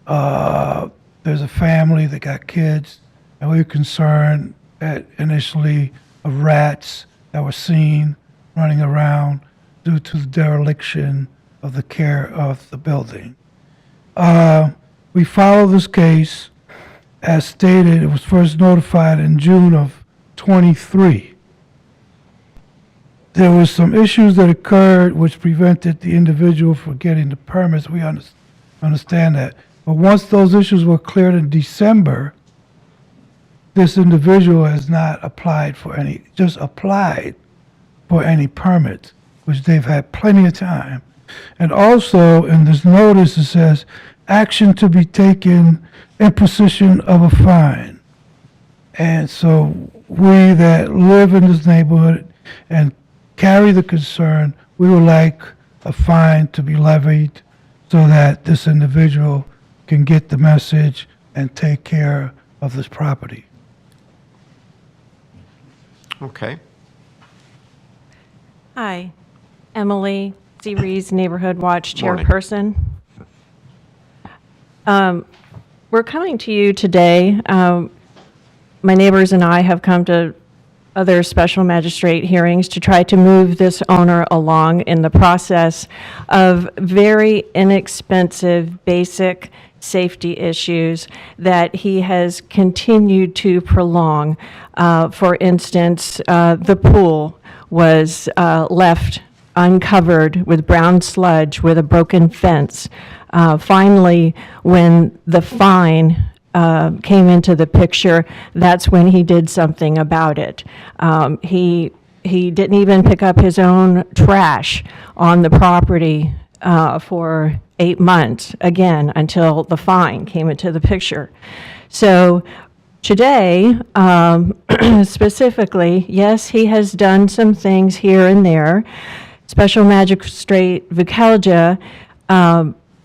there's a family that got kids, and we were concerned initially of rats that were seen running around due to the dereliction of the care of the building. We follow this case. As stated, it was first notified in June of 23. There was some issues that occurred which prevented the individual from getting the permits. We understand that. But once those issues were cleared in December, this individual has not applied for any, just applied for any permits, which they've had plenty of time. And also, in this notice, it says, action to be taken, imposition of a fine. And so we that live in this neighborhood and carry the concern, we would like a fine to be levied so that this individual can get the message and take care of this property. Okay. Hi, Emily C. Rees, Neighborhood Watch Morning. Chairperson. We're coming to you today. My neighbors and I have come to other special magistrate hearings to try to move this owner along in the process of very inexpensive, basic safety issues that he has continued to prolong. For instance, the pool was left uncovered with brown sludge with a broken fence. Finally, when the fine came into the picture, that's when he did something about it. He didn't even pick up his own trash on the property for 8 months, again, until the fine came into the picture. So today, specifically, yes, he has done some things here and there. Special Magistrate Vukalja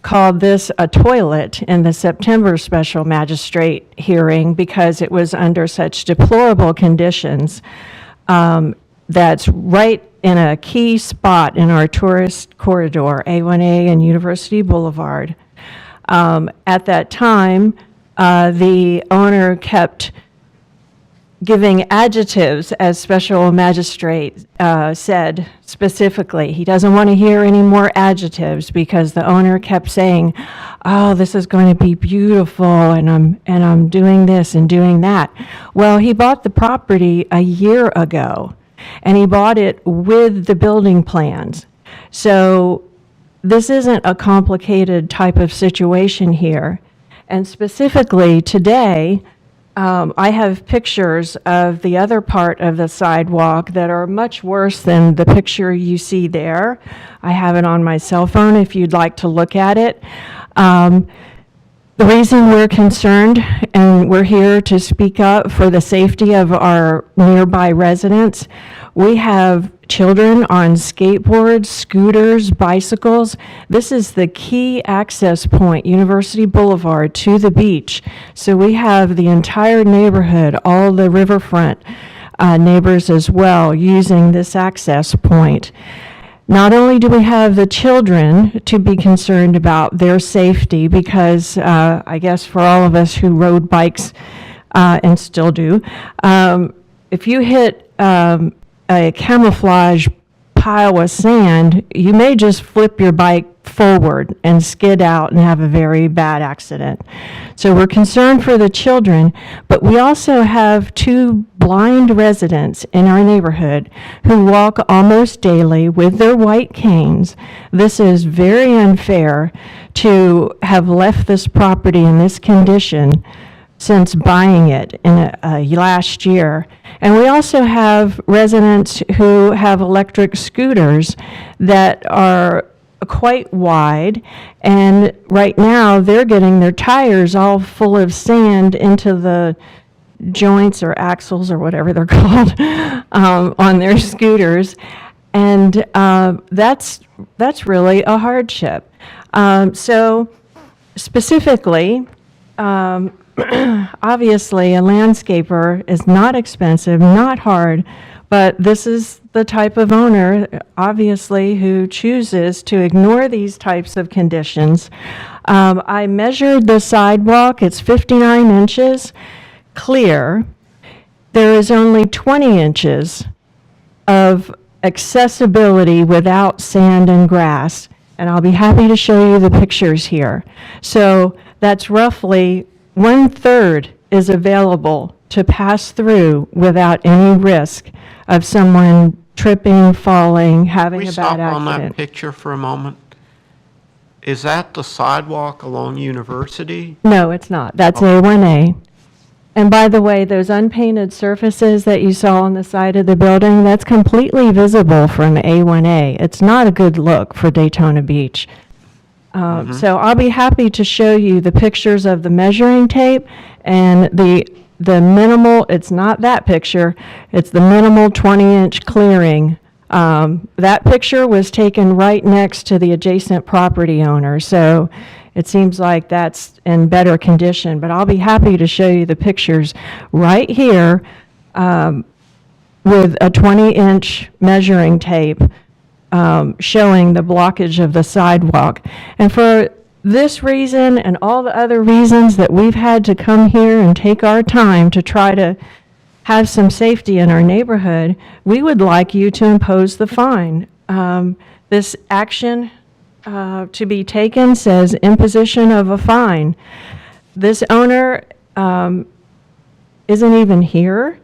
called this a toilet in the September Special Magistrate hearing because it was under such deplorable conditions. That's right in a key spot in our tourist corridor, A1A and University Boulevard. At that time, the owner kept giving adjectives, as Special Magistrate said specifically. He doesn't want to hear any more adjectives because the owner kept saying, "Oh, this is going to be beautiful, and I'm doing this and doing that." Well, he bought the property a year ago, and he bought it with the building plans. So this isn't a complicated type of situation here. And specifically today, I have pictures of the other part of the sidewalk that are much worse than the picture you see there. I have it on my cell phone if you'd like to look at it. The reason we're concerned and we're here to speak up for the safety of our nearby residents, we have children on skateboards, scooters, bicycles. This is the key access point, University Boulevard, to the beach. So we have the entire neighborhood, all the riverfront neighbors as well, using this access point. Not only do we have the children to be concerned about their safety, because I guess for all of us who rode bikes and still do, if you hit a camouflage pile of sand, you may just flip your bike forward and skid out and have a very bad accident. So we're concerned for the children, but we also have 2 blind residents in our neighborhood who walk almost daily with their white canes. This is very unfair to have left this property in this condition since buying it in last year. And we also have residents who have electric scooters that are quite wide, and right now they're getting their tires all full of sand into the joints or axles or whatever they're called on their scooters, and that's really a hardship. So specifically, obviously, a landscaper is not expensive, not hard, but this is the type of owner, obviously, who chooses to ignore these types of conditions. I measured the sidewalk. It's 59 inches clear. There is only 20 inches of accessibility without sand and grass, and I'll be happy to show you the pictures here. So that's roughly 1/3 is available to pass through without any risk of someone tripping, falling, having We a stop bad on that accident. picture for a moment. Is that the sidewalk along University? No, it's not. That's A1A. And by the way, those unpainted surfaces that you saw on the side of the building, that's completely visible from A1A. It's not a good look for Daytona Beach. So I'll be happy to show you the pictures of the measuring tape and the minimal, it's not that picture, it's the minimal 20-inch clearing. That picture was taken right next to the adjacent property owner, so it seems like that's in better condition. But I'll be happy to show you the pictures right here with a 20-inch measuring tape showing the blockage of the sidewalk. And for this reason and all the other reasons that we've had to come here and take our time to try to have some safety in our neighborhood, we would like you to impose the fine. This action to be taken says imposition of a fine. This owner isn't even here,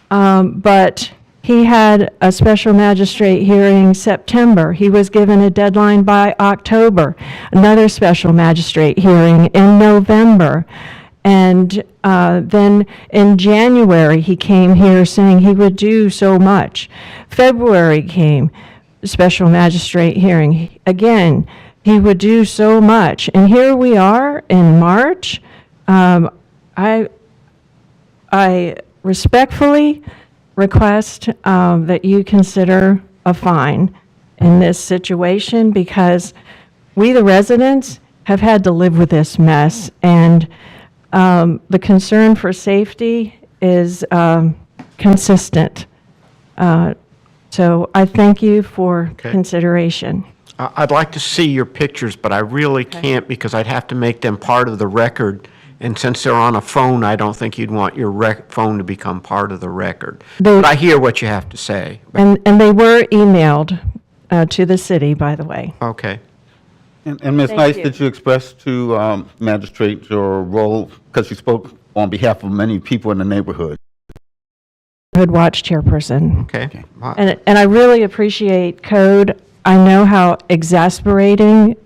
but he had a special magistrate hearing September. He was given a deadline by October, another special magistrate hearing in November. And then in January, he came here saying he would do so much. February came, special magistrate hearing. Again, he would do so much. And here we are in March. I respectfully request that you consider a fine in this situation, because we, the residents, have had to live with this mess, and the concern for safety is consistent. So I thank you for consideration. I'd like to see your pictures, but I really can't because I'd have to make them part of the record. And since they're on a phone, I don't think you'd want your phone to become part of the record. But I hear what you have to say. And they were emailed to the city, by the way. Okay. And Ms. Thank Nice, you. did you express to Magistrate your role, because you spoke on behalf of many people in the neighborhood? Neighborhood Watch chairperson. Okay. And I really appreciate code. I know how exasperating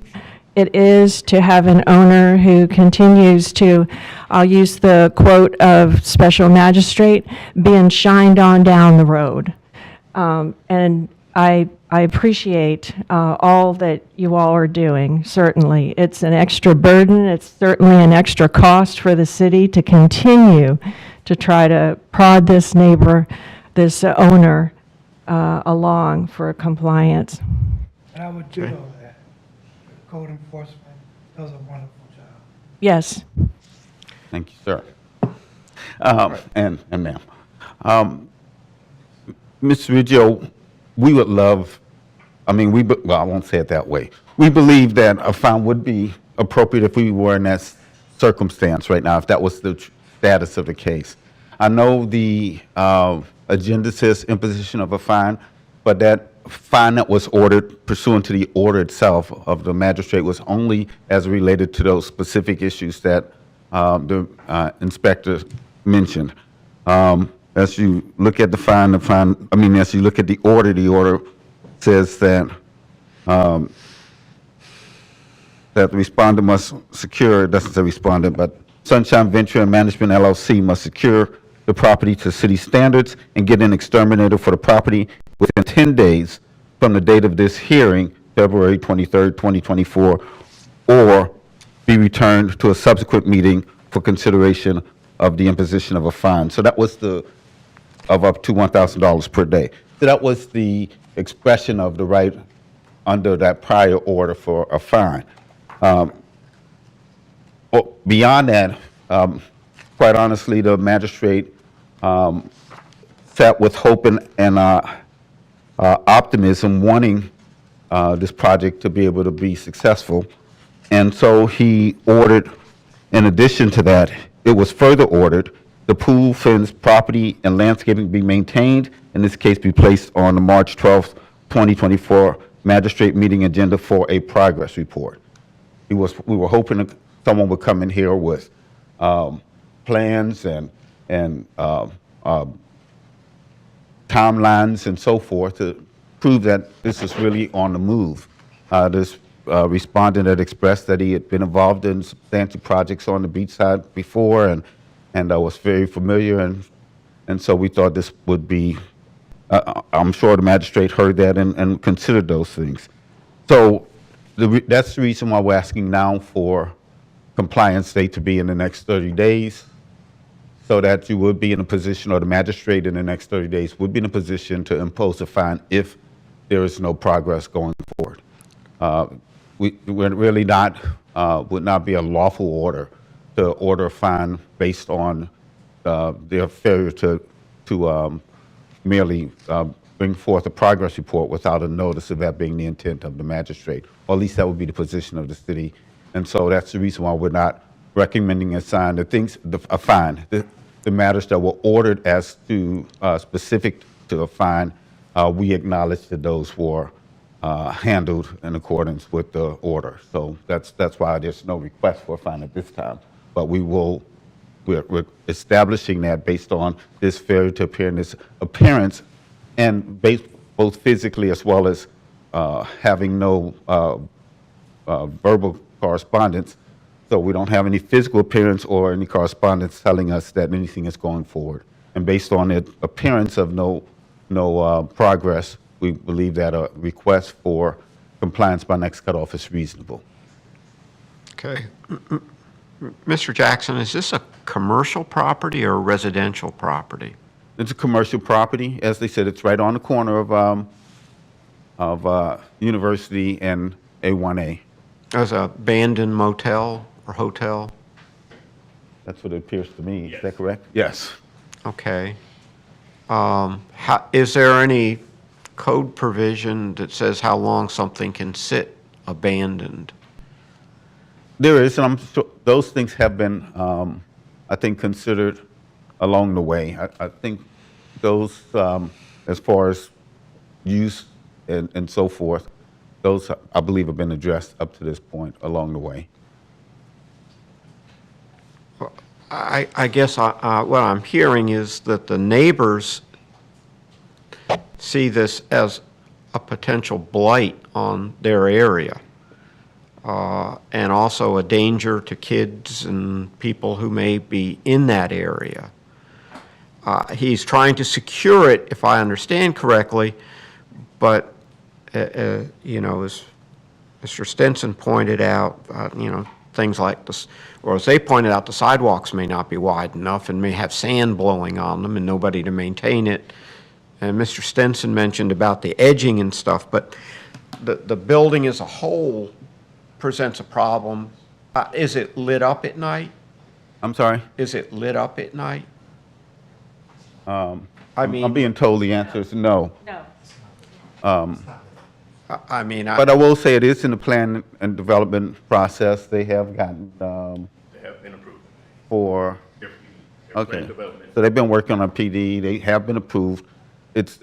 it is to have an owner who continues to, I'll use the quote of Special Magistrate, being shined on down the road. And I appreciate all that you all are doing, certainly. It's an extra burden. It's certainly an extra cost for the city to continue to try to prod this neighbor, this owner, along for compliance. And I would ditto that. Code enforcement does a wonderful job. Yes. Thank you, sir. And ma'am. Mr. Riggio, we would love, well, I won't say it that way. We believe that a fine would be appropriate if we were in that circumstance right now, if that was the status of the case. I know the agenda says imposition of a fine, but that fine that was ordered pursuant to the order itself of the magistrate was only as related to those specific issues that the inspector mentioned. As you look at the fine, as you look at the order says that that the respondent must secure, it doesn't say respondent, but Sunshine Venture and Management LLC must secure the property to city standards and get an exterminator for the property within 10 days from the date of this hearing, February 23rd, 2024, or be returned to a subsequent meeting for consideration of the imposition of a fine. So that was of up to $1,000 per day. So that was the expression of the right under that prior order for a fine. Beyond that, quite honestly, the magistrate sat with hope and optimism, wanting this project to be able to be successful. And so he ordered, in addition to that, it was further ordered, the pool, fence, property, and landscaping be maintained, in this case be placed on the March 12th, 2024 magistrate meeting agenda for a progress report. We were hoping that someone would come in here with plans and timelines and so forth to prove that this is really on the move. This respondent had expressed that he had been involved in substantial projects on the beachside before and was very familiar, and so we thought this would be, I'm sure the magistrate heard that and considered those things. So that's the reason why we're asking now for compliance date to be in the next 30 days, so that you would be in a position, or the magistrate in the next 30 days would be in a position to impose a fine if there is no progress going forward. We're really not, would not be a lawful order to order a fine based on their failure to merely bring forth a progress report without a notice of that being the intent of the magistrate, or at least that would be the position of the city. And so that's the reason why we're not recommending a fine. The matters that were ordered as to specific to a fine, we acknowledge that those were handled in accordance with the order. So that's why there's no request for a fine at this time. But we're establishing that based on this failure to appear in this appearance, and based both physically as well as having no verbal correspondence. So we don't have any physical appearance or any correspondence telling us that anything is going forward. And based on the appearance of no progress, we believe that a request for compliance by next cutoff is reasonable. Okay. Mr. Jackson, is this a commercial property or a residential property? It's a commercial property. As they said, it's right on the corner of University and A1A. As an abandoned motel or hotel? That's what it appears to me. Yes. Is that correct? Yes. Okay. Is there any code provision that says how long something can sit abandoned? There is, and I'm sure those things have been, I think, considered along the way. I think those, as far as use and so forth, those, I believe, have been addressed up to this point along the way. I guess what I'm hearing is that the neighbors see this as a potential blight on their area. and also a danger to kids and people who may be in that area. He's trying to secure it, if I understand correctly, but, you know, as Mr. Stinson pointed out, you know, things like this, or as they pointed out, the sidewalks may not be wide enough and may have sand blowing on them and nobody to maintain it. And Mr. Stinson mentioned about the edging and stuff, but the building as a whole presents a problem. Is it lit up at night? I'm sorry? Is it lit up at night? I mean, I'm being told the answer is no. No. I mean, But I will say it is in the plan and development process. They have gotten, They have been approved. for, Their okay. plan development. So they've been working on a PD. They have been approved. It's,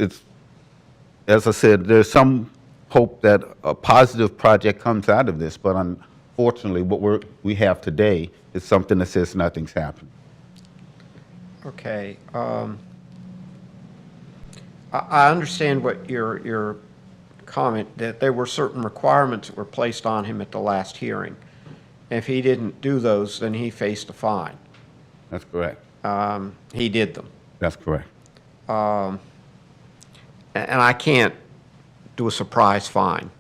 as I said, there's some hope that a positive project comes out of this, but unfortunately, what we have today is something that says nothing's happened. okay. I understand what your comment, that there were certain requirements that were placed on him at the last hearing. If he didn't do those, then he faced a fine. That's correct. He did them. That's correct. And I can't do a surprise fine.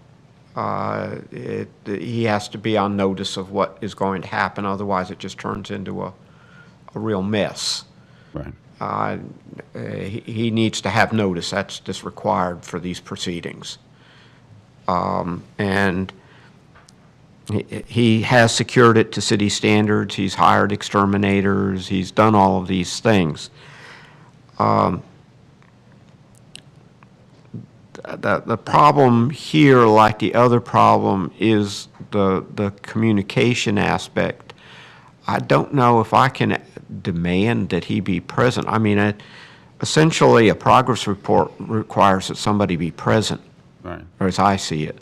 He has to be on notice of what is going to happen, otherwise it just turns into a real mess. Right. He needs to have notice. That's just required for these proceedings. And he has secured it to city standards. He's hired exterminators. He's done all of these things. The problem here, like the other problem, is the communication aspect. I don't know if I can demand that he be present. I mean, essentially, a progress report requires that somebody be present, Right. or as I see it.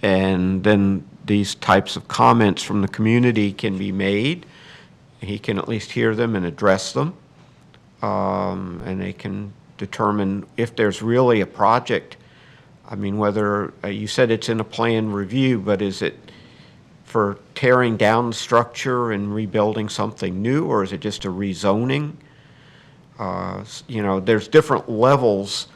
And then these types of comments from the community can be made. He can at least hear them and address them. And they can determine if there's really a project. I mean, whether, you said it's in a plan review, but is it for tearing down the structure and rebuilding something new, or is it just a rezoning? You know, there's different levels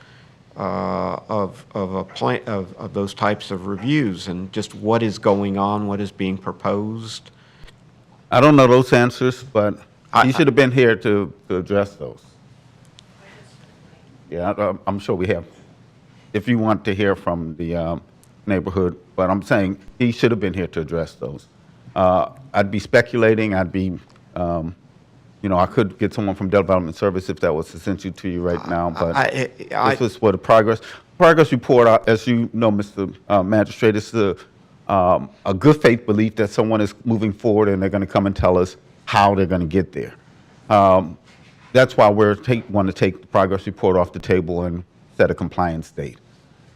of a plan, of those types of reviews, and just what is going on, what is being proposed. I don't know those answers, but you should have been here to address those. Yeah, I'm sure we have. If you want to hear from the neighborhood, but I'm saying he should have been here to address those. I'd be speculating. I'd be, you know, I could get someone from Development Service if that was essential to you right now. But this was for the progress report. As you know, Mr. Magistrate, it's a good faith belief that someone is moving forward and they're going to come and tell us how they're going to get there. That's why we're want to take the progress report off the table and set a compliance date.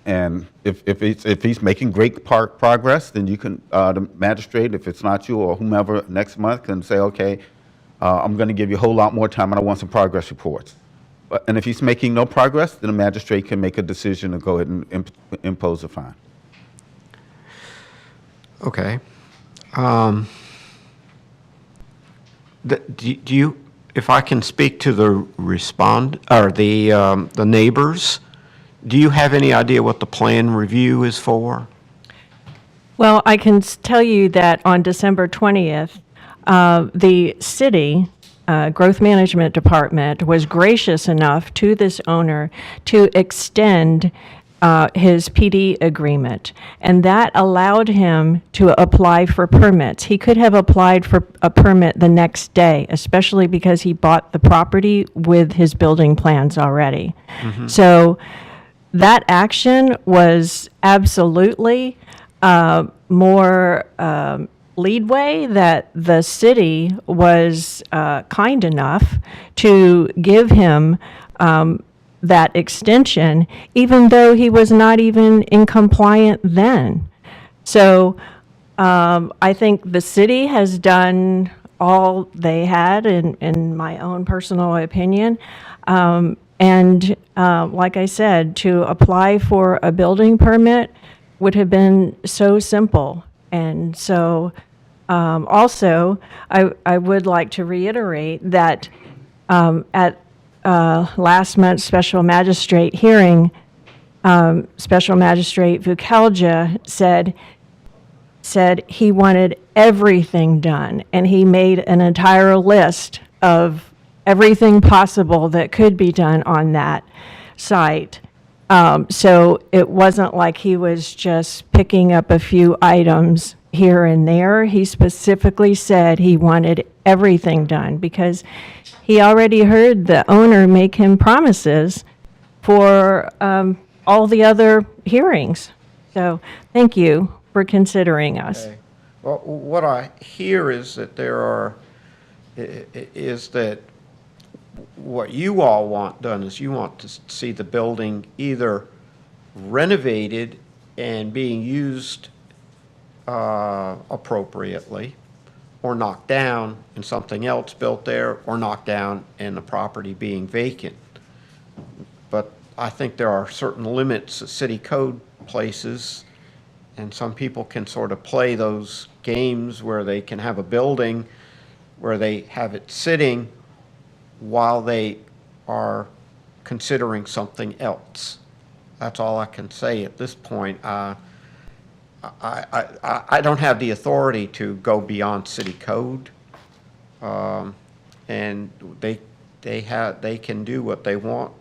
And if he's making great progress, then you can, the magistrate, if it's not you or whomever next month, can say, okay, I'm going to give you a whole lot more time and I want some progress reports. And if he's making no progress, then the magistrate can make a decision to go ahead and impose a fine. Okay. Do you, if I can speak to the the neighbors, do you have any idea what the plan review is for? Well, I can tell you that on December 20th, the city Growth Management Department was gracious enough to this owner to extend his PD agreement, and that allowed him to apply for permits. He could have applied for a permit the next day, especially because he bought the property with his building plans already. So that action was absolutely more leadway that the city was kind enough to give him that extension, even though he was not even in compliant then. So I think the city has done all they had, in my own personal opinion. And like I said, to apply for a building permit would have been so simple. And so also, I would like to reiterate that at last month's special magistrate hearing, Special Magistrate Vukalja said he wanted everything done, and he made an entire list of everything possible that could be done on that site. So it wasn't like he was just picking up a few items here and there. He specifically said he wanted everything done because he already heard the owner make him promises for all the other hearings. So thank you for considering us. Okay. Well, what I hear is that is that what you all want done is you want to see the building either renovated and being used appropriately, or knocked down and something else built there, or knocked down and the property being vacant. But I think there are certain limits that city code places, and some people can sort of play those games where they can have a building where they have it sitting while they are considering something else. That's all I can say at this point. I don't have the authority to go beyond city code, and they can do what they want.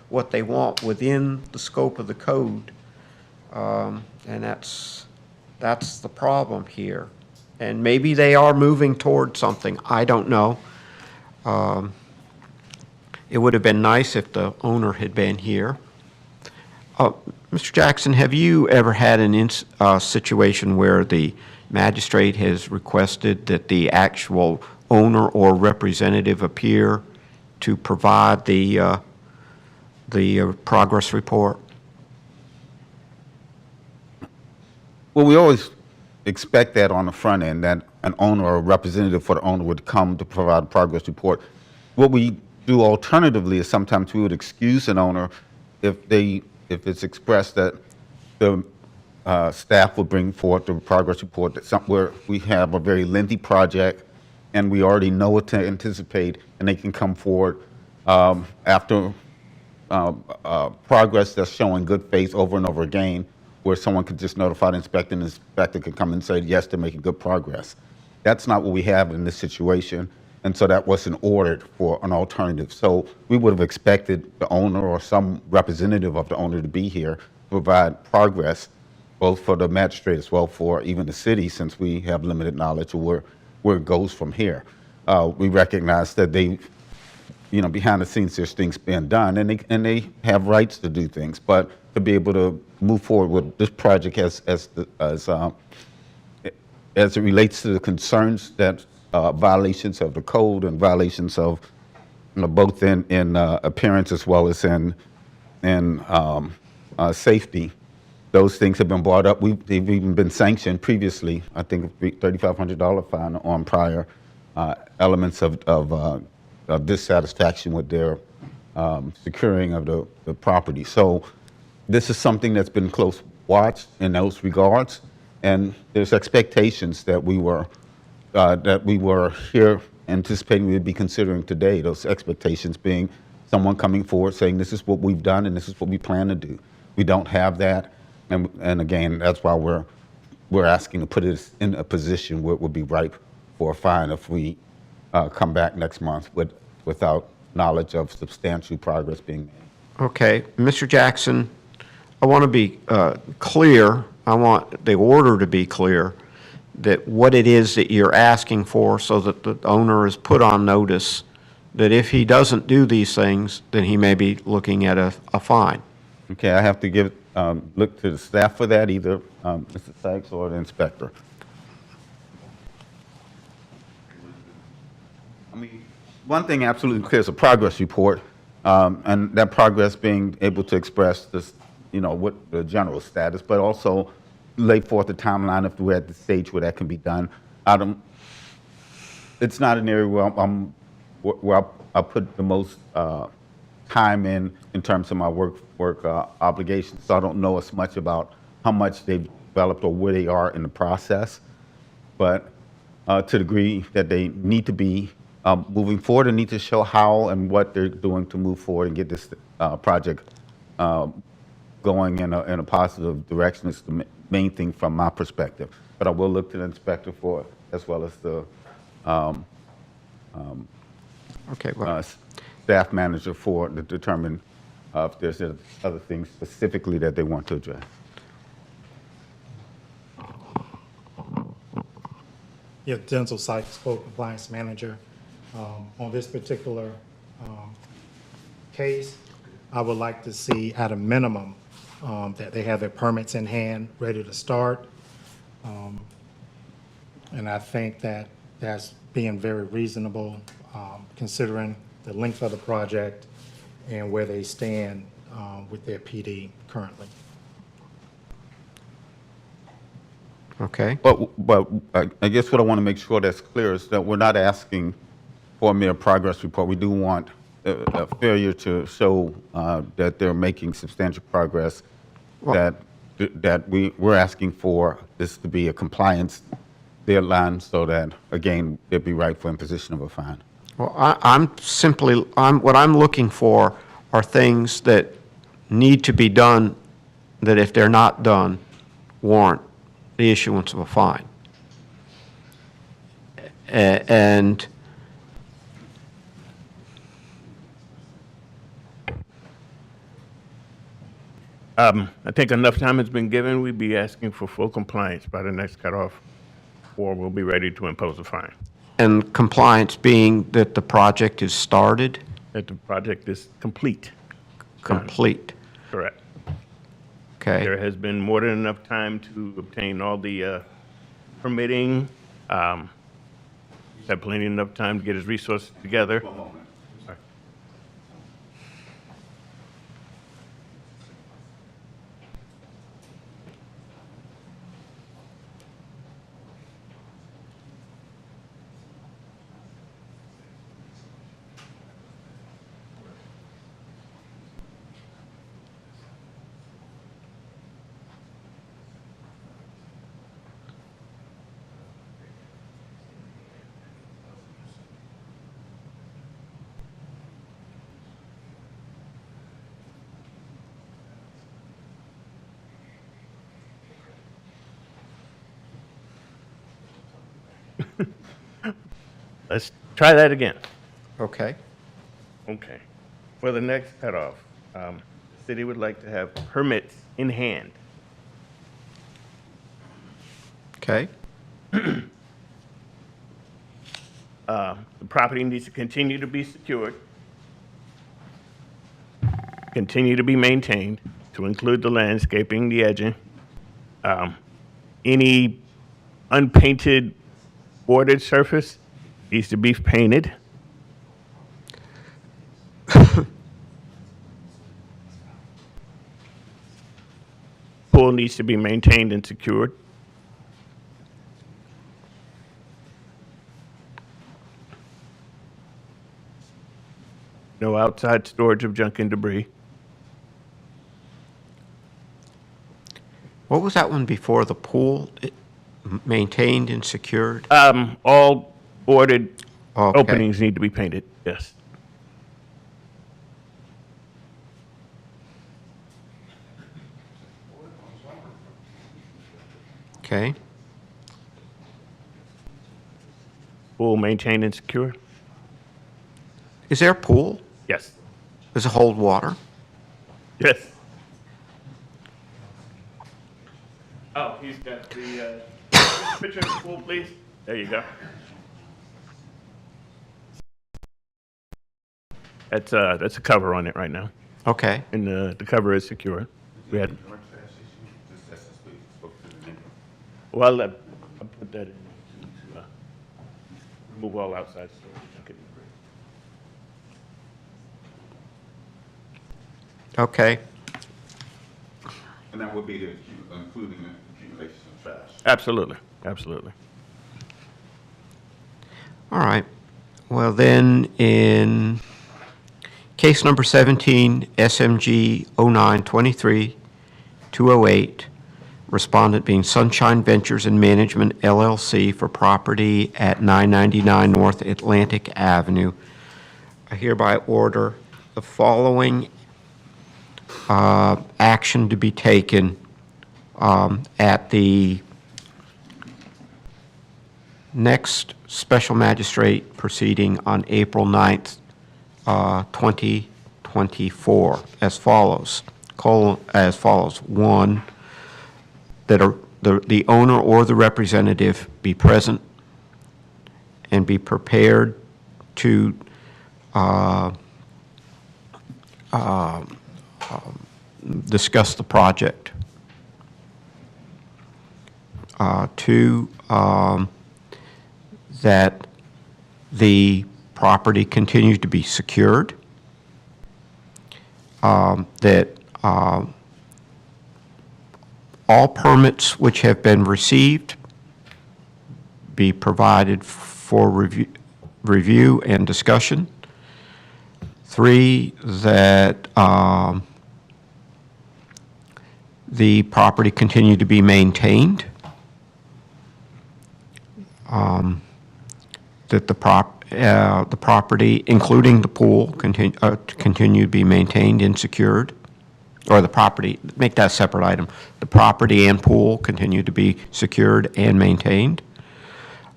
What they want within the scope of the code, and that's the problem here. And maybe they are moving toward something. I don't know. It would have been nice if the owner had been here. Mr. Jackson, have you ever had a situation where the magistrate has requested that the actual owner or representative appear to provide the progress report? Well, we always expect that on the front end, that an owner or a representative for the owner would come to provide a progress report. What we do alternatively is sometimes we would excuse an owner if it's expressed that the staff will bring forth the progress report where we have a very lengthy project and we already know what to anticipate, and they can come forward after progress that's showing good faith over and over again, where someone could just notify the inspector and the inspector could come and say, yes, they're making good progress. That's not what we have in this situation, and so that wasn't ordered for an alternative. So we would have expected the owner or some representative of the owner to be here to provide progress, both for the magistrate as well for even the city, since we have limited knowledge of where it goes from here. We recognize that they, behind the scenes, there's things being done, and they have rights to do things, but to be able to move forward with this project as it relates to the concerns that violations of the code and violations of both in appearance as well as in safety. Those things have been brought up. They've even been sanctioned previously. I think a $3,500 fine on prior elements of dissatisfaction with their securing of the property. So this is something that's been close watched in those regards, and there's expectations that we were here anticipating we would be considering today. Those expectations being someone coming forward saying this is what we've done and this is what we plan to do. We don't have that, and again, that's why we're asking to put it in a position where it would be ripe for a fine if we come back next month without knowledge of substantial progress being made. Okay, Mr. Jackson, I want to be clear. I want the order to be clear that what it is that you're asking for, so that the owner is put on notice that if he doesn't do these things, then he may be looking at a fine. Okay, I have to look to the staff for that, either Mr. Sykes or the inspector. I mean, one thing absolutely clear is a progress report, and that progress being able to express this, what the general status, but also lay forth the timeline if we're at the stage where that can be done. It's not an area where I put the most time in terms of my work obligations, so I don't know as much about how much they've developed or where they are in the process. But to the degree that they need to be moving forward and need to show how and what they're doing to move forward and get this project going in a positive direction is the main thing from my perspective. But I will look to the inspector for, as well as the staff manager to determine if there's other things specifically that they want to address. Yeah, Denzel Sykes, Code Compliance Manager. On this particular case, I would like to see at a minimum that they have their permits in hand, ready to start. And I think that that's being very reasonable, considering the length of the project and where they stand with their PD currently. Okay. But I guess what I want to make sure that's clear is that we're not asking for a mere progress report. We do want a failure to show that they're making substantial progress. That we're asking for this to be a compliance deadline, so that again they'd be rightful imposition of a fine. Well, what I'm looking for are things that need to be done that if they're not done, warrant the issuance of a fine. And I think enough time has been given. We'd be asking for full compliance by the next cutoff, or we'll be ready to impose a fine. And compliance being that the project is started? That the project is complete. Complete. Correct. Okay. There has been more than enough time to obtain all the permitting. He's had plenty enough time to get his resources together. Sorry. Let's try that again. Okay. Okay. For the next cutoff, the city would like to have permits in hand. Okay. The property needs to continue to be secured, continue to be maintained, to include the landscaping, the edging. Any unpainted boarded surface needs to be painted. Pool needs to be maintained and secured. No outside storage of junk and debris. What was that one before the pool? Maintained and secured? All boarded Okay. openings need to be painted, yes. Okay. Pool maintained and secured? Is there a pool? Yes. Does it hold water? Yes. Oh, he's got the picture of the pool, please. There you go. That's a cover on it right now, Okay. and the cover is secure. We had. Well, I'll put that in to remove all outside storage. Okay. And that would be including the accumulation of trash. Absolutely, absolutely. All right. Well, then, in case number 17, SMG 0923-208, respondent being Sunshine Ventures and Management LLC for property at 999 North Atlantic Avenue. I hereby order the following action to be taken at the next special magistrate proceeding on April 9th, 2024, as follows. As follows. One, that the owner or the representative be present and be prepared to discuss the project. Two, that the property continues to be secured, that all permits which have been received be provided for review and discussion. Three, that the property continue to be maintained. That the property, including the pool, continue to be maintained and secured, or the property, make that a separate item. The property and pool continue to be secured and maintained.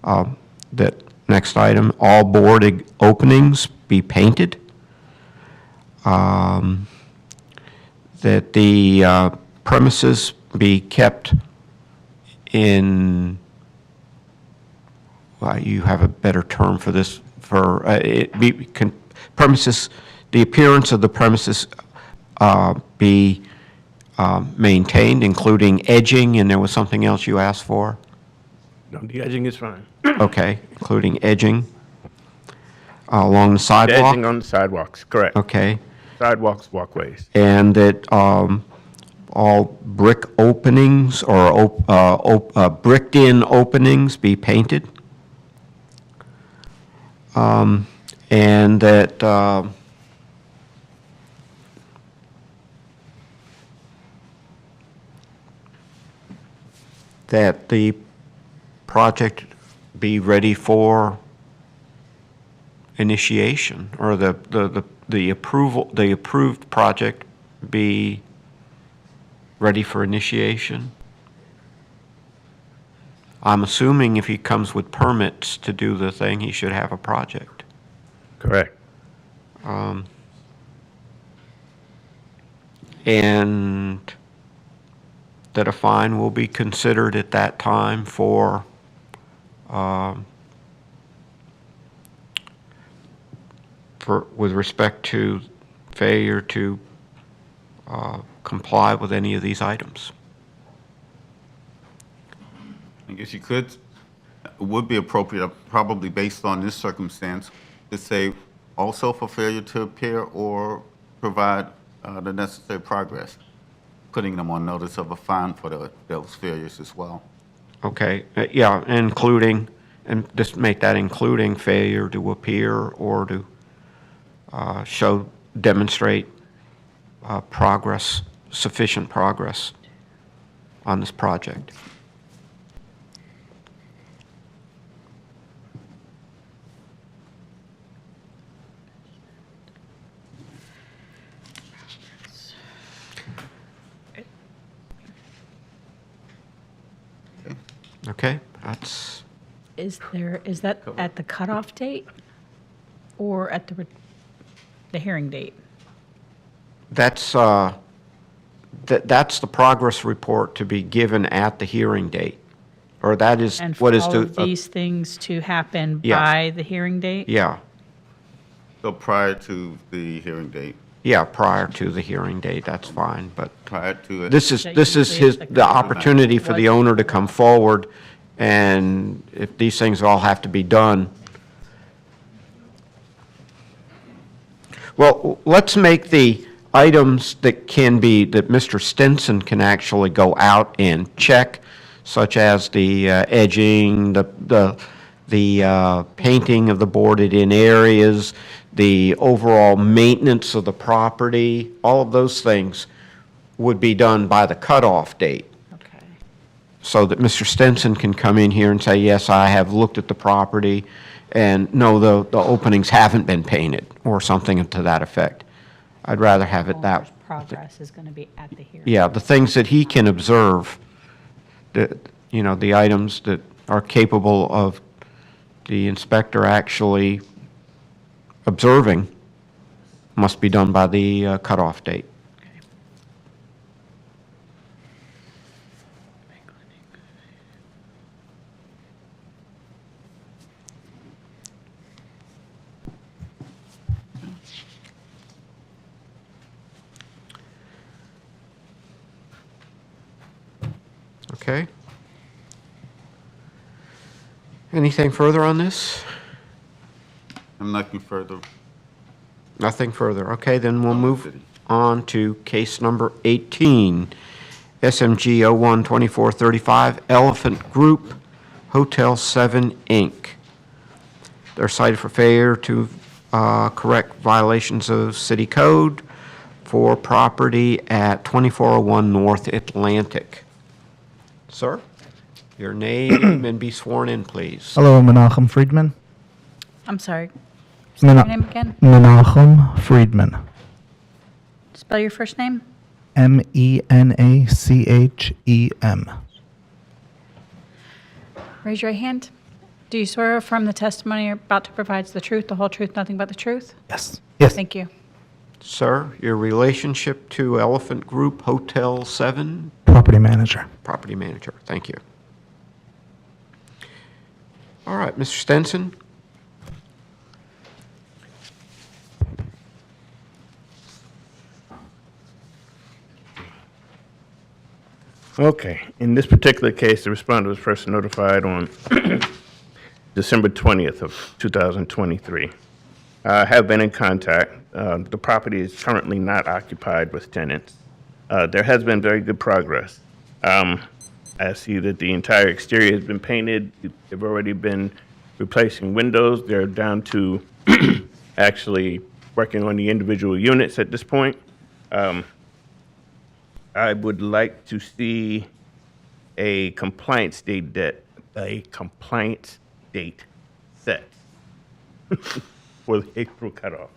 That next item, all board openings be painted. That the premises be kept in, well, you have a better term for this, for premises, the appearance of the premises be maintained, including edging, and there was something else you asked for? No, the edging is fine. Okay, including edging along the sidewalk? Edging on the sidewalks, correct. Okay. Sidewalks, walkways. And that all brick openings or bricked-in openings be painted. And that that the project be ready for initiation, or the approved project be ready for initiation. I'm assuming if he comes with permits to do the thing, he should have a project. Correct. And that a fine will be considered at that time for with respect to failure to comply with any of these items. I guess you could, it would be appropriate, probably based on this circumstance, to say also for failure to appear or provide the necessary progress, putting them on notice of a fine for those failures as well. Okay, yeah, including, and just make that including failure to appear or to demonstrate progress, sufficient progress on this project. Okay, that's, Is that at the cutoff date or at the hearing date? that's the progress report to be given at the hearing date, or that is And for what is all to, of these things to happen Yeah. by the hearing date? yeah, So prior to the hearing date, yeah, prior to the hearing date, that's fine, but prior to it. this is That the usually is the opportunity for the owner to come forward, and if these things all have to be done. Well, let's make the items that Mr. Stinson can actually go out and check, such as the edging, the painting of the boarded-in areas, the overall maintenance of the property, all of those things would be done by the cutoff date. Okay. so that Mr. Stenson can come in here and say, yes, I have looked at the property, and no, the openings haven't been painted, or something to that effect. I'd rather have it that. Progress is going to be at the hearing. Yeah, the things that he can observe, the items that are capable of the inspector actually observing must be done by the cutoff date. Okay. Anything further on this? Nothing further. Nothing further. Okay, then we'll move on to case number 18, SMG 012435, Elephant Group, Hotel 7, Inc. They're cited for failure to correct violations of city code for property at 2401 North Atlantic. Sir, your name and be sworn in, please. Hello, Menachem Friedman. I'm sorry. Spell your name again? Menachem Friedman. Spell your first name? Menachem. Raise your right hand. Do you swear or affirm the testimony you're about to provide is the truth, the whole truth, nothing but the truth? Yes. Yes. Thank you. Sir, your relationship to Elephant Group Hotel 7? Property manager. Property manager, thank you. All right, Mr. Stenson? Okay, in this particular case, the respondent was first notified on December 20th of 2023. I have been in contact. The property is currently not occupied with tenants. There has been very good progress. I see that the entire exterior has been painted. They've already been replacing windows. They're down to actually working on the individual units at this point. I would like to see a compliance date set for the April cutoff.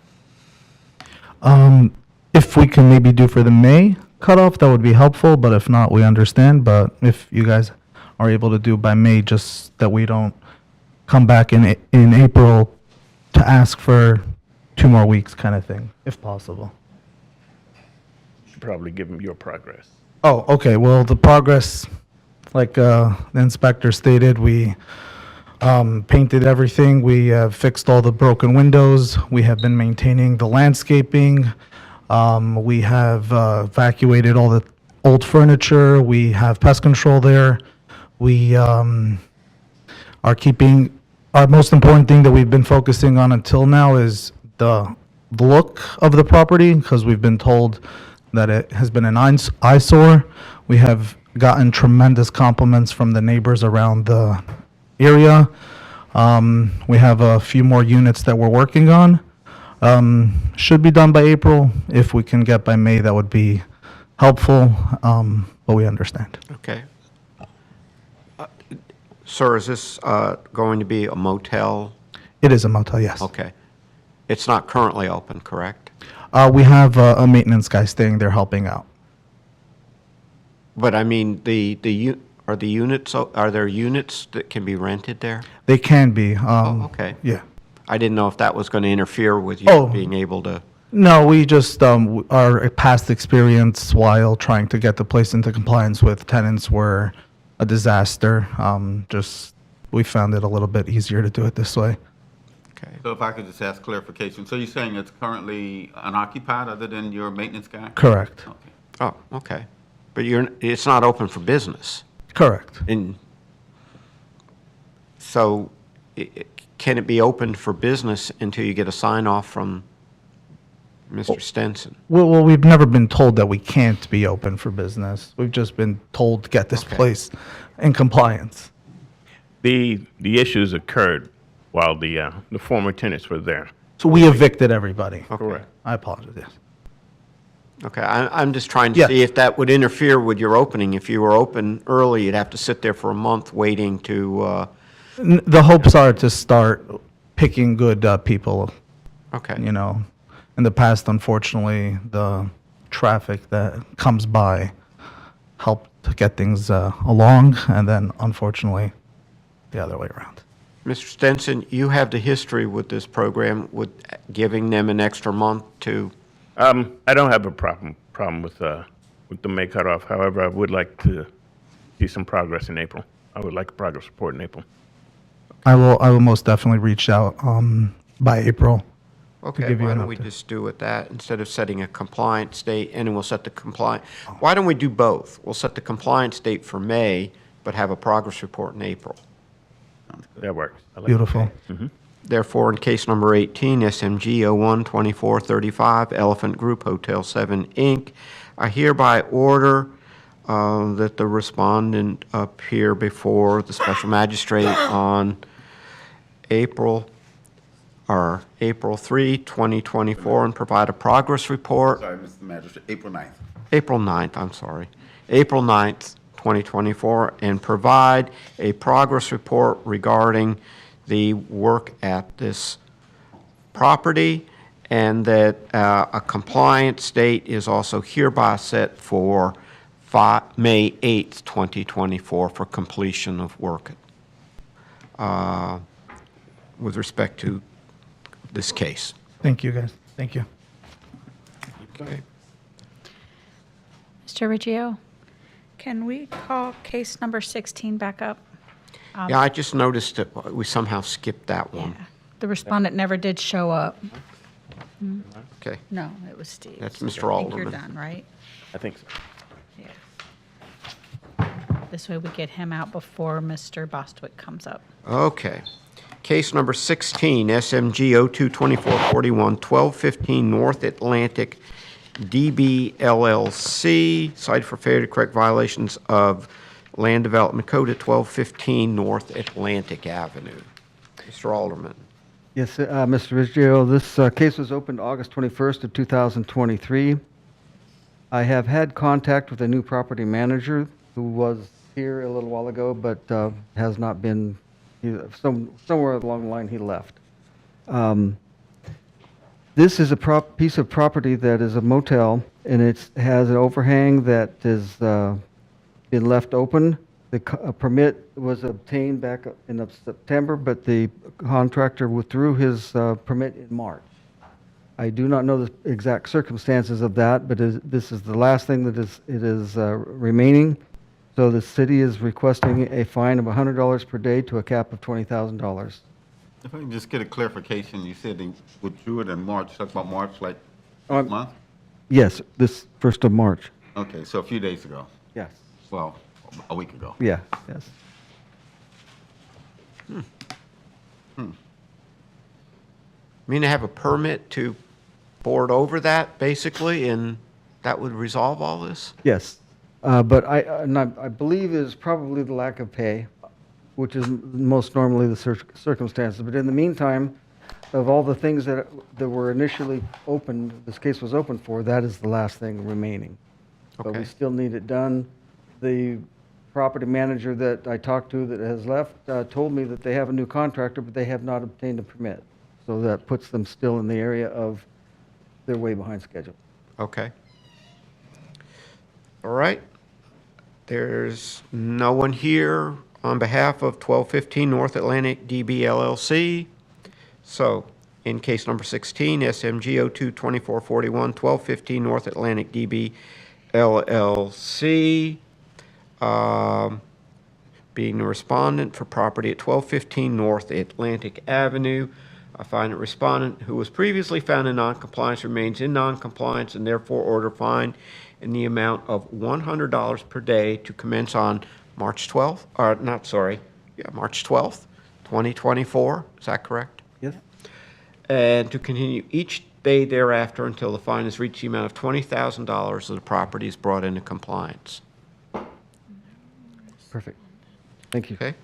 If we can maybe do for the May cutoff, that would be helpful, but if not, we understand. But if you guys are able to do by May, just that we don't come back in April to ask for 2 more weeks kind of thing, if possible. You should probably give them your progress. Oh, okay. Well, the progress, like the inspector stated, we painted everything. We have fixed all the broken windows. We have been maintaining the landscaping. We have evacuated all the old furniture. We have pest control there. We are keeping, our most important thing that we've been focusing on until now is the look of the property, because we've been told that it has been an eyesore. We have gotten tremendous compliments from the neighbors around the area. We have a few more units that we're working on. Should be done by April. If we can get by May, that would be helpful, but we understand. Okay. Sir, is this going to be a motel? It is a motel, yes. Okay. It's not currently open, correct? We have a maintenance guy staying there helping out. But I mean, are there units that can be rented there? They can be. Okay. Yeah. I didn't know if that was going to interfere with you being able to. No, we just, our past experience while trying to get the place into compliance with tenants were a disaster. We found it a little bit easier to do it this way. Okay. So if I could just ask clarification. So you're saying it's currently unoccupied other than your maintenance guy? Correct. Okay. Oh, okay. But it's not open for business. Correct. So can it be opened for business until you get a sign off from Mr. Stenson? Well, we've never been told that we can't be open for business. We've just been told to get this place in compliance. The issues occurred while the former tenants were there. So we evicted everybody. Correct. I apologize, yes. Okay, I'm just trying to Yeah. see if that would interfere with your opening. If you were open early, you'd have to sit there for a month waiting to, The hopes are to start picking good people. okay. You know, in the past, unfortunately, the traffic that comes by helped to get things along, and then unfortunately, the other way around. Mr. Stenson, you have the history with this program, with giving them an extra month to, I don't have a problem with the May cutoff. However, I would like to see some progress in April. I would like a progress report in April. I will most definitely reach out by April. okay, give you why an don't we update. just do it that, instead of setting a compliance date, and then we'll set the compliant, why don't we do both? We'll set the compliance date for May, but have a progress report in April. That works. I like Beautiful. Therefore, in case number 18, SMG 012435, Elephant Group Hotel 7, Inc., I hereby order that the respondent appear before the special magistrate on April 3, 2024, and provide a progress report. Sorry, Mr. Magistrate, April 9th. April 9th, I'm sorry. April 9th, 2024, and provide a progress report regarding the work at this property, and that a compliance date is also hereby set for May 8th, 2024, for completion of work with respect to this case. Thank you, guys. Thank you. Okay. Mr. Riggio, can we call case number 16 back up? Yeah, I just noticed that we somehow skipped that one. The respondent never did show up. Okay. No, it was Steve. That's Mr. I think you're Alderman. done, right? I think so. Yeah. This way we get him out before Mr. Bostwick comes up. Okay. Case number 16, SMG 022441, 1215 North Atlantic DB LLC, cited for failure to correct violations of Land Development Code at 1215 North Atlantic Avenue. Mr. Alderman. Yes, Mr. Riggio, this case was opened August 21st of 2023. I have had contact with a new property manager who was here a little while ago, but has not been, somewhere along the line he left. This is a piece of property that is a motel, and it has an overhang that has been left open. The permit was obtained back in September, but the contractor withdrew his permit in March. I do not know the exact circumstances of that, but this is the last thing that is remaining. So the city is requesting a fine of $100 per day to a cap of $20,000. If I can just get a clarification, you said they withdrew it in March, talk about March, like Um, month? Yes, this 1st of March. Okay, so a few days ago. Yes. Well, a week ago. Yeah, yes. I mean, they have a permit to board over that, basically, and that would resolve all this? Yes, but I believe it is probably the lack of pay, which is most normally the circumstances. But in the meantime, of all the things that were initially opened, this case was opened for, that is the last thing remaining. But we Okay. still need it done. The property manager that I talked to that has left told me that they have a new contractor, but they have not obtained a permit. So that puts them still in the area of they're way behind schedule. Okay. All right. There's no one here on behalf of 1215 North Atlantic DB LLC. So, in case number 16, SMG 022441, 1215 North Atlantic DB LLC, being the respondent for property at 1215 North Atlantic Avenue. I find that respondent who was previously found in noncompliance remains in noncompliance and therefore order fine in the amount of $100 per day to commence on March 12th, March 12th, 2024. Is that correct? Yes. And to continue each day thereafter until the fine has reached the amount of $20,000 of the property is brought into compliance. Perfect. Thank you. Okay?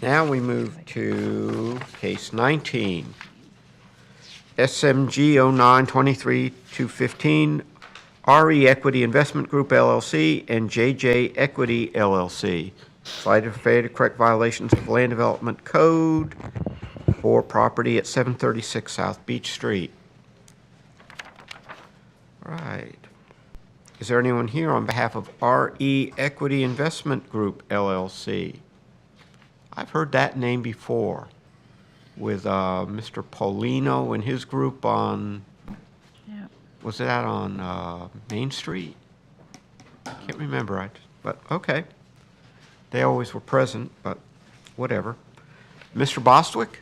Now we move to case 19. SMG 0923-215, RE Equity Investment Group LLC, and JJ Equity LLC. Cited for failure to correct violations of Land Development Code for property at 736 South Beach Street. All right. Is there anyone here on behalf of RE Equity Investment Group LLC? I've heard that name before with Mr. Paulino and his group on, was it out on Main Street? I can't remember, but okay. They always were present, but whatever. Mr. Bostwick?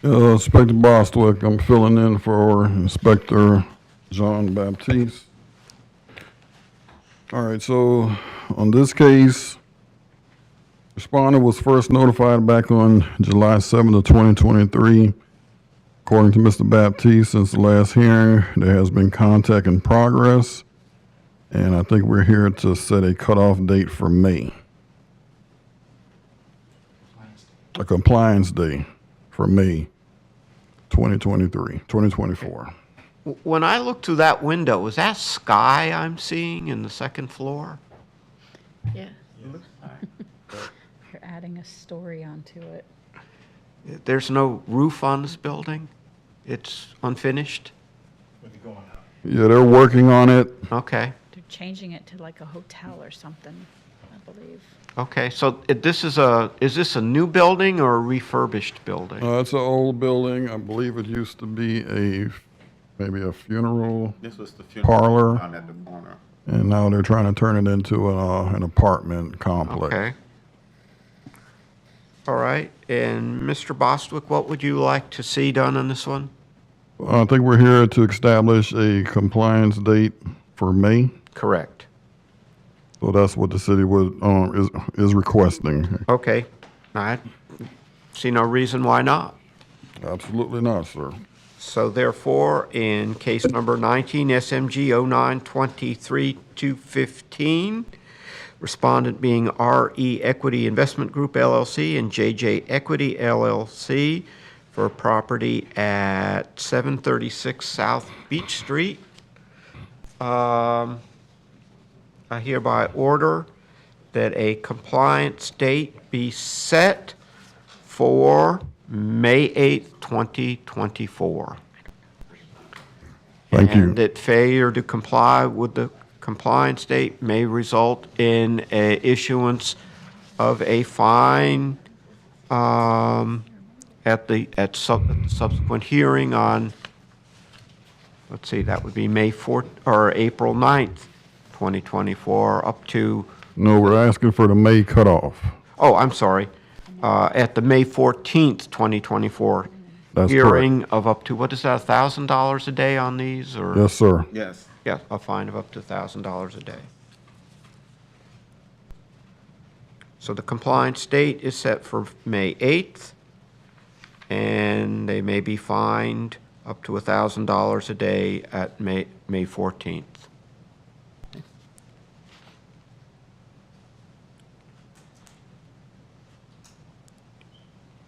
Inspector Bostwick, I'm filling in for Inspector John Baptiste. All right, so on this case, respondent was first notified back on July 7th of 2023. According to Mr. Baptiste, since the last hearing, there has been contact in progress, and I think we're here to set a cutoff date for May. A compliance day for May 2024. When I look through that window, is that sky I'm seeing in the second floor? Yeah. You're adding a story onto it. There's no roof on this building? It's unfinished? Yeah, they're working on it. Okay. They're changing it to like a hotel or something, I believe. Okay, so is this a new building or a refurbished building? It's an old building. I believe it used to be maybe a funeral This was the funeral parlor, down at the corner. and now they're trying to turn it into an apartment complex. Okay. All right, and Mr. Bostwick, what would you like to see done on this one? I think we're here to establish a compliance date for May. Correct. So that's what the city is requesting. Okay, I see no reason why not. Absolutely not, sir. So therefore, in case number 19, SMG 0923-215, respondent being RE Equity Investment Group LLC and JJ Equity LLC for property at 736 South Beach Street. I hereby order that a compliance date be set for May 8th, 2024. Thank you. And that failure to comply with the compliance date may result in a issuance of a fine at subsequent hearing on, let's see, that would be May 4th or April 9th, 2024, up to. No, we're asking for the May cutoff. Oh, I'm sorry. At the May 14th, 2024 That's hearing correct. of up to, what is that, $1,000 a day on these? Or Yes, sir. Yes. Yeah, a fine of up to $1,000 a day. So the compliance date is set for May 8th, and they may be fined up to $1,000 a day at May 14th.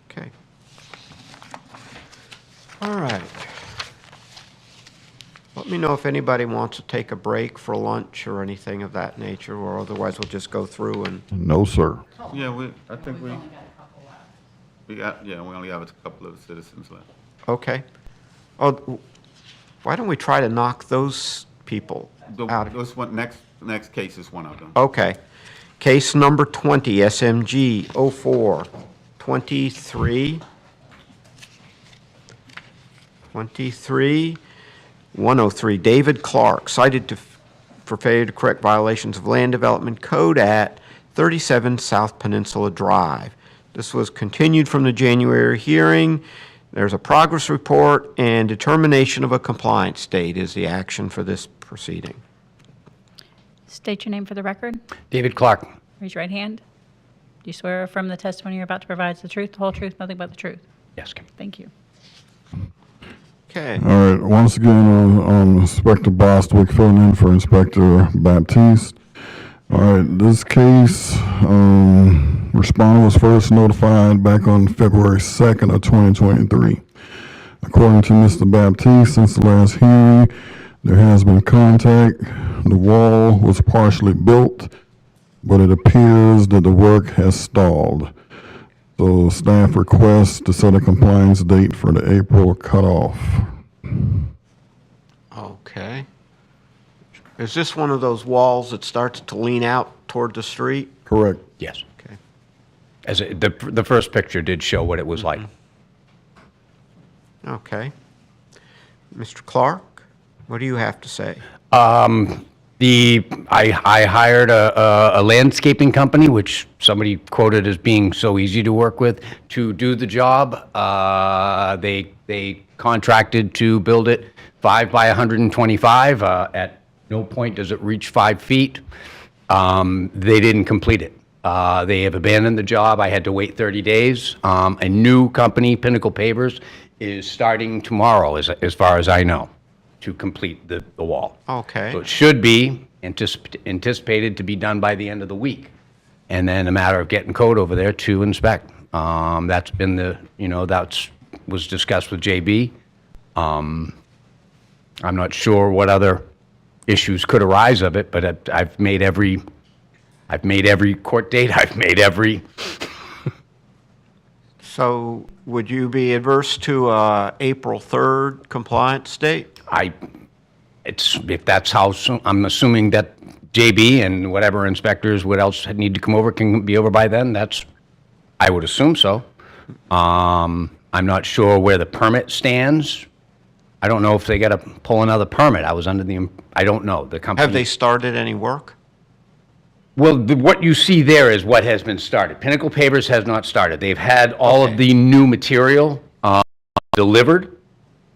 Okay. All right. Let me know if anybody wants to take a break for lunch or anything of that nature, or otherwise we'll just go through and. No, sir. Yeah, I think we only have a couple of citizens left. Okay. Oh, why don't we try to knock those people out? This one, next case is one of them. Okay. Case number 20, SMG 04-23. 103, David Clark, cited for failure to correct violations of Land Development Code at 37 South Peninsula Drive. This was continued from the January hearing. There's a progress report, and determination of a compliance date is the action for this proceeding. State your name for the record. David Clark. Raise your right hand. Do you swear or affirm the testimony you're about to provide is the truth, the whole truth, nothing but the truth? Yes. Thank you. Okay. All right. Once again, Inspector Bostwick filling in for Inspector Baptiste. All right. This case, respondent was first notified back on February 2nd of 2023. According to Mr. Baptiste, since the last hearing, there has been contact. The wall was partially built, but it appears that the work has stalled. So staff requests to set a compliance date for the April cutoff. Okay. Is this one of those walls that starts to lean out toward the street? Correct. Yes. Okay. As the first picture did show what it was like. Okay. Mr. Clark, what do you have to say? I hired a landscaping company, which somebody quoted as being so easy to work with, to do the job. They contracted to build it 5 by 125. At no point does it reach 5 feet. They didn't complete it. They have abandoned the job. I had to wait 30 days. A new company, Pinnacle Pavers, is starting tomorrow, as far as I know, to complete the wall. Okay. So it should be anticipated to be done by the end of the week. And then a matter of getting code over there to inspect. That's been that was discussed with JB. I'm not sure what other issues could arise of it, but I've made every court date. I've made every. So would you be adverse to April 3rd compliance date? If that's how soon, I'm assuming that JB and whatever inspectors, what else need to come over can be over by then. I would assume so. I'm not sure where the permit stands. I don't know if they got to pull another permit. I don't know. The company. Have they started any work? Well, what you see there is what has been started. Pinnacle Pavers has not started. They've had all of the new material delivered.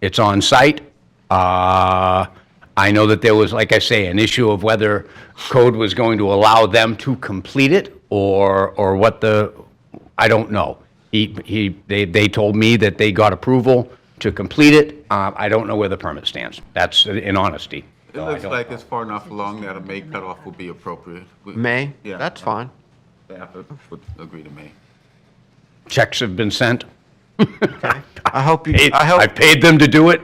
It's on site. I know that there was, like I say, an issue of whether code was going to allow them to complete it or what I don't know. They told me that they got approval to complete it. I don't know where the permit stands. That's in honesty. It looks like it's far enough along that a May cutoff will be appropriate. May? Yeah. That's fine. Staff would agree to May. Checks have been sent. Okay. I paid them to do it.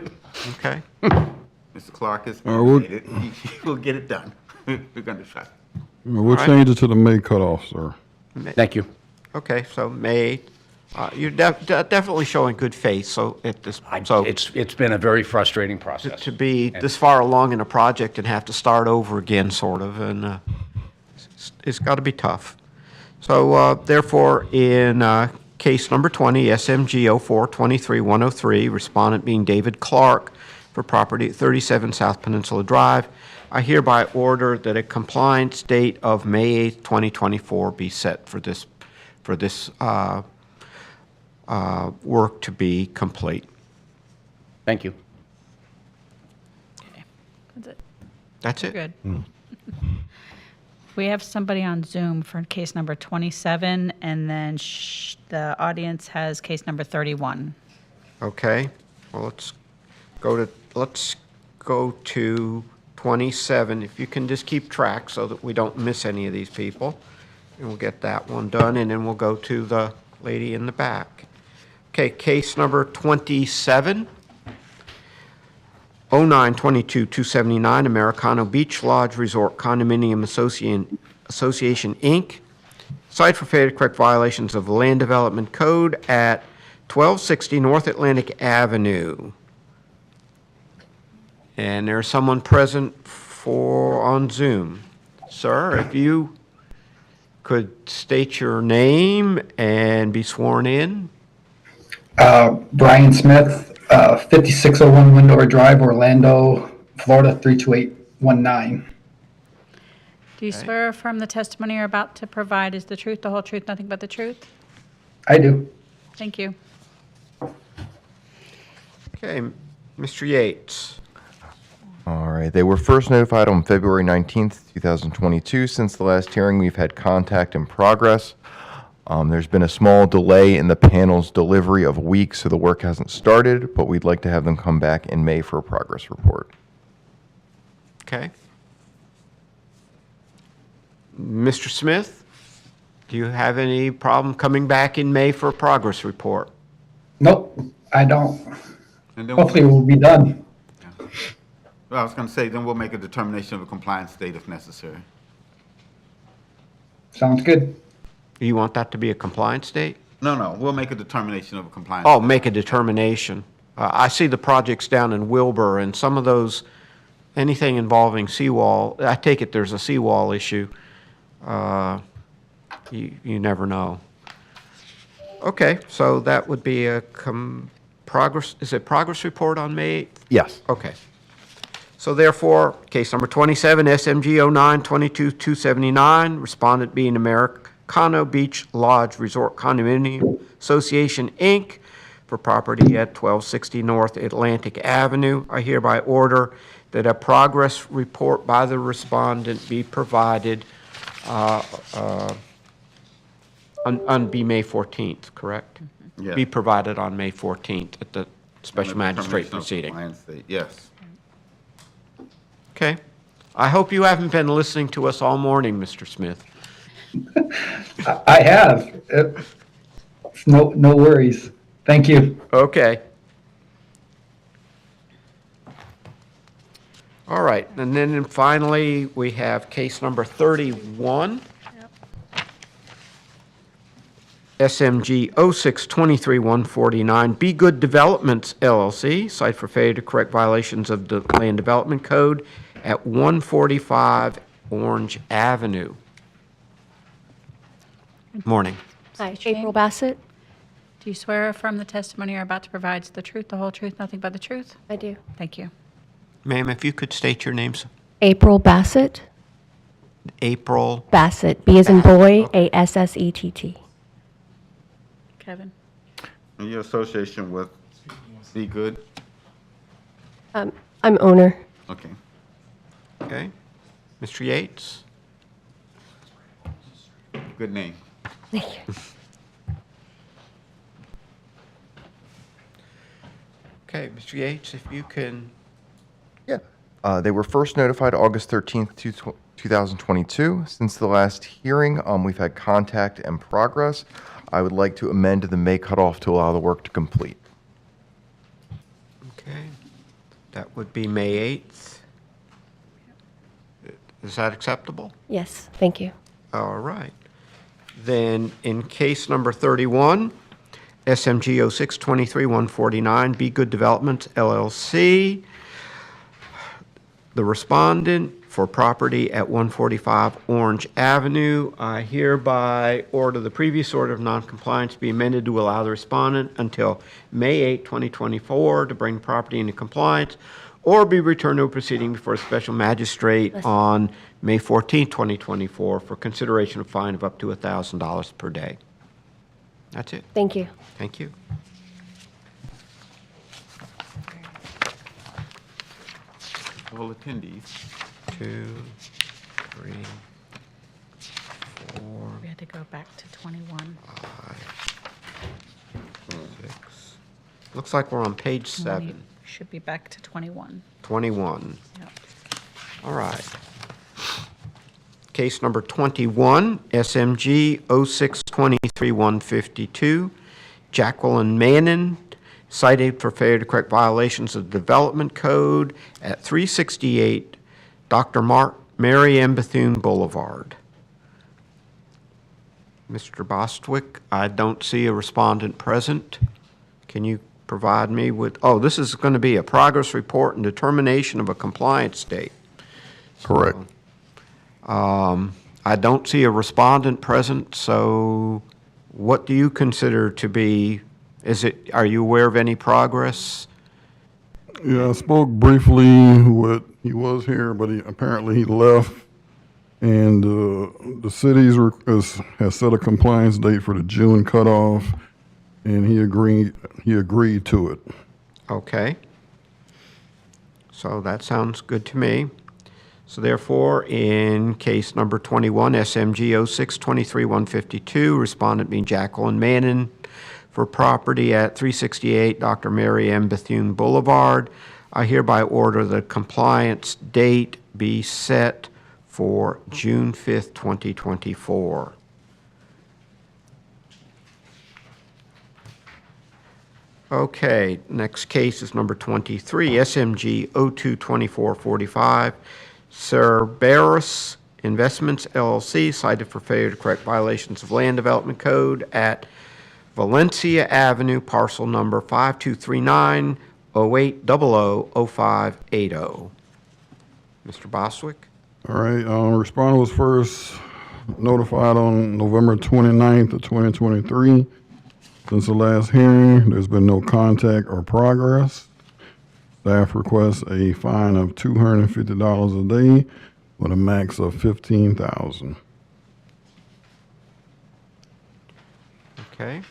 Okay. Mr. Clark is committed. He will get it done. We're going to try. We'll change it to the May cutoff, sir. Thank you. Okay, so May, you're definitely showing good faith, so it's been a very frustrating process. To be this far along in a project and have to start over again, sort of, and it's got to be tough. So therefore, in case number 20, SMG 04-23-103, respondent being David Clark for property at 37 South Peninsula Drive, I hereby order that a compliance date of May 8th, 2024 be set for this work to be complete. Thank you. Okay, that's it. That's it? Good. We have somebody on Zoom for case number 27, and then the audience has case number 31. Okay, well, let's go to 27, if you can just keep track so that we don't miss any of these people. And we'll get that one done, and then we'll go to the lady in the back. Okay, case number 27, 09-22-279, Americano Beach Lodge Resort Condominium Association, Inc. Cite for failure to correct violations of the Land Development Code at 1260 North Atlantic Avenue. And there's someone present on Zoom. Sir, if you could state your name and be sworn in. Brian Smith, 5601 Windover Drive, Orlando, Florida 32819. Do you swear or affirm the testimony you're about to provide is the truth, the whole truth, nothing but the truth? I do. Thank you. Okay, Mr. Yates. All right. They were first notified on February 19th, 2022. Since the last hearing, we've had contact in progress. There's been a small delay in the panel's delivery of a week, so the work hasn't started, but we'd like to have them come back in May for a progress report. Okay. Mr. Smith, do you have any problem coming back in May for a progress report? Nope, I don't. And then Hopefully we'll be done. Well, I was going to say, then we'll make a determination of a compliance date if necessary. Sounds good. You want that to be a compliance date? No, we'll make a determination of a compliance. Oh, date. make a determination. I see the projects down in Wilbur, and some of those, anything involving seawall, I take it there's a seawall issue. You never know. Okay, so that would be a progress, is it progress report on May 8th? Yes. Okay. So therefore, case number 27, SMG 09-22-279, respondent being Americano Beach Lodge Resort Condominium Association, Inc., for property at 1260 North Atlantic Avenue. I hereby order that a progress report by the respondent be provided on be May 14th, correct? Yes. Be provided on May 14th at the special magistrate Determination of proceeding. compliance date, yes. Okay. I hope you haven't been listening to us all morning, Mr. Smith. I have. No worries. Thank you. Okay. All right, and then finally, we have case number 31. SMG 06-23-149, Be Good Developments LLC, site for failure to correct violations of the Land Development Code at 145 Orange Avenue. Morning. Hi, April Bassett. Do you swear or affirm the testimony you're about to provide is the truth, the whole truth, nothing but the truth? I do. Thank you. Ma'am, if you could state your names. April Bassett. April. Bassett. B as in boy, Assett. Kevin? In your association with Be Good? I'm owner. Okay. Okay. Mr. Yates? Good name. Thank you. Okay, Mr. Yates, if you can. Yeah. They were first notified August 13th, 2022. Since the last hearing, we've had contact and progress. I would like to amend the May cutoff to allow the work to complete. Okay. That would be May 8th. Is that acceptable? Yes, thank you. All right. Then in case number 31, SMG 06-23-149, Be Good Developments LLC, the respondent for property at 145 Orange Avenue. I hereby order the previous order of noncompliance be amended to allow the respondent until May 8, 2024 to bring property into compliance or be returned to a proceeding before a special magistrate on May 14, 2024 for consideration of fine of up to $1,000 per day. That's it. Thank you. Thank you. All attendees. 2, 3, 4, We had to go back to 21. 6. Looks like we're on page 7. Should be back to 21. 21. Yep. All right. Case number 21, SMG 06-23-152, Jacqueline Mannon, cited for failure to correct violations of the Development Code at 368 Dr. Mary M. Bethune Boulevard. Mr. Bostwick, I don't see a respondent present. Can you provide me with, oh, this is going to be a progress report and determination of a compliance date. Correct. I don't see a respondent present, so what do you consider to be, are you aware of any progress? Yeah, I spoke briefly with, he was here, but apparently he left. And the city's has set a compliance date for the June cutoff, and he agreed to it. Okay. So that sounds good to me. So therefore, in case number 21, SMG 06-23-152, respondent being Jacqueline Mannon for property at 368 Dr. Mary M. Bethune Boulevard, I hereby order the compliance date be set for June 5th, 2024. Okay, next case is number 23, SMG 022445, Cerberus Investments LLC, cited for failure to correct violations of Land Development Code at Valencia Avenue, parcel number 5239-08000580. Mr. Boswick? All right, respondent was first notified on November 29th of 2023. Since the last hearing, there's been no contact or progress. Staff requests a fine of $250 a day with a max of $15,000. Okay.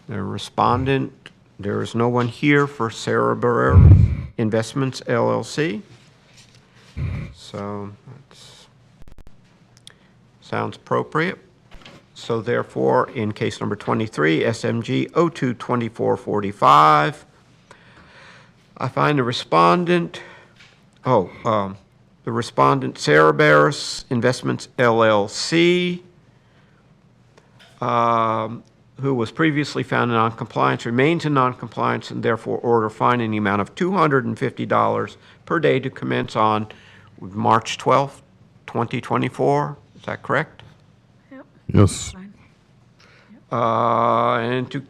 The respondent, there is no one here for Cerberus Investments LLC. So that sounds appropriate. So therefore, in case number 23, SMG 022445, I find the respondent, the respondent Cerberus Investments LLC, who was previously found in noncompliance, remains in noncompliance, and therefore order fine in the amount of $250 per day to commence on March 12th, 2024. Is that correct? Yes. And to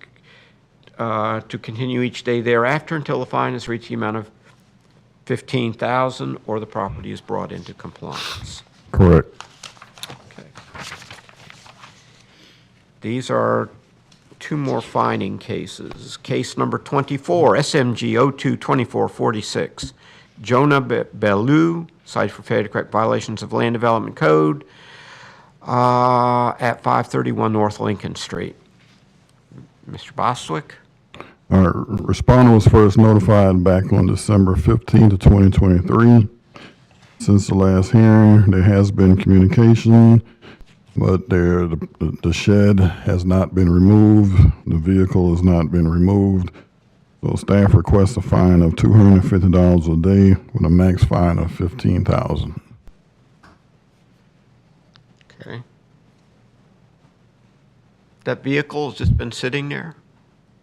continue each day thereafter until the fine has reached the amount of $15,000 or the property is brought into compliance. Correct. Okay. These are two more fining cases. Case number 24, SMG 022446, Jonah Bellew, cited for failure to correct violations of Land Development Code at 531 North Lincoln Street. Mr. Bostwick? Respondent was first notified back on December 15th of 2023. Since the last hearing, there has been communication, but the shed has not been removed. The vehicle has not been removed. So staff requests a fine of $250 a day with a max fine of $15,000. Okay. That vehicle has just been sitting there?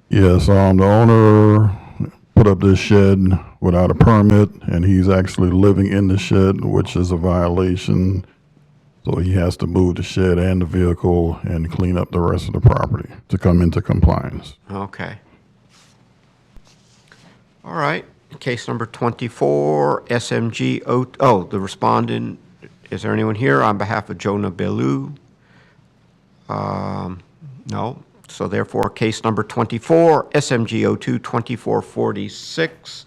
Yes, the owner put up this shed without a permit, and he's actually living in the shed, which is a violation. So he has to move the shed and the vehicle and clean up the rest of the property to come into compliance. Okay. All right. Case number 24, SMG, the respondent, is there anyone here on behalf of Jonah Bellew? No. So therefore, case number 24, SMG 022446,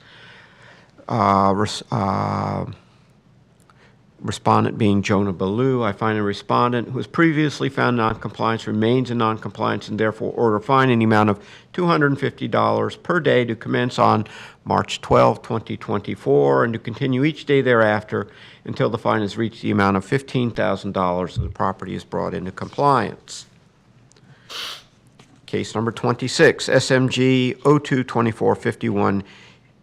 respondent being Jonah Bellew. I find a respondent who was previously found in noncompliance remains in noncompliance and therefore order fine in the amount of $250 per day to commence on March 12, 2024, and to continue each day thereafter until the fine has reached the amount of $15,000 and the property is brought into compliance. Case number 26, SMG 022451,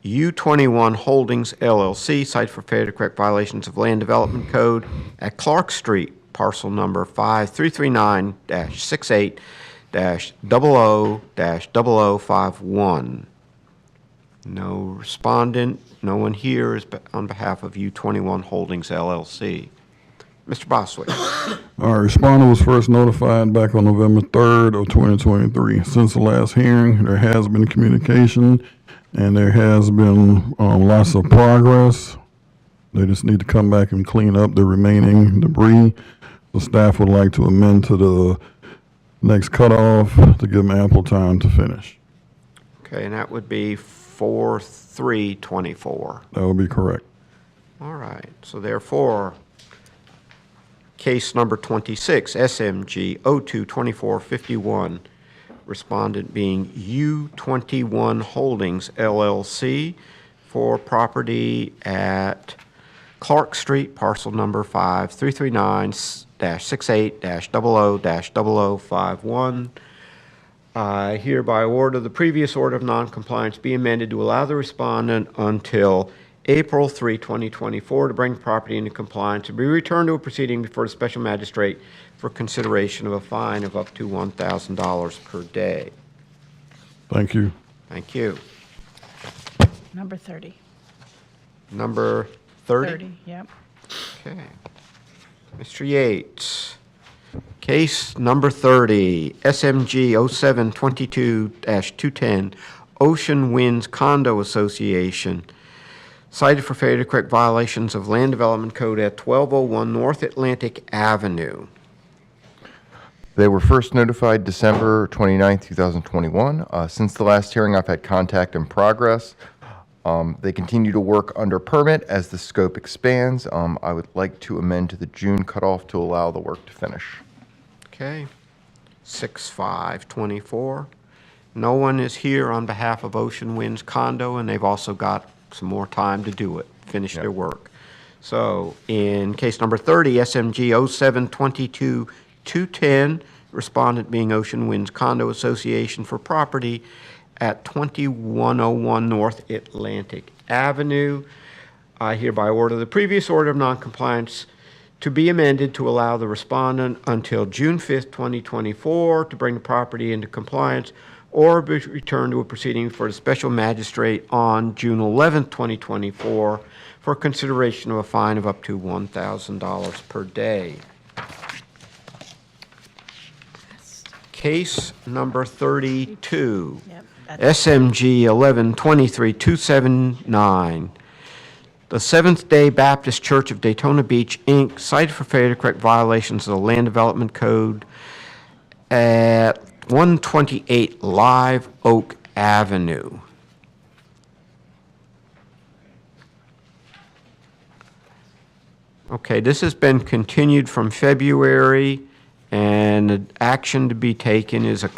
U21 Holdings LLC, cited for failure to correct violations of Land Development Code at Clark Street, parcel number 5339-68-00-0051. No respondent, no one here is on behalf of U21 Holdings LLC. Mr. Boswick. Our respondent was first notified back on November 3rd of 2023. Since the last hearing, there has been communication and there has been lots of progress. They just need to come back and clean up the remaining debris. The staff would like to amend to the next cutoff to give them ample time to finish. Okay, and that would be 4/3/24. That would be correct. All right, so therefore, case number 26, SMG 022451, respondent being U21 Holdings LLC for property at Clark Street, parcel number 5339-68-00-0051. I hereby order the previous order of noncompliance be amended to allow the respondent until April 3, 2024 to bring property into compliance and be returned to a proceeding before the special magistrate for consideration of a fine of up to $1,000 per day. Thank you. Thank you. Number 30. Number 30? 30, yep. Okay. Mr. Yates. Case number 30, SMG 0722-210, Ocean Winds Condo Association, cited for failure to correct violations of Land Development Code at 1201 North Atlantic Avenue. They were first notified December 29, 2021. Since the last hearing, I've had contact in progress. They continue to work under permit as the scope expands. I would like to amend to the June cutoff to allow the work to finish. Okay. 6/5/24. No one is here on behalf of Ocean Winds Condo, and they've also got some more time to do it, finish their work. So in case number 30, SMG 0722-210, respondent being Ocean Winds Condo Association for property at 2101 North Atlantic Avenue. I hereby order the previous order of noncompliance to be amended to allow the respondent until June 5th, 2024 to bring the property into compliance or be returned to a proceeding for the special magistrate on June 11th, 2024 for consideration of a fine of up to $1,000 per day. Case number 32, SMG 1123-279. The Seventh-day Baptist Church of Daytona Beach, Inc., cited for failure to correct violations of the Land Development Code at 128 Live Oak Avenue. Okay, this has been continued from February, and the action to be taken is a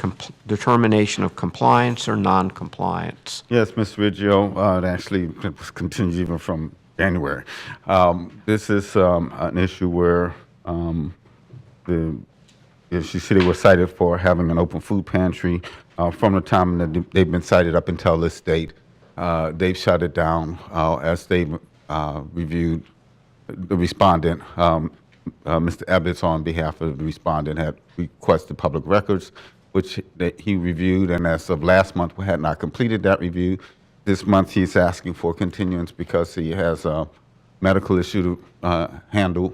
determination of compliance or non-compliance. Yes, Mr. Riggio, actually, it was continued even from January. This is an issue where she said they were cited for having an open food pantry. From the time that they've been cited up until this date, they've shut it down as they've reviewed the respondent. Mr. Ebbets, on behalf of the respondent, had requested public records, which he reviewed, and as of last month, we had not completed that review. This month, he's asking for continuance because he has a medical issue to handle,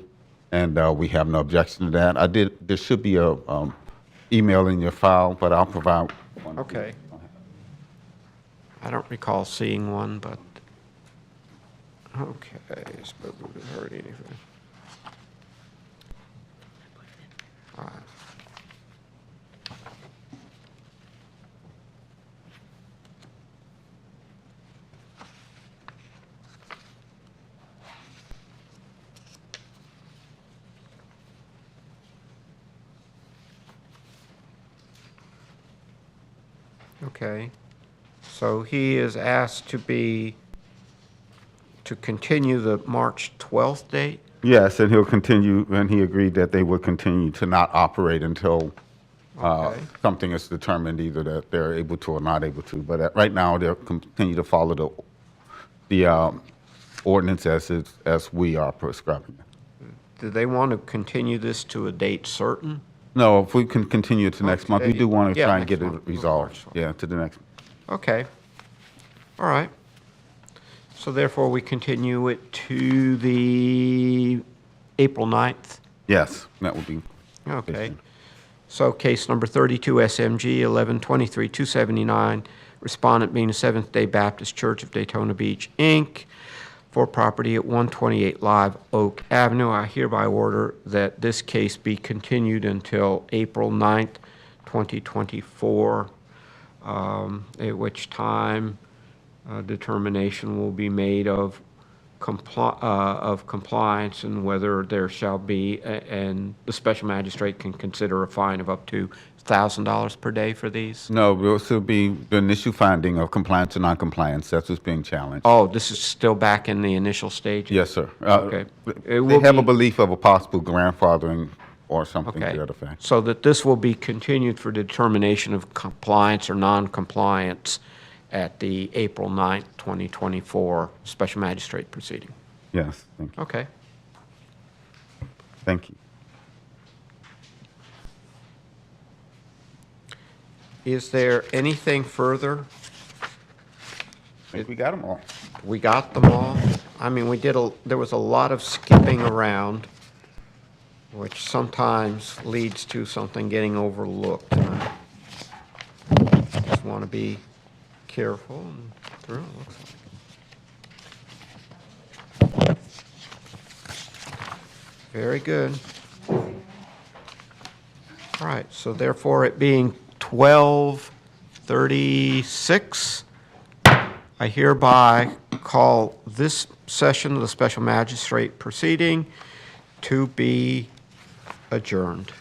and we have no objection to that. There should be a email in your file, but I'll provide one. Okay. I don't recall seeing one, but, okay, spoken to heard anything. All right. Okay, so he is asked to continue the March 12th date? Yes, and he'll continue, and he agreed that they would continue to not operate until something is determined, either that they're able to or not able to. But right now, they'll continue to follow the ordinance as we are prescribing. Do they want to continue this to a date certain? No, if we can continue to next month, we do want to Yeah, try and next get it month. resolved. Yeah, to the next. Okay. All right. So therefore, we continue it to the April 9th? Yes, that would be. Okay. So case number 32, SMG 1123-279, respondent being the Seventh-day Baptist Church of Daytona Beach, Inc., for property at 128 Live Oak Avenue. I hereby order that this case be continued until April 9th, 2024, at which time determination will be made of compliance and whether there shall be, and the special magistrate can consider a fine of up to $1,000 per day for these? No, will still be the initial finding of compliance or non-compliance. That's what's being challenged. Oh, this is still back in the initial stage? Yes, sir. Okay. They have a belief of a possible grandfathering or something to Okay. that effect. So that this will be continued for determination of compliance or non-compliance at the April 9th, 2024 special magistrate proceeding? Yes, thank you. Okay. Thank you. Is there anything further think we got them all. We got them all. I mean, there was a lot of skipping around, which sometimes leads to something getting overlooked. And I just want to be careful and through, it looks like. Very good. All right, so therefore, it being 12:36, I hereby call this session of the special magistrate proceeding to be adjourned.